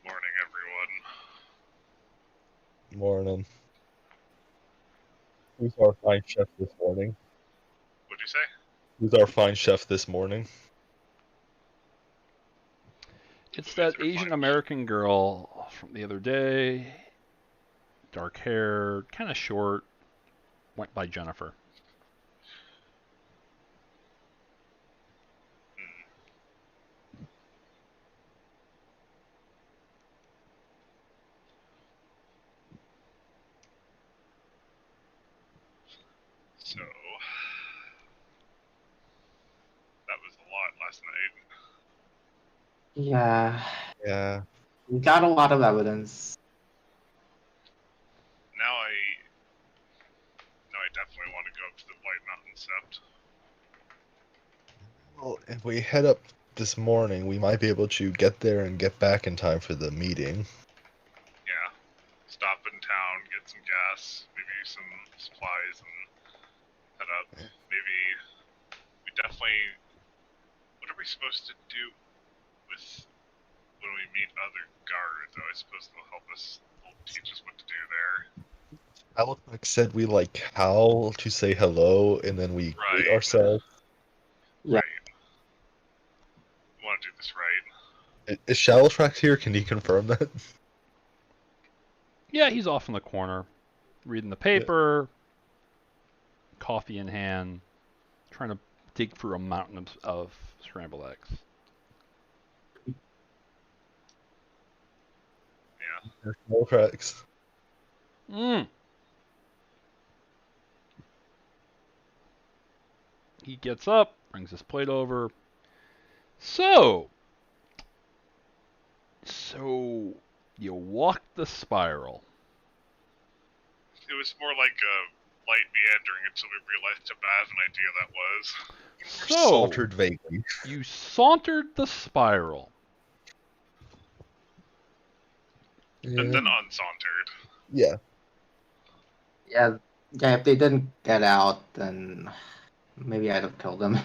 Morning, everyone. Morning. Who's our fine chef this morning? What'd you say? Who's our fine chef this morning? It's Who is that our Asian fine American girl from the other day. Dark hair, kind of short. Went by Jennifer. So, that was a lot last night. Yeah. Yeah. We got a lot of evidence. Now I definitely want to go up to the White Mountain Sept. Well, if we head up this morning, we might be able to get there and get back in time for the meeting. Yeah. Stop in town, get some gas, maybe some supplies, and head up. Maybe we definitely. What are we supposed to do with when we meet other guards? I suppose they'll help us. They'll teach us what to do there. Alex said we like howl to say hello, and then we greet Right. ourselves. Yeah. Right. We want to do this right. Is Shadowtrax here? Can you confirm that? Yeah, he's off in the corner, reading the paper, coffee in hand, trying to dig through a mountain of scrambled eggs. Yeah. Shadowtrax. He gets up, brings his plate over. So you walk the spiral. It was more like a light meandering until we realized how bad of an idea that was. So Sauntered vaguely. you sauntered the spiral. And then unsauntered. Yeah. Yeah. Yeah. If they didn't get out, then maybe I'd have killed them.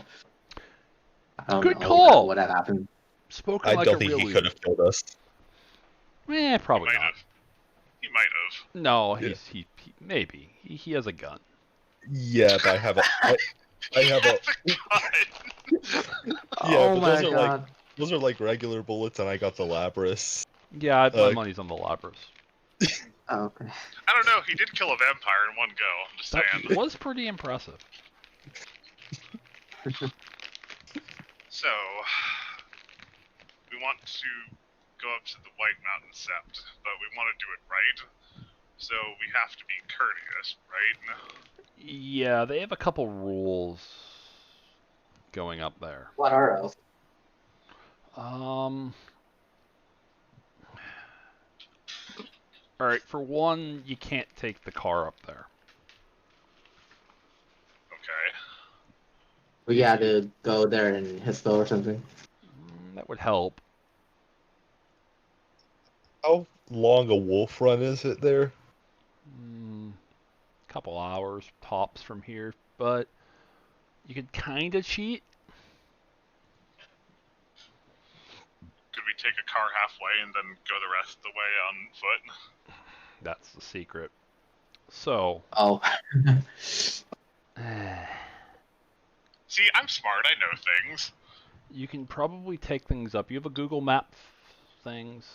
I don't Good know call. what had happened. Spoken I like don't a think real he leader. could have killed us. Probably He might not. have. He might have. No, Yeah. he maybe he has a gun. Yeah, but I have a. I have a. God. Yeah, Oh but my those are god. those are like regular bullets, and I got the Labras. Yeah, my money's on the Labras. Oh, okay. I don't know. He did kill a vampire in one go. I'm just That saying. was pretty impressive. So, we want to go up to the White Mountain Sept, but we want to do it right. so we have to be courteous, right? Yeah, they have a couple rules going up there. What are those? All right, for one, you can't take the car up there. Okay. We got to go there and histol or something. That would help. How long a wolf run is it there? Couple hours tops from here, but you could kind of cheat. Could we take a car halfway and then go the rest of the way on foot? That's the secret. So, Oh. See, I'm smart. I know things. you can probably take things up. You have a Google Map things.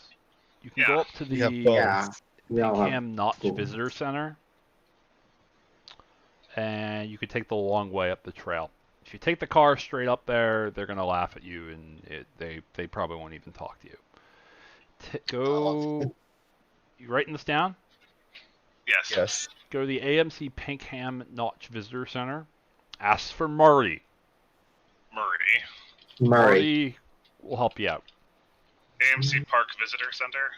You can Yeah. go up to We have the both. Yeah. We all have Pinkham Notch Google. Visitor Center, and you could take the long way up the trail. If you take the car straight up there, they're gonna laugh at you, and they probably won't even talk to you. Go. You writing this down? Yes. Yes. Go to the AMC Pinkham Notch Visitor Center. Ask for Marty. Murray. Murray. Marty will help you out. AMC Park Visitor Center.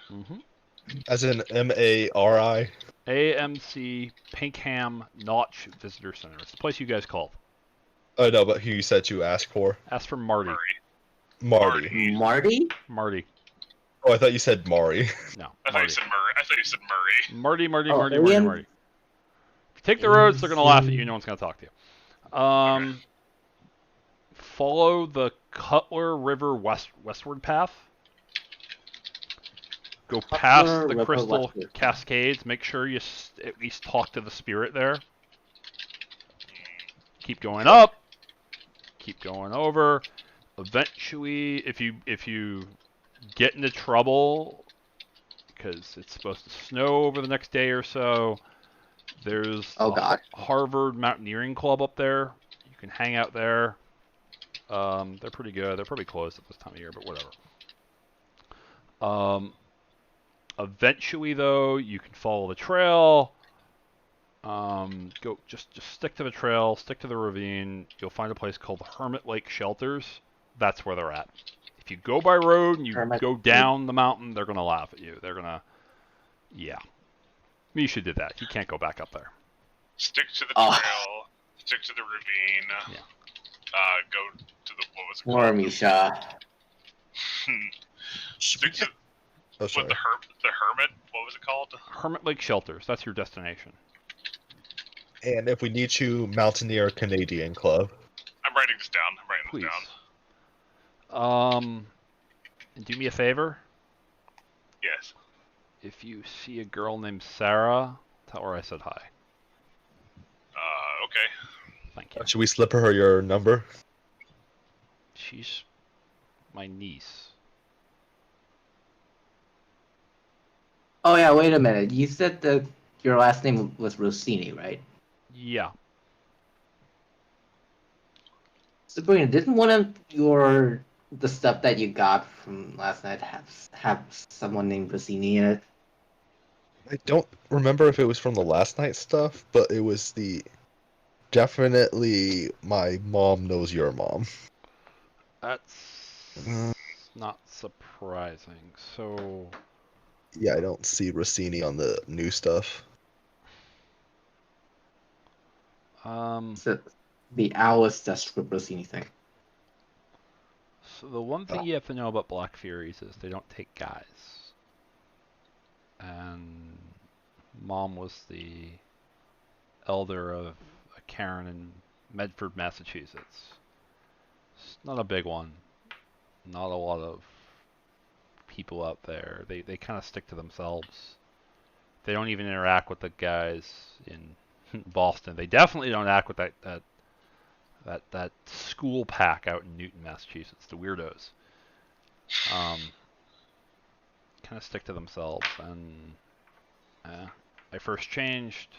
As in MARI. AMC Pinkham Notch Visitor Center. It's the place you guys called. Oh no, but who you said you asked for? Ask for Marty. Marty. Marty? Marty. Oh, I thought you said Mari. No. I thought Marty. you said Murray. I thought you said Murray. Marty. Oh, Marty. Ian? If you take the roads, they're gonna laugh at you. No one's gonna talk to you. Okay. Follow the Cutler River westward path. Go past the River Crystal westward. Cascades. Make sure you at least talk to the spirit there. Keep going up. Keep going over. Eventually, if you get into trouble, because it's supposed to snow over the next day or so, there's Oh, God. Harvard Mountaineering Club up there. You can hang out there. They're pretty good. They're probably closed at this time of year, but whatever. Eventually, though, you can follow the trail. Go just stick to the trail, stick to the ravine. You'll find a place called Hermit Lake Shelters. That's where they're at. If you go by road and you Hermit go down the mountain, they're gonna laugh at you. They're gonna, yeah. Misha did that. He can't go back up there. Stick to the Oh. trail. Stick to the ravine. Yeah. Go to the what was it More called? Misha. Stick to Oh, what sorry. the hermit. What was it called? Hermit Lake Shelters. That's your destination. And if we need to, Mountaineer Canadian Club. I'm writing this down. I'm writing Please. this down. And do me a favor. Yes. If you see a girl named Sarah, tell her I said hi. Okay. Thank you. Should we slip her your number? She's my niece. Oh, yeah, wait a minute. You said that your last name was Rossini, right? Yeah. Sabrina, didn't one of the stuff that you got from last night have someone named Rossini in it? I don't remember if it was from the last night stuff, but it was definitely my mom knows your mom. That's Mm. not surprising. So, Yeah, I don't see Rossini on the new stuff. So the Alice Desperate Rossini thing. so the one thing you have to know about Black Furies is they don't take guys. And Mom was the elder of a Karen in Medford, Massachusetts. It's not a big one. Not a lot of people out there. They kind of stick to themselves. They don't even interact with the guys in Boston. They definitely don't act with that school pack out in Newton, Massachusetts, the weirdos. Kind of stick to themselves. And I first changed.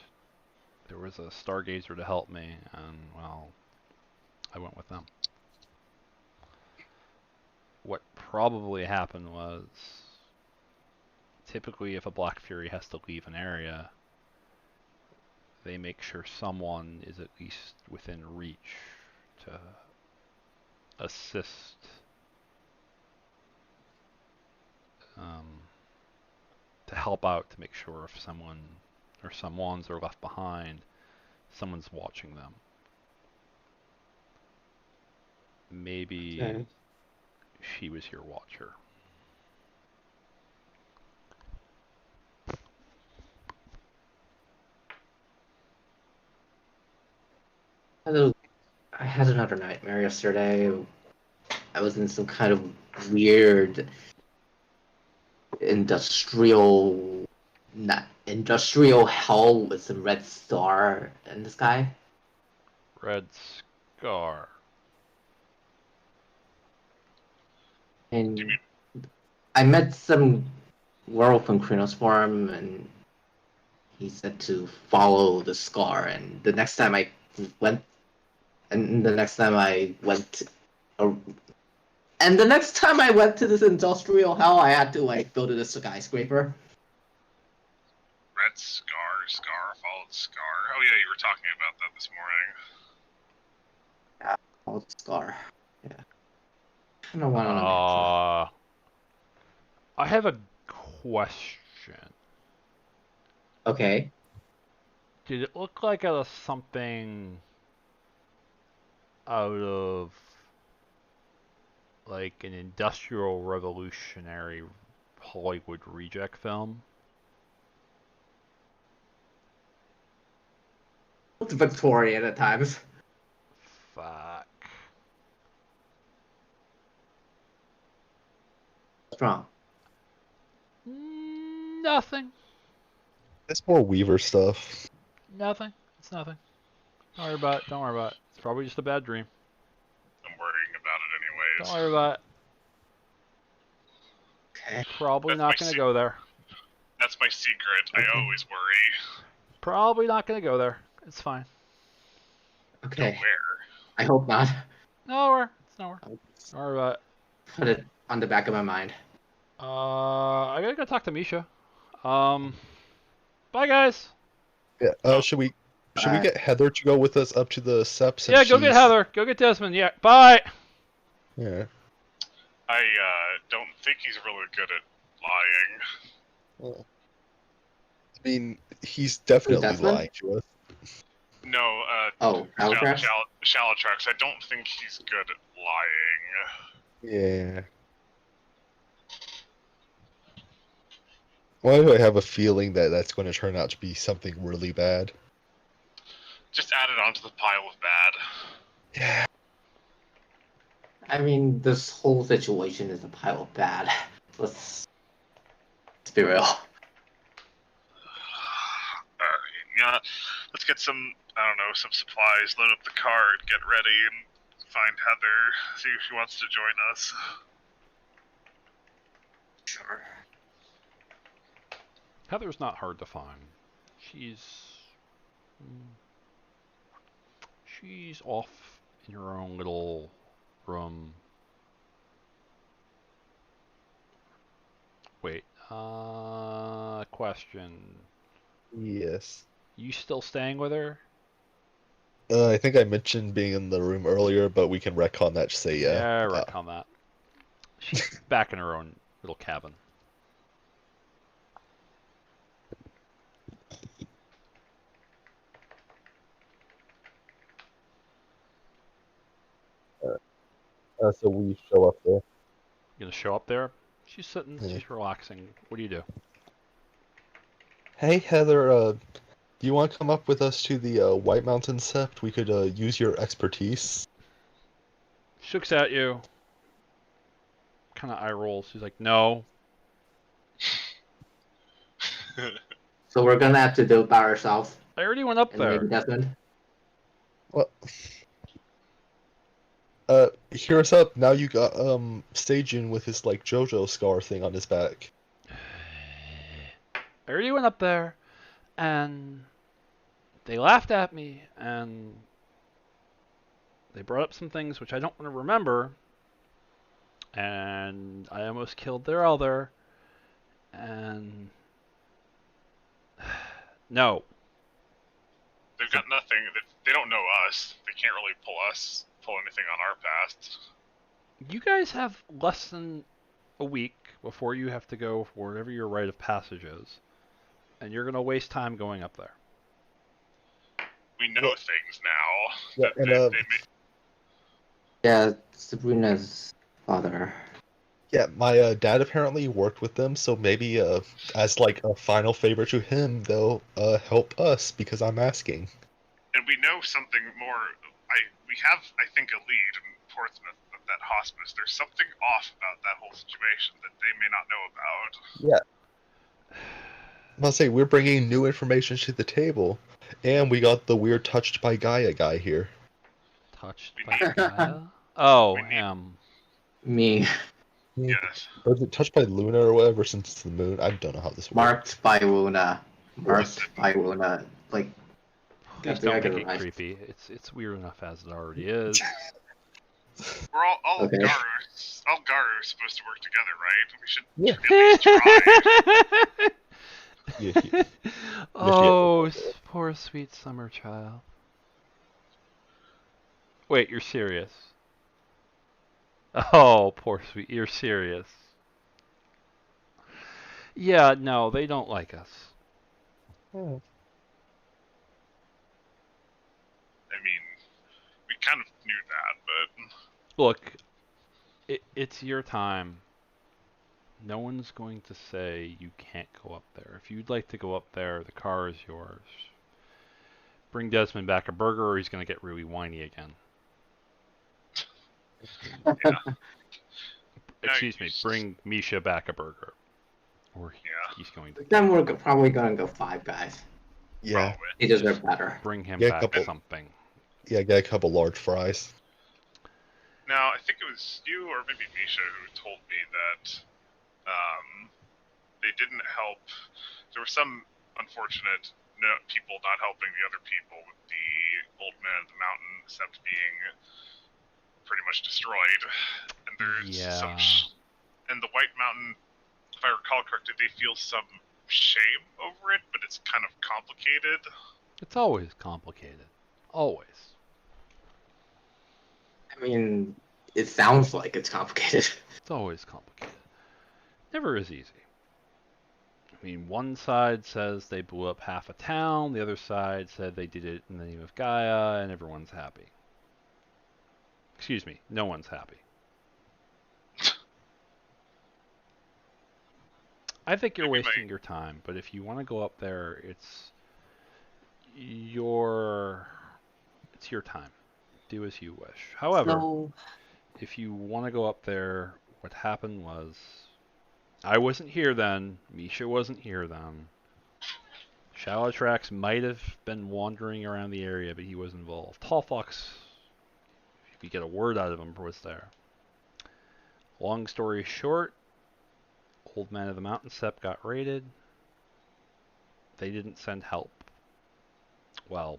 There was a stargazer to help me, and well, I went with them. What probably happened was, typically if a Black Fury has to leave an area, they make sure someone is at least within reach to assist to help out, to make sure if someone or someone's are left behind, someone's watching them. Maybe Okay. she was your watcher. I had another nightmare yesterday. I was in some kind of weird industrial hell with some red star in the sky. Red Scar. And Do you mean I met some werewolf from Kronos Forum, and he said to follow the scar. And the next time I went, and the next time I went, and the next time I went to this industrial hell, I had to like go to the skyscraper. Red Scar, followed Scar? Oh yeah, you were talking about that this morning. Yeah, follow the scar. Yeah, kind of want an answer. I have a question. Okay. Did it look like it was something out of like an industrial revolutionary Hollywood reject film? It's Victorian at times. Fuck. What's wrong? Nothing. It's more Weaver stuff. Nothing. It's nothing. Don't worry about it. Don't worry about it. It's probably just a bad dream. I'm worrying about it Don't anyways. worry about it. Okay. Probably That's not my going to go there. That's my secret. I Okay. always worry. Probably not going to go there. It's fine. Okay. Nowhere. I hope not. Nowhere. It's nowhere. I'll Don't worry about it. put it on the back of my mind. I gotta go talk to Misha. Bye guys. Yeah. Oh. Should we Alright. get Heather to go with us up to the steps? Yeah, go get Heather. Go get Desmond. Yeah. Bye. Yeah. I don't think he's really good at lying. Well, I mean, he's definitely Desmond? lying to us. No, Oh, Halitrax? Shalatrax, I don't think he's good at lying. Yeah. Why do I have a feeling that that's going to turn out to be something really bad? Just add it onto the pile of bad. Yeah. I mean, this whole situation is a pile of bad. Let's be real. Alright, yeah, let's get some, I don't know, some supplies, load up the car, and get ready, and find Heather, see if she wants to join us. Sure. Heather's not hard to find. She's off in her own little room. Wait. Question. Yes. You still staying with her? I think I mentioned being in the room earlier, but we can retcon that to say yeah. Yeah, retcon that. She's back in her own little cabin. So we show up there. You gonna show up there? She's sitting. Yeah. She's relaxing. What do you do? Hey Heather, do you want to come up with us to the White Mountain Sept? We could use your expertise. She looks at you. Kind of eye rolls. She's like, "No." So we're gonna have to do it by ourselves. I already went up And there. maybe Desmond. Well, hear us up. Now you got Staging with his like JoJo scar thing on his back. I already went up there, and they laughed at me, and they brought up some things which I don't want to remember, and I almost killed their elder, and no. They've got nothing. They don't know us. They can't really pull anything on our past. You guys have less than a week before you have to go for whatever your rite of passage is, and you're gonna waste time going up there. We know things now. Yeah, That and they may, Yeah, Sabrina's father. yeah, my dad apparently worked with them, so maybe as like a final favor to him, they'll help us because I'm asking. and we know something more. We have, I think, a lead in Portsmouth at that hospice. There's something off about that whole situation that they may not know about. Yeah. I'm gonna say we're bringing new information to the table, and we got the weird touched by Gaia guy here. Touched We by need- Gaia? Oh, we need- him. Me. Yes. Or is it touched by Luna or whatever since it's the moon? I don't know how this works. Marked by Luna. Marked by Luna. Like, Please I don't got make it right. creepy. It's weird enough as it already is. We're all Okay. Garu are supposed to work together, right? We should Yeah. at least try. Yeah, Oh, poor sweet summer child. Wait, you're serious? Oh, poor sweet, you're serious. Yeah, no, they don't like us. Oh. I mean, we kind of knew that, but Look, it's your time. No one's going to say you can't go up there. If you'd like to go up there, the car is yours. Bring Desmond back a burger or he's going to get really whiny again. yeah. Excuse me, bring Misha back a burger. Or Yeah. he's going to Then we're probably gonna go Five Guys. Yeah, Probably. They deserve better. bring him Yeah, back couple. something. yeah, get a couple large fries. Now, I think it was you or maybe Misha who told me that they didn't help. There were some unfortunate people not helping the other people with the old man of the mountain, except being pretty much destroyed. And there's some. And the White Mountain, if I recall correctly, they feel some shame over it, but it's kind of complicated. It's always complicated. Always. I mean, it sounds like it's complicated. It's always complicated. Never is easy. I mean, one side says they blew up half a town, the other side said they did it in the name of Gaia, and everyone's happy. Excuse me, no one's happy. I think you're Maybe wasting your time, but if you want to go up there, it's your time. Do as you wish. However, So, if you want to go up there, what happened was I wasn't here then. Misha wasn't here then. Shalatrax might have been wandering around the area, but he was involved. Tall Fox, if you get a word out of him, was there. Long story short, Old Man of the Mountain Sept got raided. They didn't send help. Well,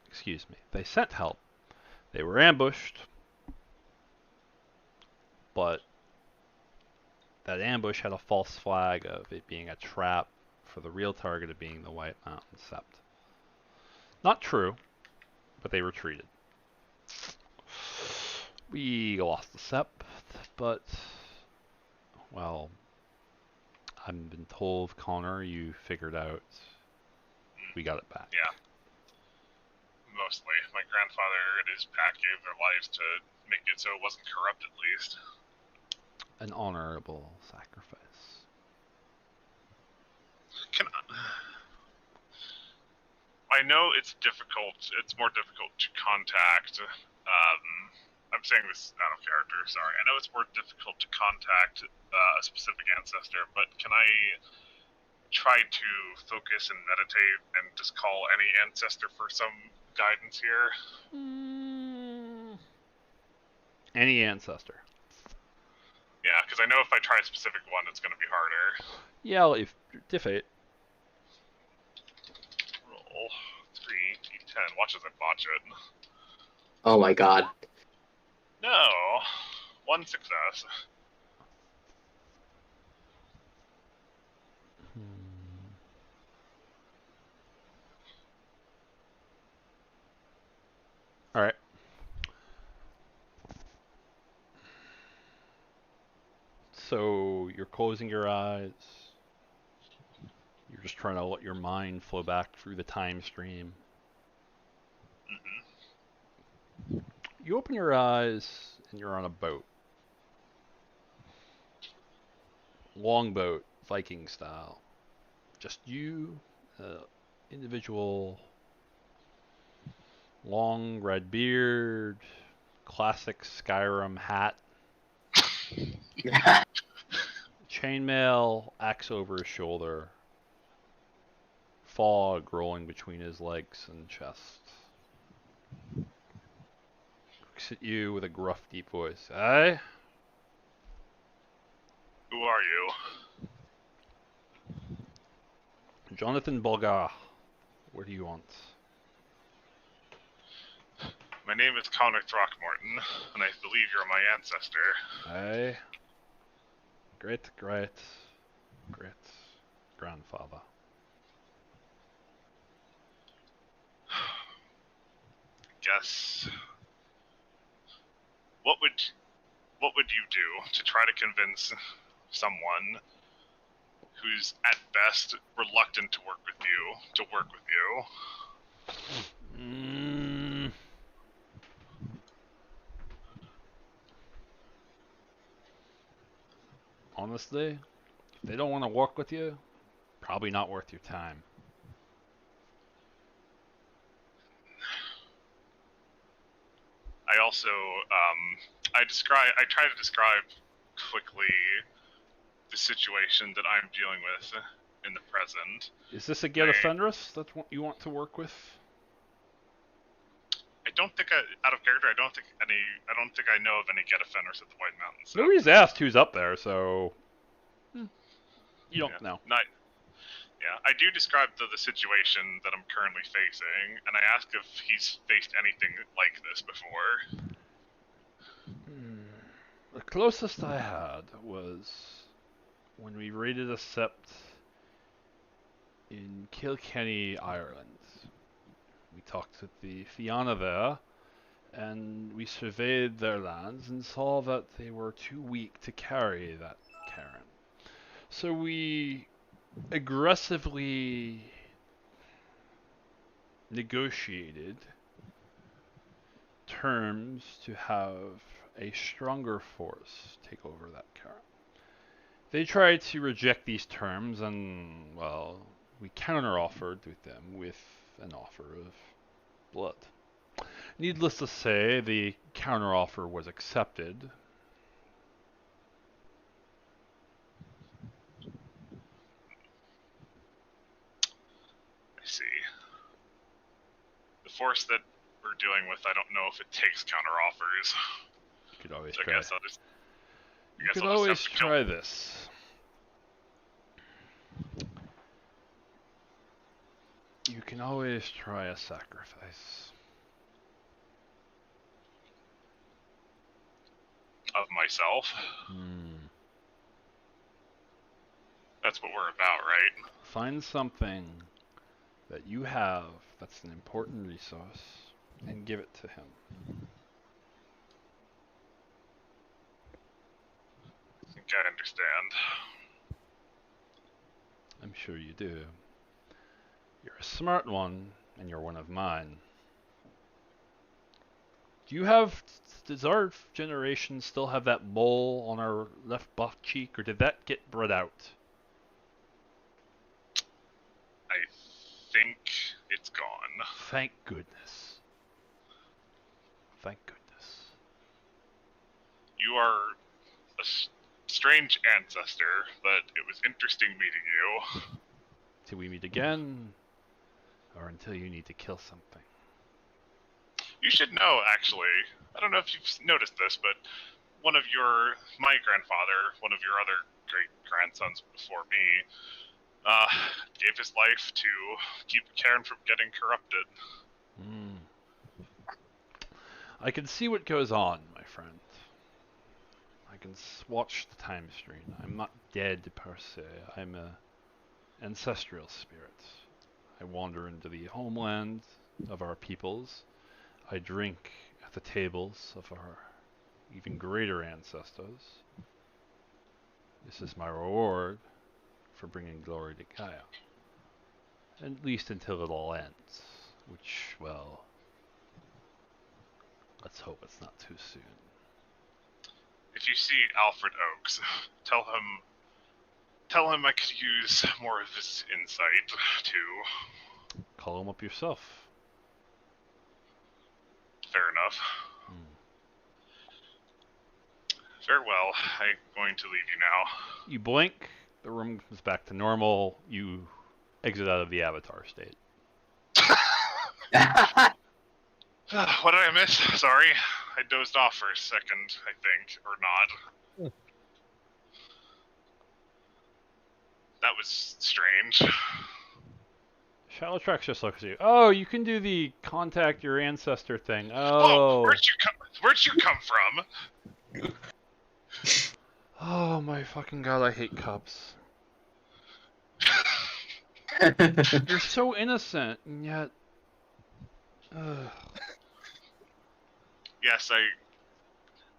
excuse me. They sent help. They were ambushed. But that ambush had a false flag of it being a trap for the real target of being the White Mountain Sept. Not true, but they retreated. We lost the Sept, but, well, I've been told, Connor, you figured out we got it back. Yeah. Mostly. My grandfather and his pack gave their lives to make it so it wasn't corrupt, at least. An honorable sacrifice. I know it's difficult. It's more difficult to contact. I'm saying this out of character. Sorry. I know it's more difficult to contact a specific ancestor, but can I try to focus and meditate and just call any ancestor for some guidance here? Any ancestor. Yeah, because I know if I try a specific one, it's going to be harder. Yeah, if defeat. Roll 3d10. Watch as I botch it. oh my god. No, one success. So you're closing your eyes. You're just trying to let your mind flow back through the time stream. You open your eyes and you're on a boat. Longboat, Viking style. Just you, individual, long red beard, classic Skyrim hat, chainmail, axe over his shoulder, fog rolling between his legs and chest. Looks at you with a gruff, deep voice. Aye? Who are you? Jonathan Bulgar. What do you want? My name is Connor Throckmorton, and I believe you're my ancestor. Aye. Great grandfather. Guess. What would you do to try to convince someone who's at best reluctant to work with you? Honestly, if they don't want to work with you, probably not worth your time. I also, I try to describe quickly the situation that I'm dealing with in the present. Is this a Get Fenris that you want to work with? I don't think, out of character, I don't think I know of any Get Fenris at the White Mountains. Nobody's asked who's up there, so you don't know. Yeah, I do describe the situation that I'm currently facing, and I ask if he's faced anything like this before. The closest I had was when we raided a sept in Kilkenny, Ireland. We talked with the Fianna there, and we surveyed their lands and saw that they were too weak to carry that cairn. So we aggressively negotiated terms to have a stronger force take over that cairn. They tried to reject these terms, and, well, we counter-offered with them with an offer of blood. Needless to say, the counter-offer was accepted. I see. The force that we're dealing with, I don't know if it takes counter-offers. You could always So try. you could always try this. You can always try a sacrifice. Of myself. That's what we're about, right? Find something that you have that's an important resource and give it to him. I think I understand. I'm sure you do. You're a smart one, and you're one of mine. Does our generation still have that mole on our left butt cheek, or did that get bred out? I think it's gone. Thank goodness. Thank goodness. You are a strange ancestor, but it was interesting meeting you. Till we meet again, or until you need to kill something. You should know, actually. I don't know if you've noticed this, but my grandfather, one of your other great-grandsons before me, gave his life to keep Cairn from getting corrupted. I can see what goes on, my friend. I can watch the time stream. I'm not dead per se. I'm a ancestral spirit. I wander into the homeland of our peoples. I drink at the tables of our even greater ancestors. This is my reward for bringing glory to Gaia. At least until it all ends. Which, well, let's hope it's not too soon. If you see Alfred Oakes, tell him I could use more of his insight, too. Call him up yourself. Fair enough. Farewell. I'm going to leave you now. You blink, the room comes back to normal, you exit out of the avatar state. What did I miss? Sorry. I dozed off for a second, I think. Or not. That was strange. Shadowtrax just looks at you. Oh, you can do the contact your ancestor thing. Oh, Oh. where'd you come from? Oh my fucking god, I hate cups. You're so innocent, and yet... Yes, I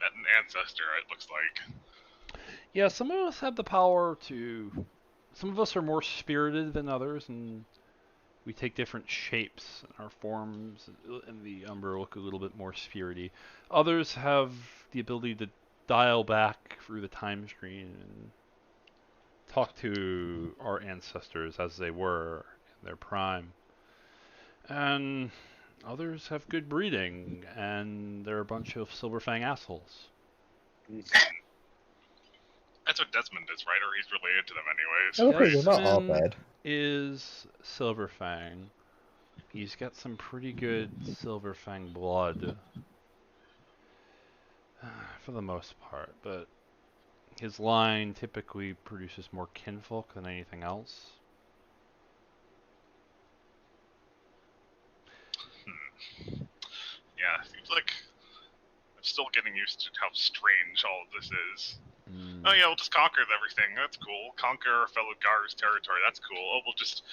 met an ancestor, it looks like. Yeah, some of us have the power to... Some of us are more spirited than others, and we take different shapes. Our forms and the Umbra look a little bit more spirity. Others have the ability to dial back through the time screen and talk to our ancestors as they were in their prime. And others have good breeding, and they're a bunch of Silverfang assholes. That's what Desmond is, right? Or he's related to them anyways. Okay, they're not all Desmond bad. is Silverfang. He's got some pretty good Silverfang blood. For the most part, but his line typically produces more kinfolk than anything else. Yeah, seems like I'm still getting used to how strange all of this is. Oh yeah, we'll just conquer everything. That's cool. Conquer our fellow Gar's territory. That's cool. Oh, we'll just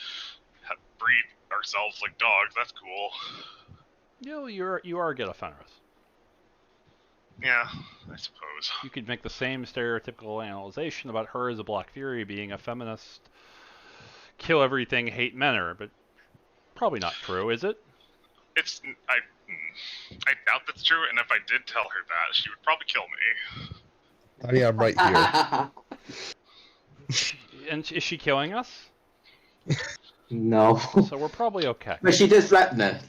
breed ourselves like dogs. That's cool. You know, you are a Geta Fenris. Yeah, I suppose. You could make the same stereotypical analyzation about her as a Black Fury being a feminist, kill everything, hate Menor, but probably not true, is it? I doubt that's true, and if I did tell her that, she would probably kill me. I mean, I'm right here. And is she killing us? No. So we're probably okay. But she did threaten it.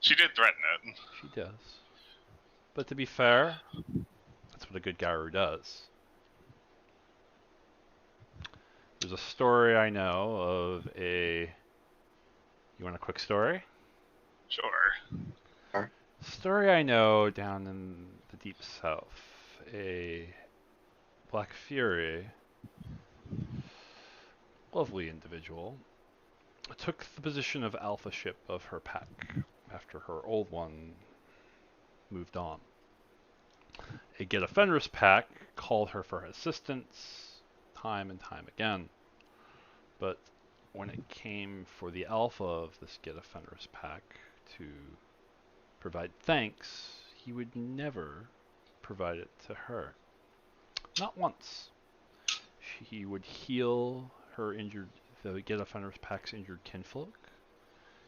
She did threaten it. She does. But to be fair, that's what a good Garu does. There's a story I know of a... You want a quick story? Sure. Story I know down in the deep south. A Black Fury, lovely individual, took the position of alpha ship of her pack after her old one moved on. A Geta Fenris pack called her for assistance time and time again, but when it came for the alpha of this Geta Fenris pack to provide thanks, he would never provide it to her. Not once. He would heal her injured, the Geta Fenris pack's injured kinfolk.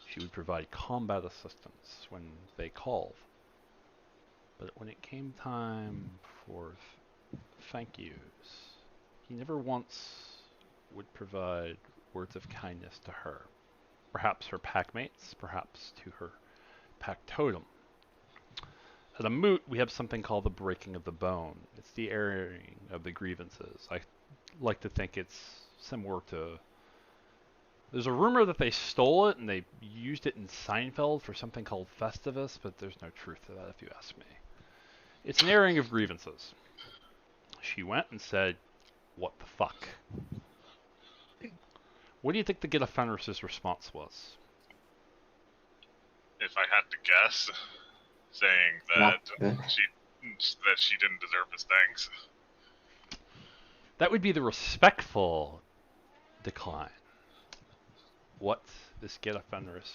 She would provide combat assistance when they called. But when it came time for thank yous, he never once would provide words of kindness to her. Perhaps her pack mates, perhaps to her pack totem. At a moot, we have something called the breaking of the bone. It's the airing of the grievances. I like to think it's similar to... There's a rumor that they stole it and they used it in Seinfeld for something called Festivus, but there's no truth to that if you ask me. It's an airing of grievances. She went and said, "What the fuck?" What do you think the Geta Fenris' response was? If I had to guess, saying that she didn't deserve his thanks. That would be the respectful decline. What this Geta Fenris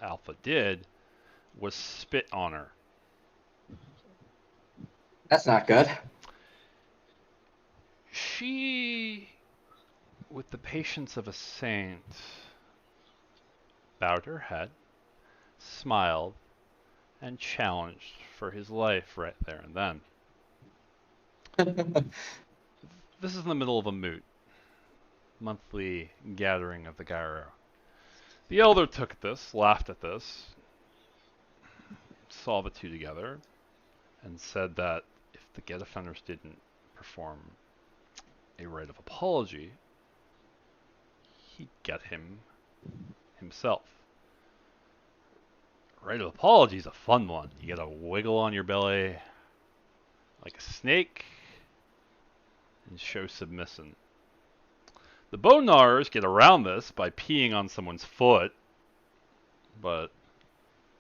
Alpha did was spit on her. That's not good. She, with the patience of a saint, bowed her head, smiled, and challenged for his life right there and then. This is in the middle of a moot, monthly gathering of the Gyro. The elder took this, laughed at this, saw the two together, and said that if the get offenders didn't perform a rite of apology, he'd get him himself. Rite of apology is a fun one. You gotta wiggle on your belly like a snake and show submission. The bone gnawers get around this by peeing on someone's foot, but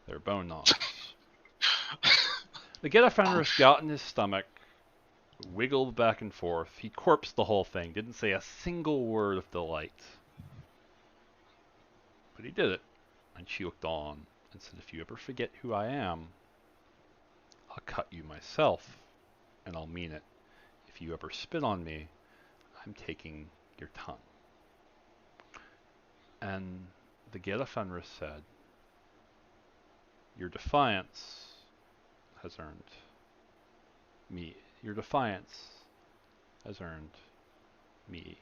they're bone gnawers. The get offenders got in his stomach, wiggled back and forth. He corpsed the whole thing, didn't say a single word of delight. But he did it, and she looked on and said, if you ever forget who I am, I'll cut you myself, and I'll mean it. If you ever spit on me, I'm taking your tongue. And the Geta Fenris said, your defiance has earned me. Your defiance has earned me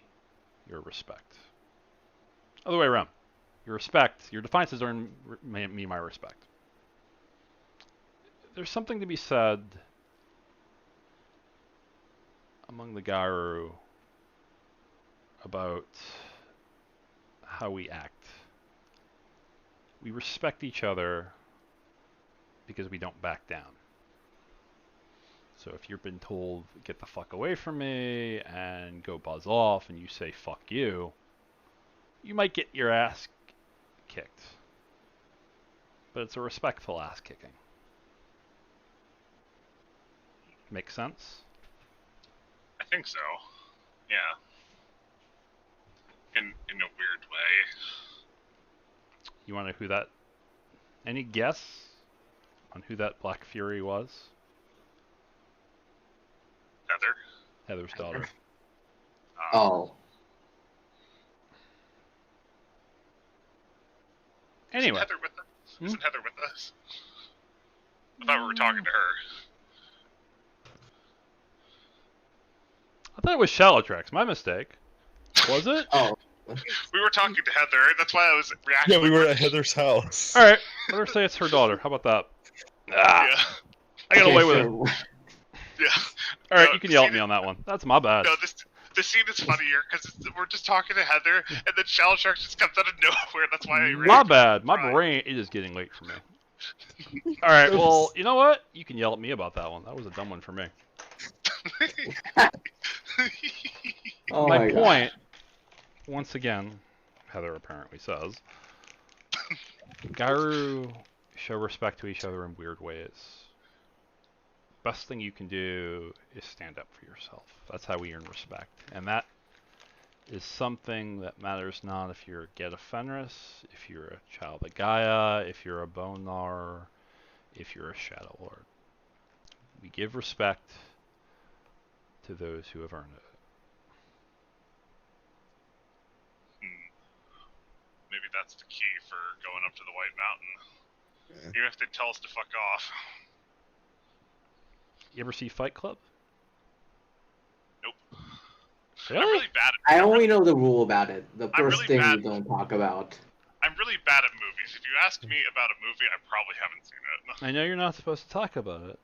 your respect. Other way around. Your defiance has earned me my respect. There's something to be said among the Garu about how we act. We respect each other because we don't back down. So if you've been told, get the fuck away from me and go buzz off, and you say, fuck you, you might get your ass kicked. But it's a respectful ass kicking. Make sense? I think so. Yeah. In a weird way. You want to know who that... Any guess on who that Black Fury was? Heather? Heather's daughter. Oh. Anyway. Isn't Heather with us? Isn't Heather with us? I thought we were talking to her. I thought it was Shallowtrax. My mistake. Was it? Oh. We were talking to Heather, and that's why I was reacting. Yeah, we were at Heather's house. Alright, let her say it's her daughter. How about that? Ah, Yeah. I got away with it. sure. Yeah. Alright, No, you can yell at see, me on that one. That's my bad. No, this scene is funnier because we're just talking to Heather, and then Shadow Shark just comes out of nowhere. That's why I My bad. My Right. brain, it is getting late for me. Alright, well, you know what? You can yell at me about that one. That was a dumb one for me. Oh my my God. point, once again, Heather apparently says, Garu show respect to each other in weird ways. Best thing you can do is stand up for yourself. That's how we earn respect. And that is something that matters not if you're a Geta Fenris, if you're a Child of Gaia, if you're a Bonar, if you're a Shadow Lord. We give respect to those who have earned it. Maybe that's the key for going up to the White Mountain. Even if they tell us to fuck off. You ever see Fight Club? Nope. Really? I'm really bad at I only know the rule about it. The I'm first really thing bad. you don't talk about. I'm really bad at movies. If you ask me about a movie, I probably haven't seen it. I know you're not supposed to talk about it.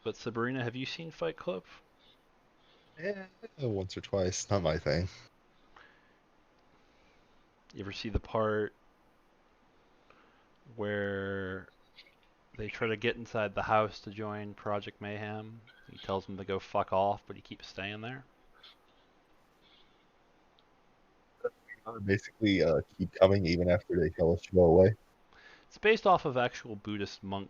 But Sabrina, have you seen Fight Club? Yeah, once or twice. Not my thing. You ever see the part where they try to get inside the house to join Project Mayhem? He tells them to go fuck off, but he keeps staying there. Basically, keep coming even after they tell us to go away. It's based off of actual Buddhist monk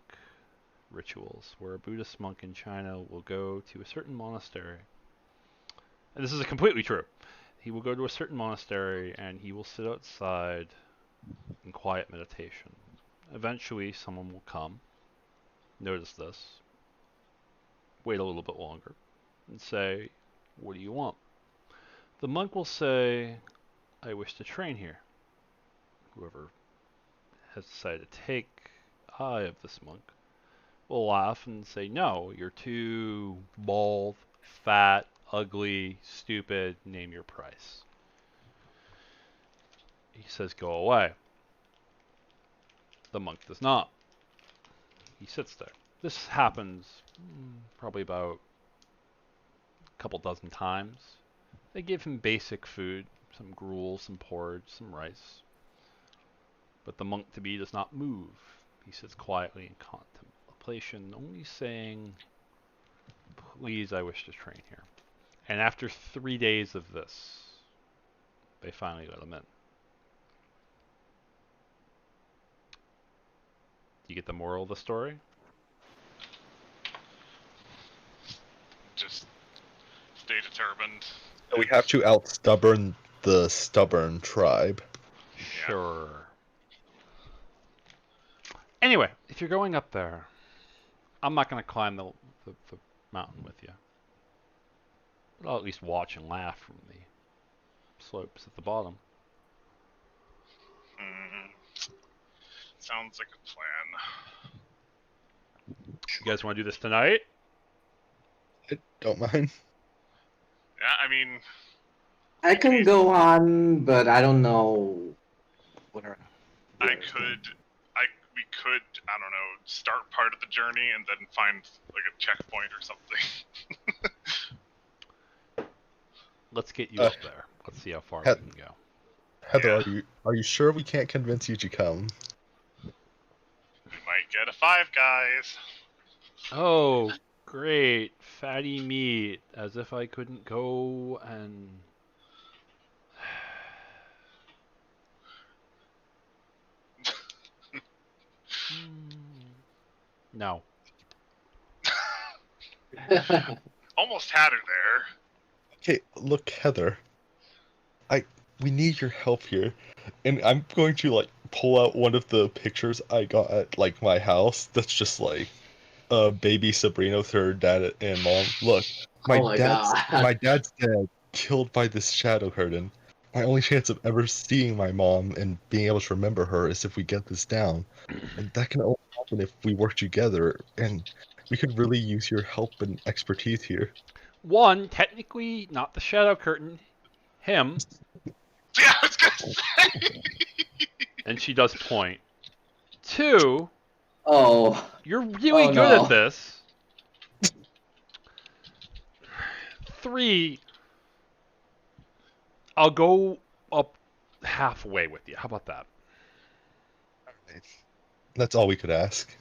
rituals, where a Buddhist monk in China will go to a certain monastery. And this is completely true. He will go to a certain monastery and he will sit outside in quiet meditation. Eventually, someone will come, notice this, wait a little bit longer, and say, What do you want? The monk will say, I wish to train here. Whoever has decided to take eye of this monk will laugh and say, no, you're too bald, fat, ugly, stupid, name your price. He says, go away. The monk does not. He sits there. This happens probably about a couple dozen times. They give him basic food, some gruel, some porridge, some rice. But the monk-to-be does not move. He sits quietly in contemplation, only saying, please, I wish to train here. And after 3 days of this, they finally let him in. Do you get the moral of the story? Just stay determined. We have to out-stubborn the stubborn tribe. Sure. Anyway, if you're going up there, I'm not going to climb the mountain with you. But I'll at least watch and laugh from the slopes at the bottom. Sounds like a plan. You guys want to do this tonight? I don't mind. Yeah, I mean, I can go on, but I don't know where. we could, I don't know, start part of the journey and then find like a checkpoint or something. Let's get you up there. Let's see how far we can go. Heather, Yeah. are you sure we can't convince you to come? We might get a Five Guys. Oh, great. Fatty meat. As if I couldn't go and... No. Almost had her there. Okay, look, Heather. We need your help here, and I'm going to like pull out one of the pictures I got at like my house. That's just like baby Sabrina with her dad and mom. Look, Oh my God. my dad's dead, killed by this shadow curtain. My only chance of ever seeing my mom and being able to remember her is if we get this down, and that can only happen if we work together. And we could really use your help and expertise here. One, technically not the shadow curtain. Him. Yeah, I was gonna say. And she does point. Two, Oh, you're really Oh, good no. at this. Three, I'll go up halfway with you. How about that? That's all we could ask.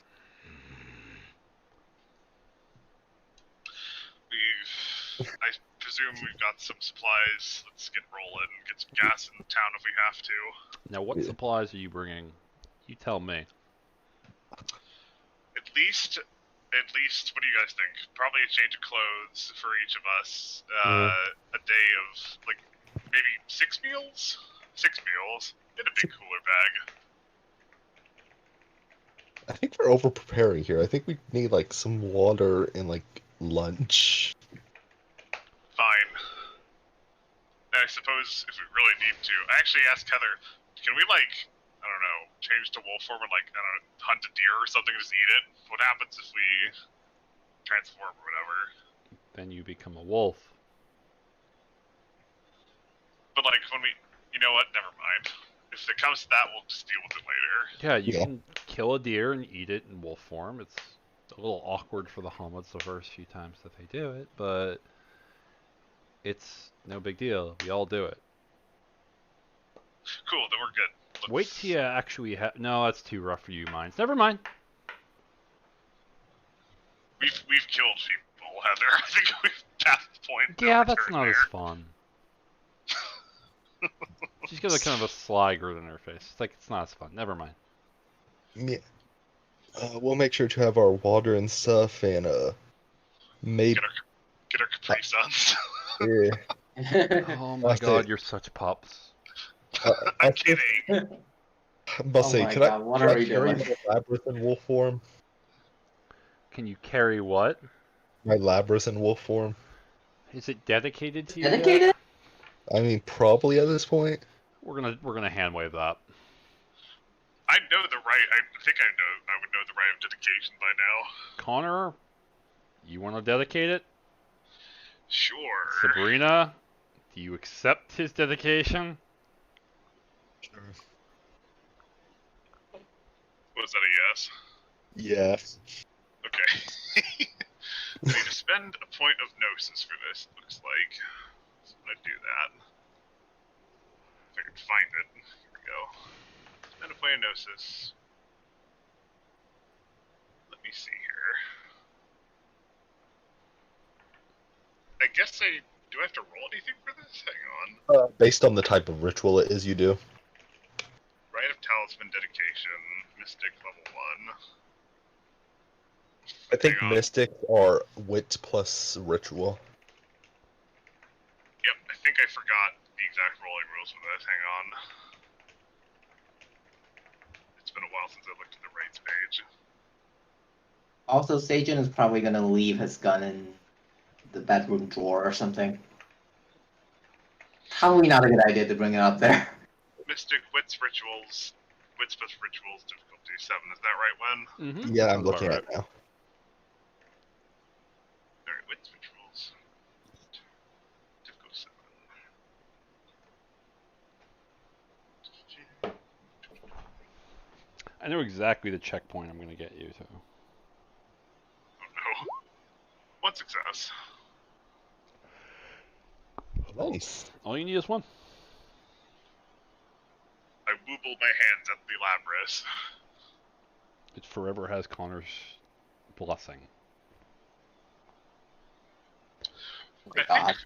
I presume we've got some supplies. Let's get rolling. Get some gas in town if we have to. Now, what Yeah. supplies are you bringing? You tell me. At least, what do you guys think? Probably a change of clothes for each of us. A day of, like, maybe 6 meals? 6 meals in a big cooler bag. I think we're over preparing here. I think we need like some water and like lunch. Fine. And I suppose if we really need to, I actually asked Heather, can we like, I don't know, change to wolf form and like, I don't know, hunt a deer or something and just eat it? What happens if we transform or whatever? Then you become a wolf. But like when we, you know what? Never mind. If it comes to that, we'll just deal with it later. Yeah, you Yeah. can kill a deer and eat it in wolf form. It's a little awkward for the Hamlets the first few times that they do it, but it's no big deal. We all do it. Cool, then we're good. Wait till you actually have... No, that's too rough for you, Mines. Never mind. We've killed people, Heather. I think we've passed the point. no Yeah, that's return not as there. fun. She's got a kind of a sly grin on her face. It's like, it's not as fun. Never mind. Yeah. We'll make sure to have our water and stuff, and maybe. Get our Capri Suns. Yeah. Oh my That's god, it. you're such pups. I I'm think, kidding. I'm about to Oh say, my can God, what can are I we carry doing? my labyrinth in wolf form? Can you carry what? My labyrinth in wolf form? Is it dedicated to you Dedicated? yet? I mean, probably at this point. We're gonna hand wave that. I know the right. I think I would know the right of dedication by now. Connor, you want to dedicate it? Sure. Sabrina, do you accept his dedication? Sure. Was that a yes? Yeah. Okay. I need to spend a point of gnosis for this, looks like. So I'm gonna do that. If I can find it. Here we go. Spend a point of gnosis. Let me see here. I guess do I have to roll anything for this? Hang on. Based on the type of ritual it is you do. Rite of Talisman Dedication, Mystic level 1. I think Hang on. mystics are wit plus ritual. Yep, I think I forgot the exact rolling rules for this. Hang on. It's been a while since I looked at the rights page. Also, Sajin is probably gonna leave his gun in the bedroom drawer or something. Probably not a good idea to bring it up there. Mystic Wits Rituals, Wits plus Rituals, difficulty 7. Is that right, Wen? Mm-hmm. Yeah, I'm looking at it now. Alright, Wits Rituals. Difficulty 7. I know exactly the checkpoint I'm gonna get you to. Oh no. One success. Nice. All you need is one. I woobled my hands at the Labrys. It forever has Connor's blessing. Oh my God.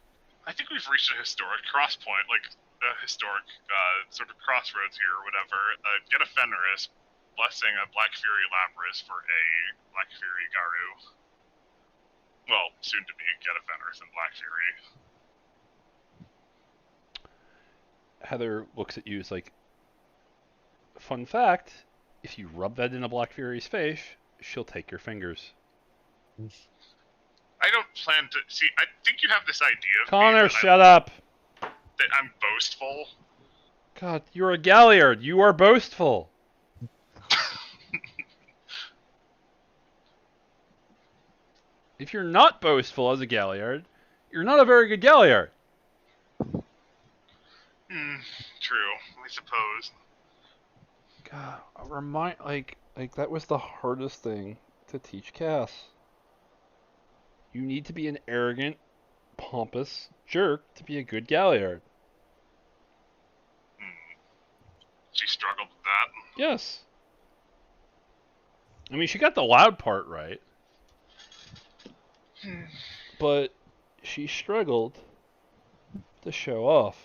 I think we've reached a historic cross point, like a historic sort of crossroads here or whatever. Get a Fenris, blessing a Black Fury Labrys for a Black Fury Garu. Well, soon to be get a Fenris and Black Fury. Heather looks at you as like, fun fact, if you rub that in a Black Fury's face, she'll take your fingers. I don't plan to see. I think you have this idea of Connor, shut up! that I'm boastful. God, you're a Galliard. You are boastful. If you're not boastful as a Galliard, you're not a very good Galliard. True. I suppose. God, like that was the hardest thing to teach Cass. You need to be an arrogant, pompous jerk to be a good Galliard. She struggled with that. Yes. I mean, she got the loud part right. But she struggled to show off.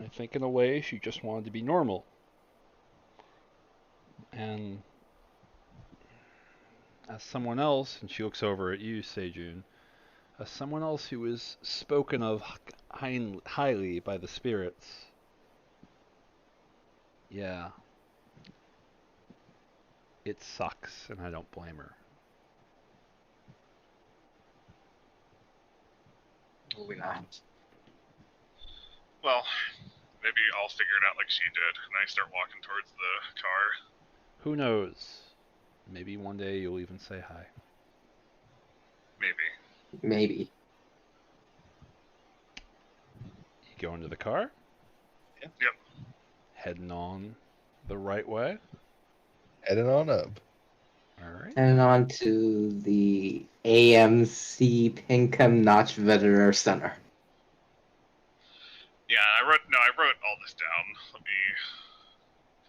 I think in a way she just wanted to be normal. And as someone else, and she looks over at you, Sejun, as someone else who is spoken of highly by the spirits, yeah, it sucks, and I don't blame her. Probably not. Well, maybe I'll figure it out like she did, and I start walking towards the car. Who knows? Maybe one day you'll even say hi. Maybe. Maybe. You go into the car? Yep. Heading on the right way? Heading on up. Alright. And on to the AMC Pinkham Notch Visitor Center. Yeah, I wrote all this down. Let me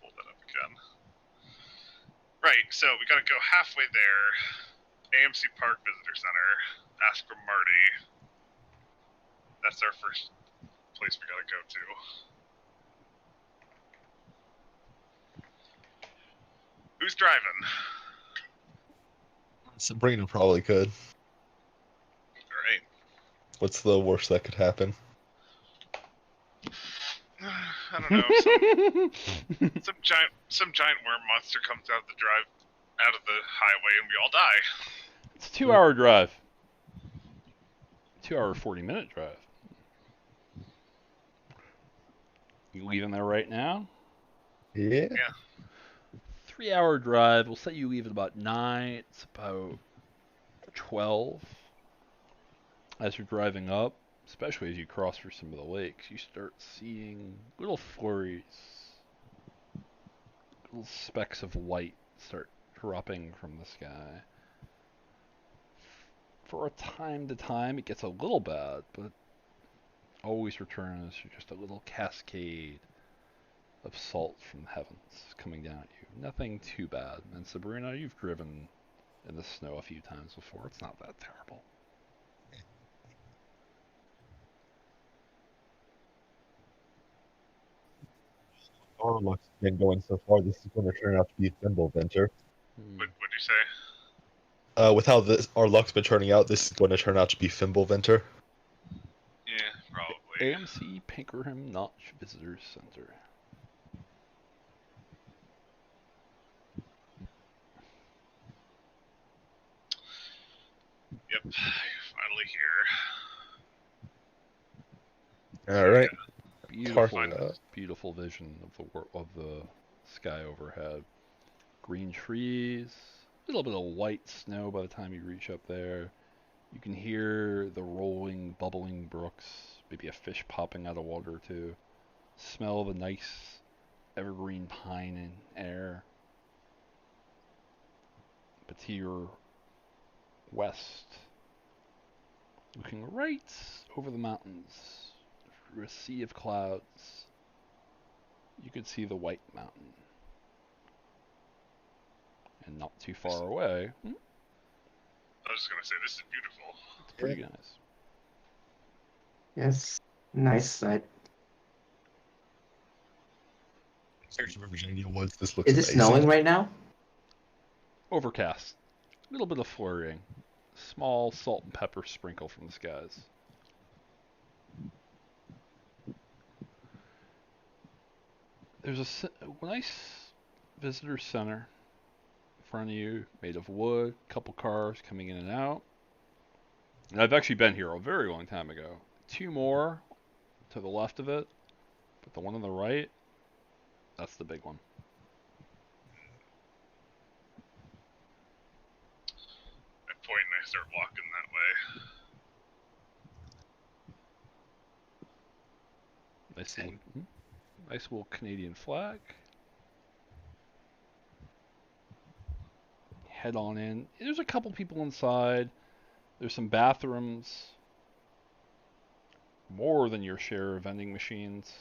pull that up again. Right, so we gotta go halfway there. AMC Park Visitor Center. Ask for Marty. That's our first place we gotta go to. Who's driving? Sabrina probably could. Alright. What's the worst that could happen? I don't know. Some giant worm monster comes out of the highway and we all die. It's a 2-hour drive. 2-hour, 40-minute drive. You leaving there right now? Yeah. 3-hour drive. We'll say you leave at about 9. It's about 12. As you're driving up, especially as you cross through some of the lakes, you start seeing little flurries, little specks of white start dropping from the sky. For a time to time, it gets a little bad, but always returns to just a little cascade of salt from the heavens coming down at you. Nothing too bad. And Sabrina, you've driven in the snow a few times before. It's not that terrible. Our luck's been going so far. This is going to turn out to be Thimble Winter. What'd you say? With how our luck's been turning out, this is going to turn out to be Thimble Winter. Yeah, probably. AMC Pinkerham Notch Visitor Center. Yep, finally here. All right. Beautiful, Park. beautiful vision of the sky overhead. Green trees, a little bit of white snow by the time you reach up there. You can hear the rolling, bubbling brooks, maybe a fish popping out of water or two. Smell the nice evergreen pine in air. But to your west, looking right over the mountains, through a sea of clouds, you could see the White Mountain. And not too far away, I was just gonna say, this is beautiful. it's pretty nice. Yes, nice sight. Search for Virginia Woods. This looks Is it amazing. snowing right now? Overcast. A little bit of flurrying. Small salt and pepper sprinkle from the skies. There's a nice visitor center in front of you, made of wood, couple cars coming in and out. And I've actually been here a very long time ago. 2 more to the left of it, but the one on the right, that's the big one. I point and I start walking that way. Nice little Canadian flag. Head on in. There's a couple people inside. There's some bathrooms. More than your share of vending machines.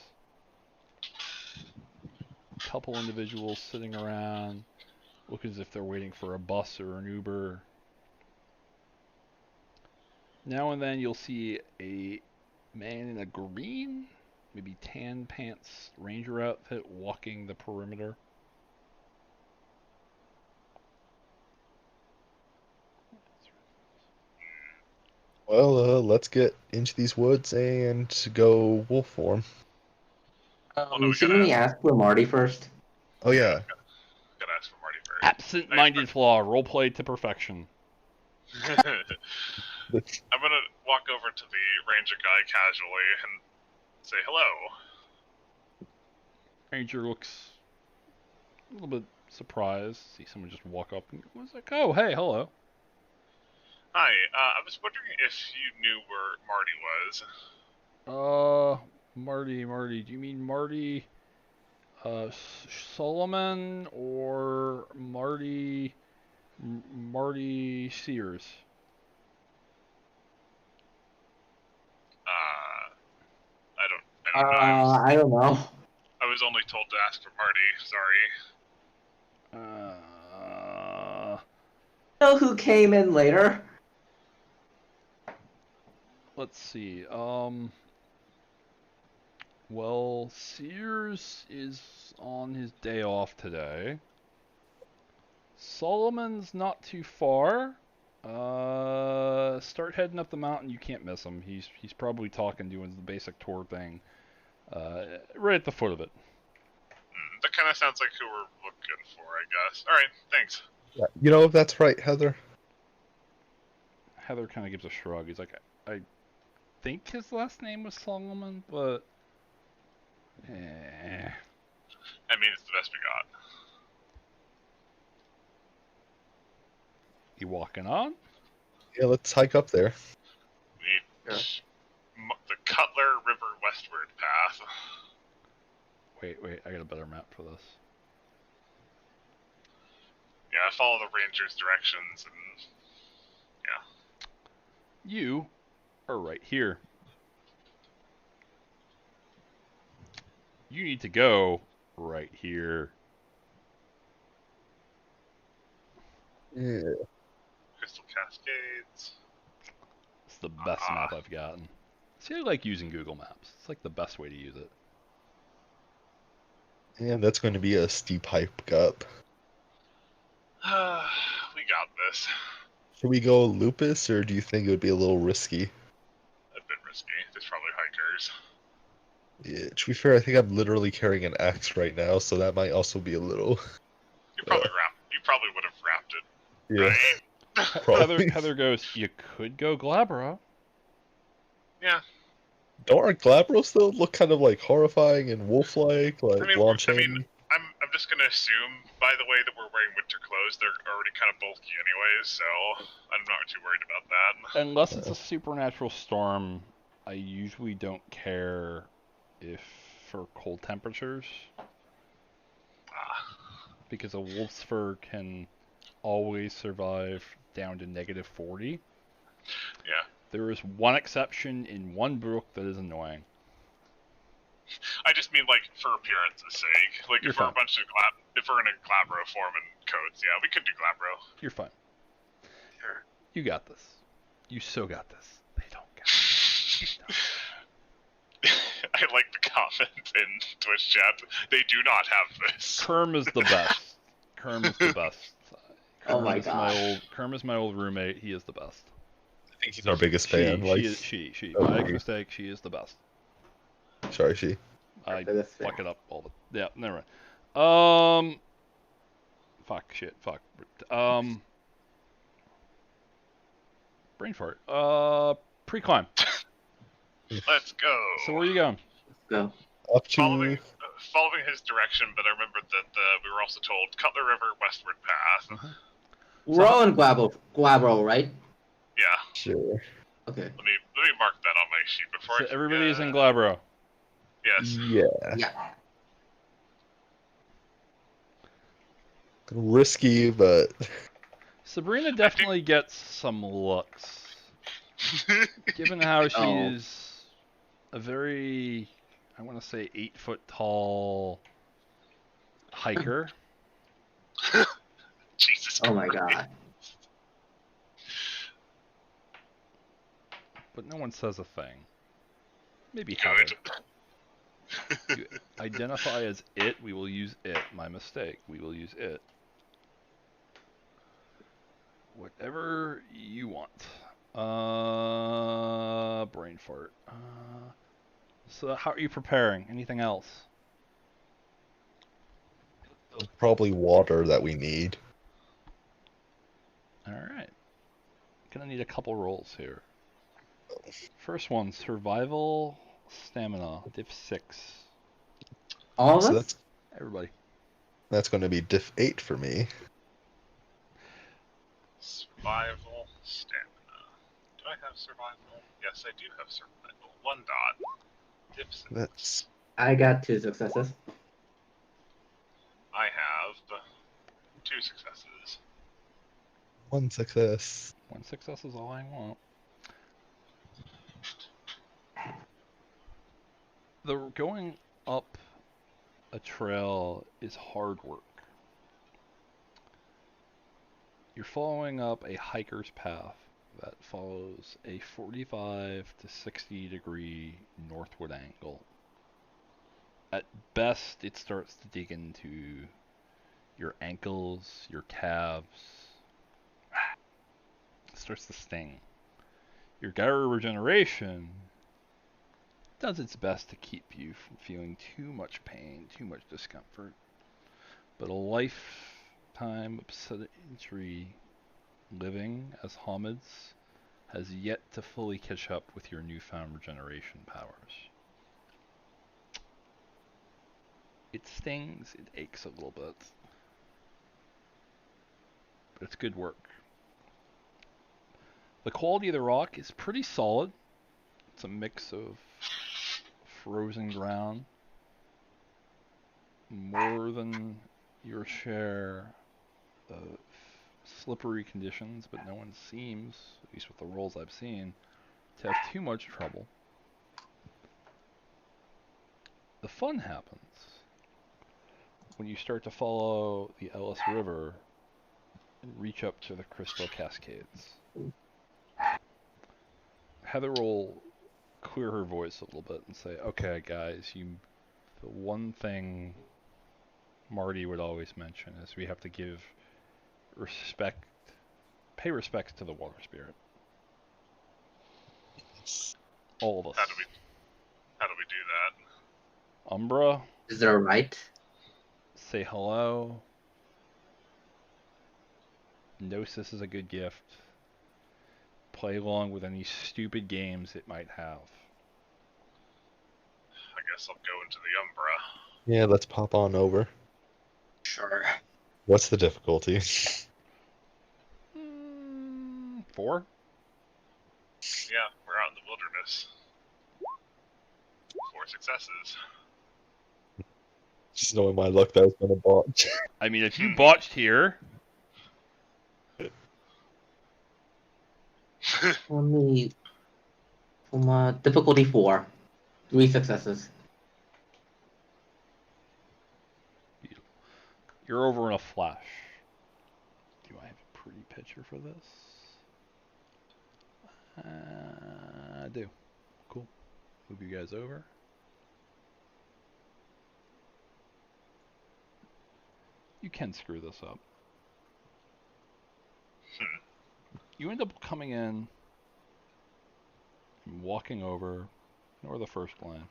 Couple individuals sitting around, look as if they're waiting for a bus or an Uber. Now and then you'll see a man in a green, maybe tan pants ranger outfit walking the perimeter. Well, let's get into these woods and go wolf form. no, we Shouldn't we ask for Marty first? Oh yeah. Gotta ask for Marty first. Absent-minded flaw, roleplay to perfection. I'm gonna walk over to the ranger guy casually and say hello. Ranger looks a little bit surprised. See someone just walk up and was like, "Oh, hey, hello." Hi, I was wondering if you knew where Marty was. Marty. Do you mean Marty Solomon or Marty Sears? I don't know. I don't know. I was only told to ask for Marty. Sorry. Know who came in later? Let's see. Well, Sears is on his day off today. Solomon's not too far. Start heading up the mountain. You can't miss him. He's probably talking, doing the basic tour thing. Right at the foot of it. That kind of sounds like who we're looking for, I guess. All right, thanks. Yeah, that's right, Heather. Heather kind of gives a shrug. He's like, I think his last name was Solomon, but I mean, it's the best we got. you walking on? Yeah, let's hike up there. We need Yeah. the Cutler River westward path. Wait, I got a better map for this. Yeah, follow the ranger's directions and You are right here. You need to go right here. Yeah. Crystal Cascades. It's the best map I've gotten. See, I like using Google Maps. It's like the best way to use it. And that's going to be a steep hike up. We got this. Should we go lupus, or do you think it would be a little risky? A bit risky. There's probably hikers. Yeah, to be fair, I think I'm literally carrying an axe right now, so that might also be a little. You probably would have wrapped it. Yeah. Right? Probably. Heather goes, you could go Glabra. Yeah. Don't our Glabros though look kind of like horrifying and wolf-like, like launching? I'm just gonna assume, by the way, that we're wearing winter clothes. They're already kind of bulky anyways, so I'm not too worried about that. Unless it's a supernatural storm, I usually don't care if for cold temperatures. Because a wolf's fur can always survive down to -40. Yeah. There is one exception in one book that is annoying. I just mean, like, for appearance's sake. Like, You're if we're fine. if we're in a Glabro form and coats, yeah, we could do Glabro. You're fine. Sure. You got this. You so got this. They don't got this. I like the comment in Twitch chat. They do not have this. Kerm is the best. Kerm is the best. Oh my is god. Kerm is my old roommate. He is the best. I think he's our biggest fan. She. Oh, My okay. mistake. She is the best. Sorry, she. I Biggest fuck fan. it up all the. Yeah, never mind. Fuck shit. Fuck. Brain fart. Pre-climb. Let's go. So where are you going? Go. Up to Following his direction, but I remembered that we were also told Cutler River westward path. We're all in Glabro, right? Yeah. sure. Okay. Let me mark that on my sheet before So I forget. everybody's in Glabro. Yes. Yeah. Yeah. Risky, but Sabrina definitely gets some looks. Given how she Oh. is a very, I want to say 8 foot tall hiker. Jesus Oh my Christ. god. But no one says a thing. Maybe Heather. Good. You identify as it, we will use it. My mistake. We will use it. Whatever you want. Brain fart. So how are you preparing? Anything else? probably water that we need. Alright. Gonna need a couple rolls here. First one, survival stamina, diff 6. All of So us? Everybody. that's going to be diff 8 for me. Survival stamina. Do I have survival? Yes, I do have survival. 1 dot. Dips. That's I got 2 successes. I have 2 successes. 1 success. 1 success is all I want. The going up a trail is hard work. You're following up a hiker's path that follows a 45 to 60 degree northward angle. At best, it starts to dig into your ankles, your calves. It starts to sting. Your gyro regeneration does its best to keep you from feeling too much pain, too much discomfort. But a lifetime of sedentary living as hominids has yet to fully catch up with your newfound regeneration powers. It stings, it aches a little bit, but it's good work. The quality of the rock is pretty solid. It's a mix of frozen ground, more than your share of slippery conditions, but no one seems, at least with the rolls I've seen, to have too much trouble. The fun happens when you start to follow the Ellis River and reach up to the Crystal Cascades. Heather will clear her voice a little bit and say, okay guys, the one thing Marty would always mention is we have to pay respects to the water spirit. All of us. How do we do that? Umbra, Is there a right? say hello. Gnosis is a good gift. Play along with any stupid games it might have. I guess I'll go into the Umbra. Yeah, let's pop on over. Sure. What's the difficulty? 4? Yeah, we're out in the wilderness. 4 successes. Just knowing my luck, that was gonna botch. I mean, if you botched here, Only from difficulty 4. 3 successes. you're over in a flash. Do I have a pretty picture for this? I do. Cool. Move you guys over. You can screw this up. You end up coming in and walking over, or the first line.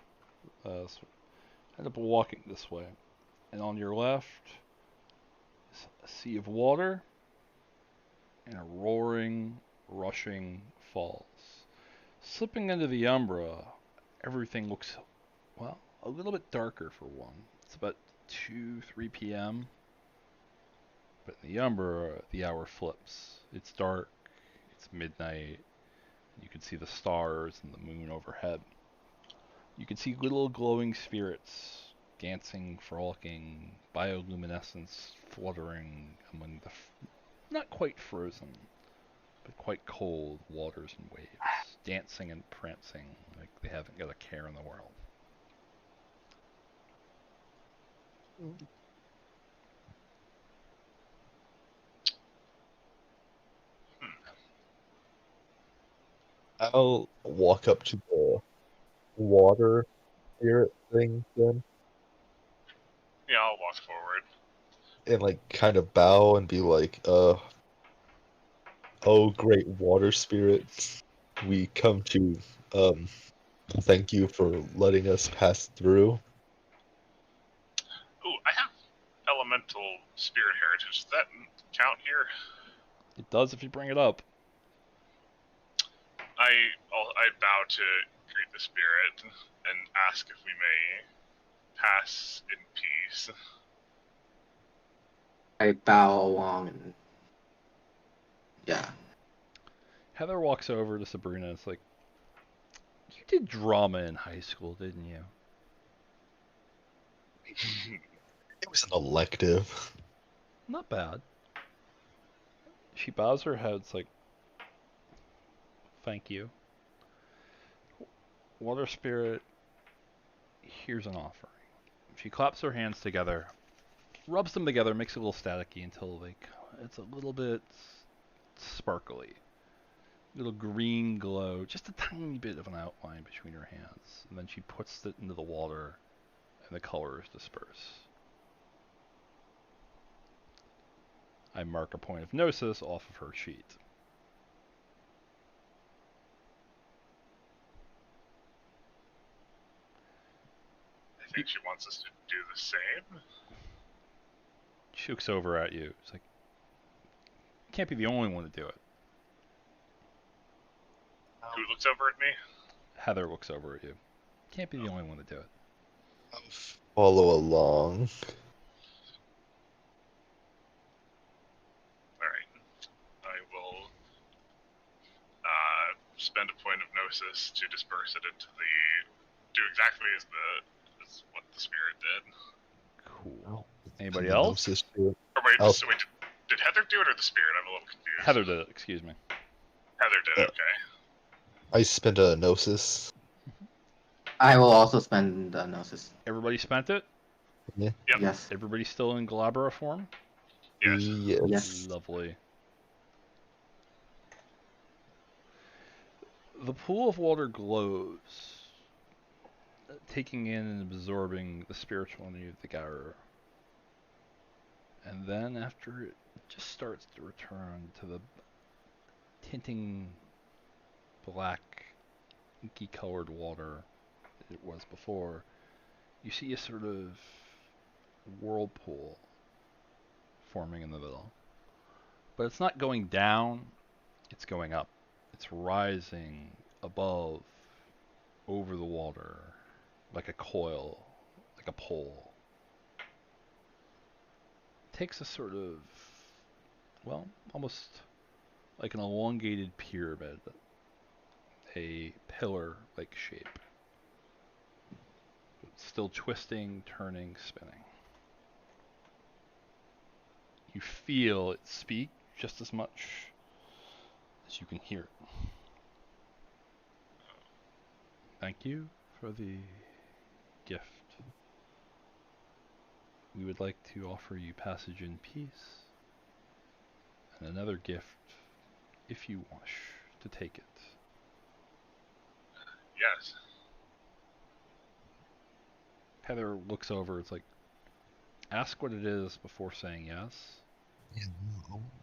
End up walking this way, and on your left is a sea of water and a roaring, rushing falls. Slipping into the Umbra, everything looks, well, a little bit darker for one. It's about 2-3 p.m. But in the Umbra, the hour flips. It's dark, it's midnight, you can see the stars and the moon overhead. You can see little glowing spirits dancing, frolicking, bioluminescence fluttering among the not quite frozen, but quite cold waters and waves, dancing and prancing like they haven't got a care in the world. I'll walk up to the water spirit thing then, Yeah, I'll walk forward. and like kind of bow and be like, oh great water spirit, we come to thank you for letting us pass through. Ooh, I have elemental spirit heritage. Does that count here? It does if you bring it up. I bow to greet the spirit and ask if we may pass in peace. I bow along and yeah. Heather walks over to Sabrina and it's like, you did drama in high school, didn't you? It was an elective. Not bad. She bows her head, it's like, thank you. Water Spirit, here's an offering. She claps her hands together, rubs them together, makes it a little staticky until like it's a little bit sparkly. Little green glow, just a tiny bit of an outline between her hands. And then she puts it into the water and the colors disperse. I mark a point of gnosis off of her sheet. I think she wants us to do the same. She looks over at you. It's like, can't be the only one to do it. Who looks over at me? Heather looks over at you. Can't be the only one to do it. Follow along. Alright. I will spend a point of gnosis to disperse it into the... do exactly as what the spirit did. Cool. Anybody And the else? gnosis to it. Or wait, Else- did Heather do it or the spirit? I'm a little confused. Heather did it, excuse me. Heather did, okay. I spent a gnosis. I will also spend the gnosis. Everybody spent it? Yep. Yes. Everybody still in Galabra form? Yes. Yes. Lovely. The pool of water glows, taking in and absorbing the spiritual energy of the Garu. And then after it just starts to return to the tinting black, inky colored water that it was before, you see a sort of whirlpool forming in the middle. But it's not going down, it's going up. It's rising above, over the water, like a coil, like a pole. It takes a sort of, well, almost like an elongated pyramid, a pillar-like shape. It's still twisting, turning, spinning. You feel it speak just as much as you can hear it. Thank you for the gift. We would like to offer you passage in peace and another gift if you wish to take it. Yes. Heather looks over, it's like, ask what it is before saying yes. Yeah,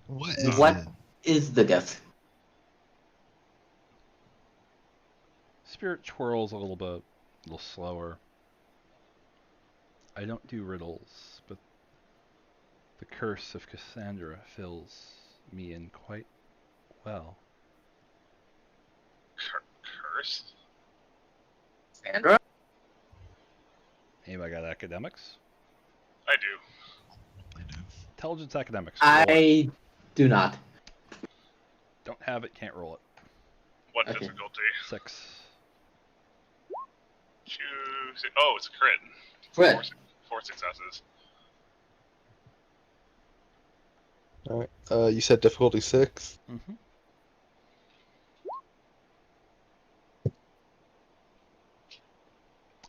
what is What it? is the gift? Spirit twirls a little bit, a little slower. I don't do riddles, but the curse of Cassandra fills me in quite well. Curse? Sandra? Anybody got academics? I do. I do. Intelligence academics. Roll it. I do not. Don't have it, can't roll it. What Okay. difficulty? 6. Choose it. Oh, it's a crit. Crit. Four successes. Alright. You said difficulty 6? Mm-hmm.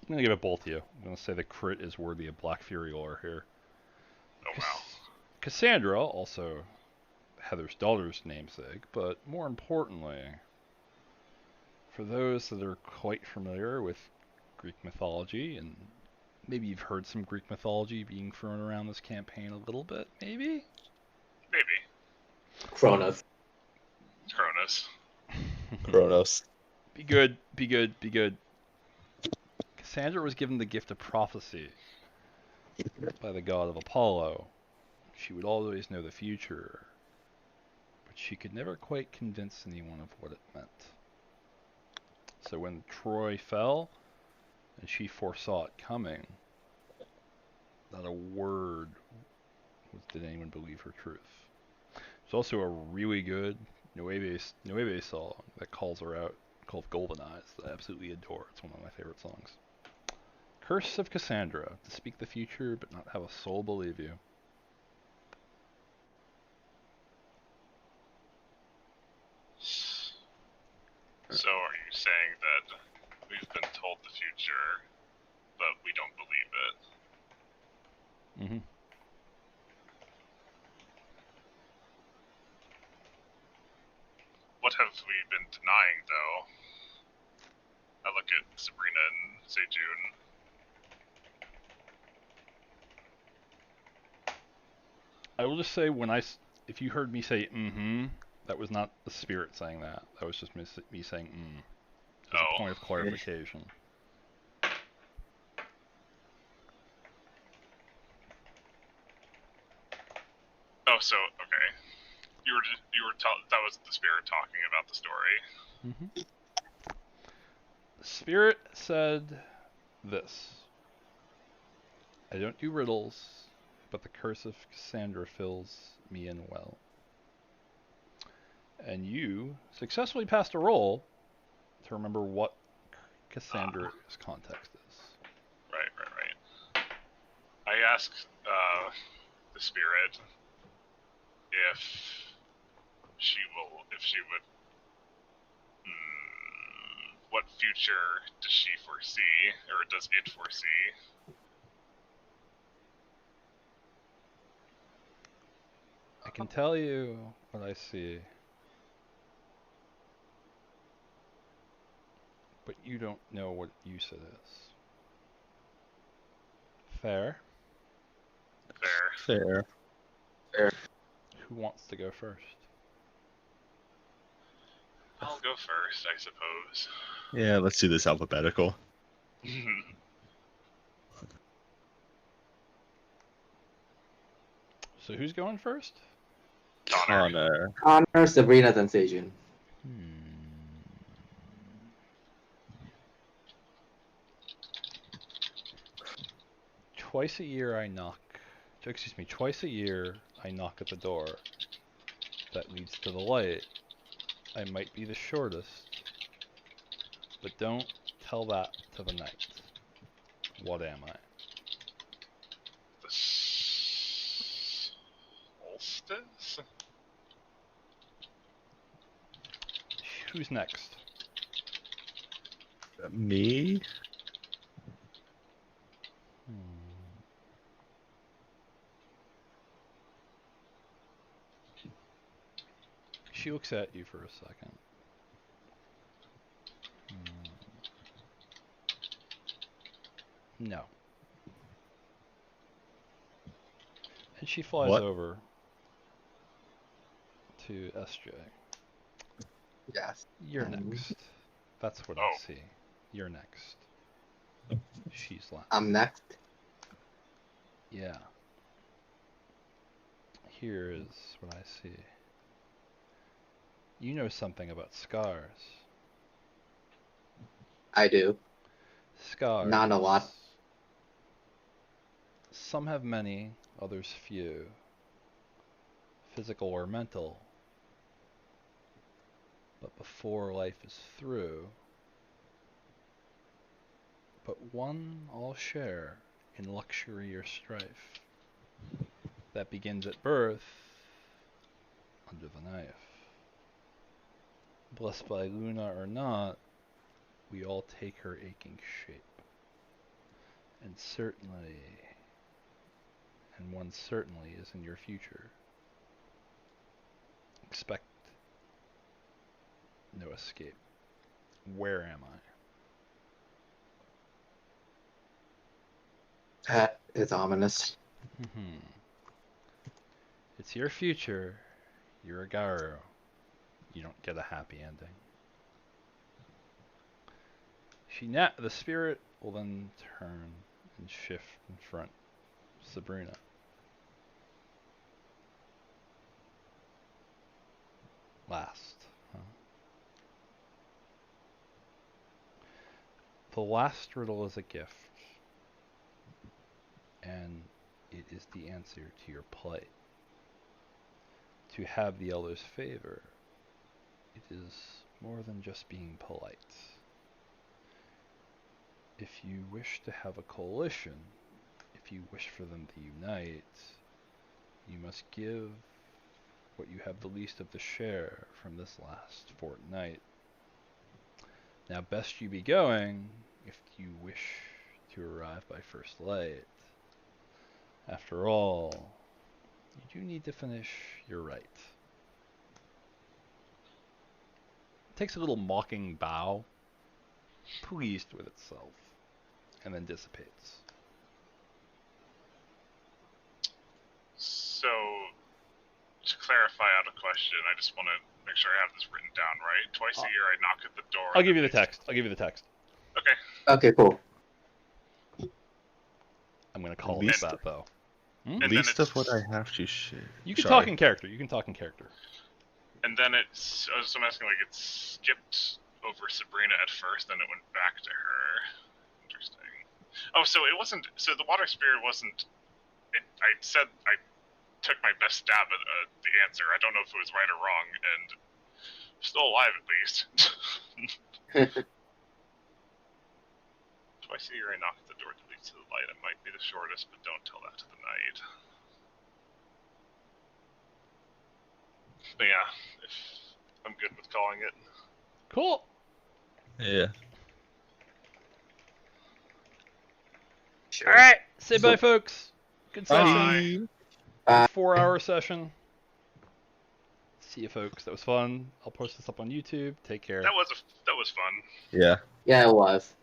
I'm going to give it both to you. I'm going to say the crit is worthy of Black Fury lore here. Oh, wow. Cassandra, also Heather's daughter's namesake, but more importantly, for those that are quite familiar with Greek mythology, and maybe you've heard some Greek mythology being thrown around this campaign a little bit, maybe? Maybe. Kronos. It's Cronus. Kronos. Be good, be good, be good. Cassandra was given the gift of prophecy by the god of Apollo. She would always know the future, but she could never quite convince anyone of what it meant. So when Troy fell, and she foresaw it coming, not a word did anyone believe her truth. There's also a really good Nueve song that calls her out, called Golden Eyes, that I absolutely adore. It's one of my favorite songs. Curse of Cassandra, to speak the future but not have a soul believe you. So are you saying that we've been told the future, but we don't believe it? Mm-hmm. What have we been denying, though? I look at Sabrina and Sejun. I will just say if you heard me say mm-hmm, that was not the spirit saying that. That was just me saying as a point of clarification. Oh, so okay. You were that was the spirit talking about the story. Mm-hmm. Spirit said this. I don't do riddles, but the curse of Cassandra fills me in well. And you successfully passed a roll to remember what Cassandra's context is. Right. I asked the spirit if she would. What future does she foresee, or does it foresee? I can tell you what I see, but you don't know what use it is. Fair? Fair. Who wants to go first? I'll go first, I suppose. Yeah, let's do this alphabetical. So who's going first? Connor. Connor, Sabrina, then Seijun. Twice a year I knock at the door that leads to the light. I might be the shortest, but don't tell that to the night. What am I? The solstice? Who's next? Me? She looks at you for a second. No. And she flies What? over to SJ. Yes. You're next. That's what I see. You're next. She's last. I'm next. Yeah. Here is what I see. You know something about scars. I do. Scars. Not a lot. Some have many, others few. Physical or mental. But before life is through, but one all share in luxury or strife that begins at birth under the knife. Blessed by Luna or not, we all take her aching shape. And one certainly is in your future. Expect no escape. Where am I? That is ominous. It's your future. You're a Garu. You don't get a happy ending. The spirit will then turn and shift in front of Sabrina. Last. Huh? The last riddle is a gift, and it is the answer to your plight. To have the elder's favor, it is more than just being polite. If you wish to have a coalition, if you wish for them to unite, you must give what you have the least of the share from this last fortnight. Now best you be going, if you wish to arrive by first light. After all, you do need to finish your rite. It takes a little mocking bow, pleased with itself, and then dissipates. So, to clarify out a question, I just want to make sure I have this written down right. Twice a year I knock at the door. I'll give you the text. Okay. Okay, cool. I'm going to call it Least- that, though. And Least then of what I have to share. You can Sorry. talk in character. And then I'm asking, like, it's skipped over Sabrina at first, then it went back to her. Interesting. Oh, so it wasn't. So the water spirit wasn't. I said I took my best stab at the answer. I don't know if it was right or wrong, and still alive at least. If I see her, I knock at the door that leads to the light. It might be the shortest, but don't tell that to the night. But yeah, if I'm good with calling it. Cool. Yeah. Sure. All right. Say So- bye, folks. Good session. Bye. Good 4-hour session. See you, folks. That was fun. I'll post this up on YouTube. Take care. That was fun. Yeah. Yeah, it was.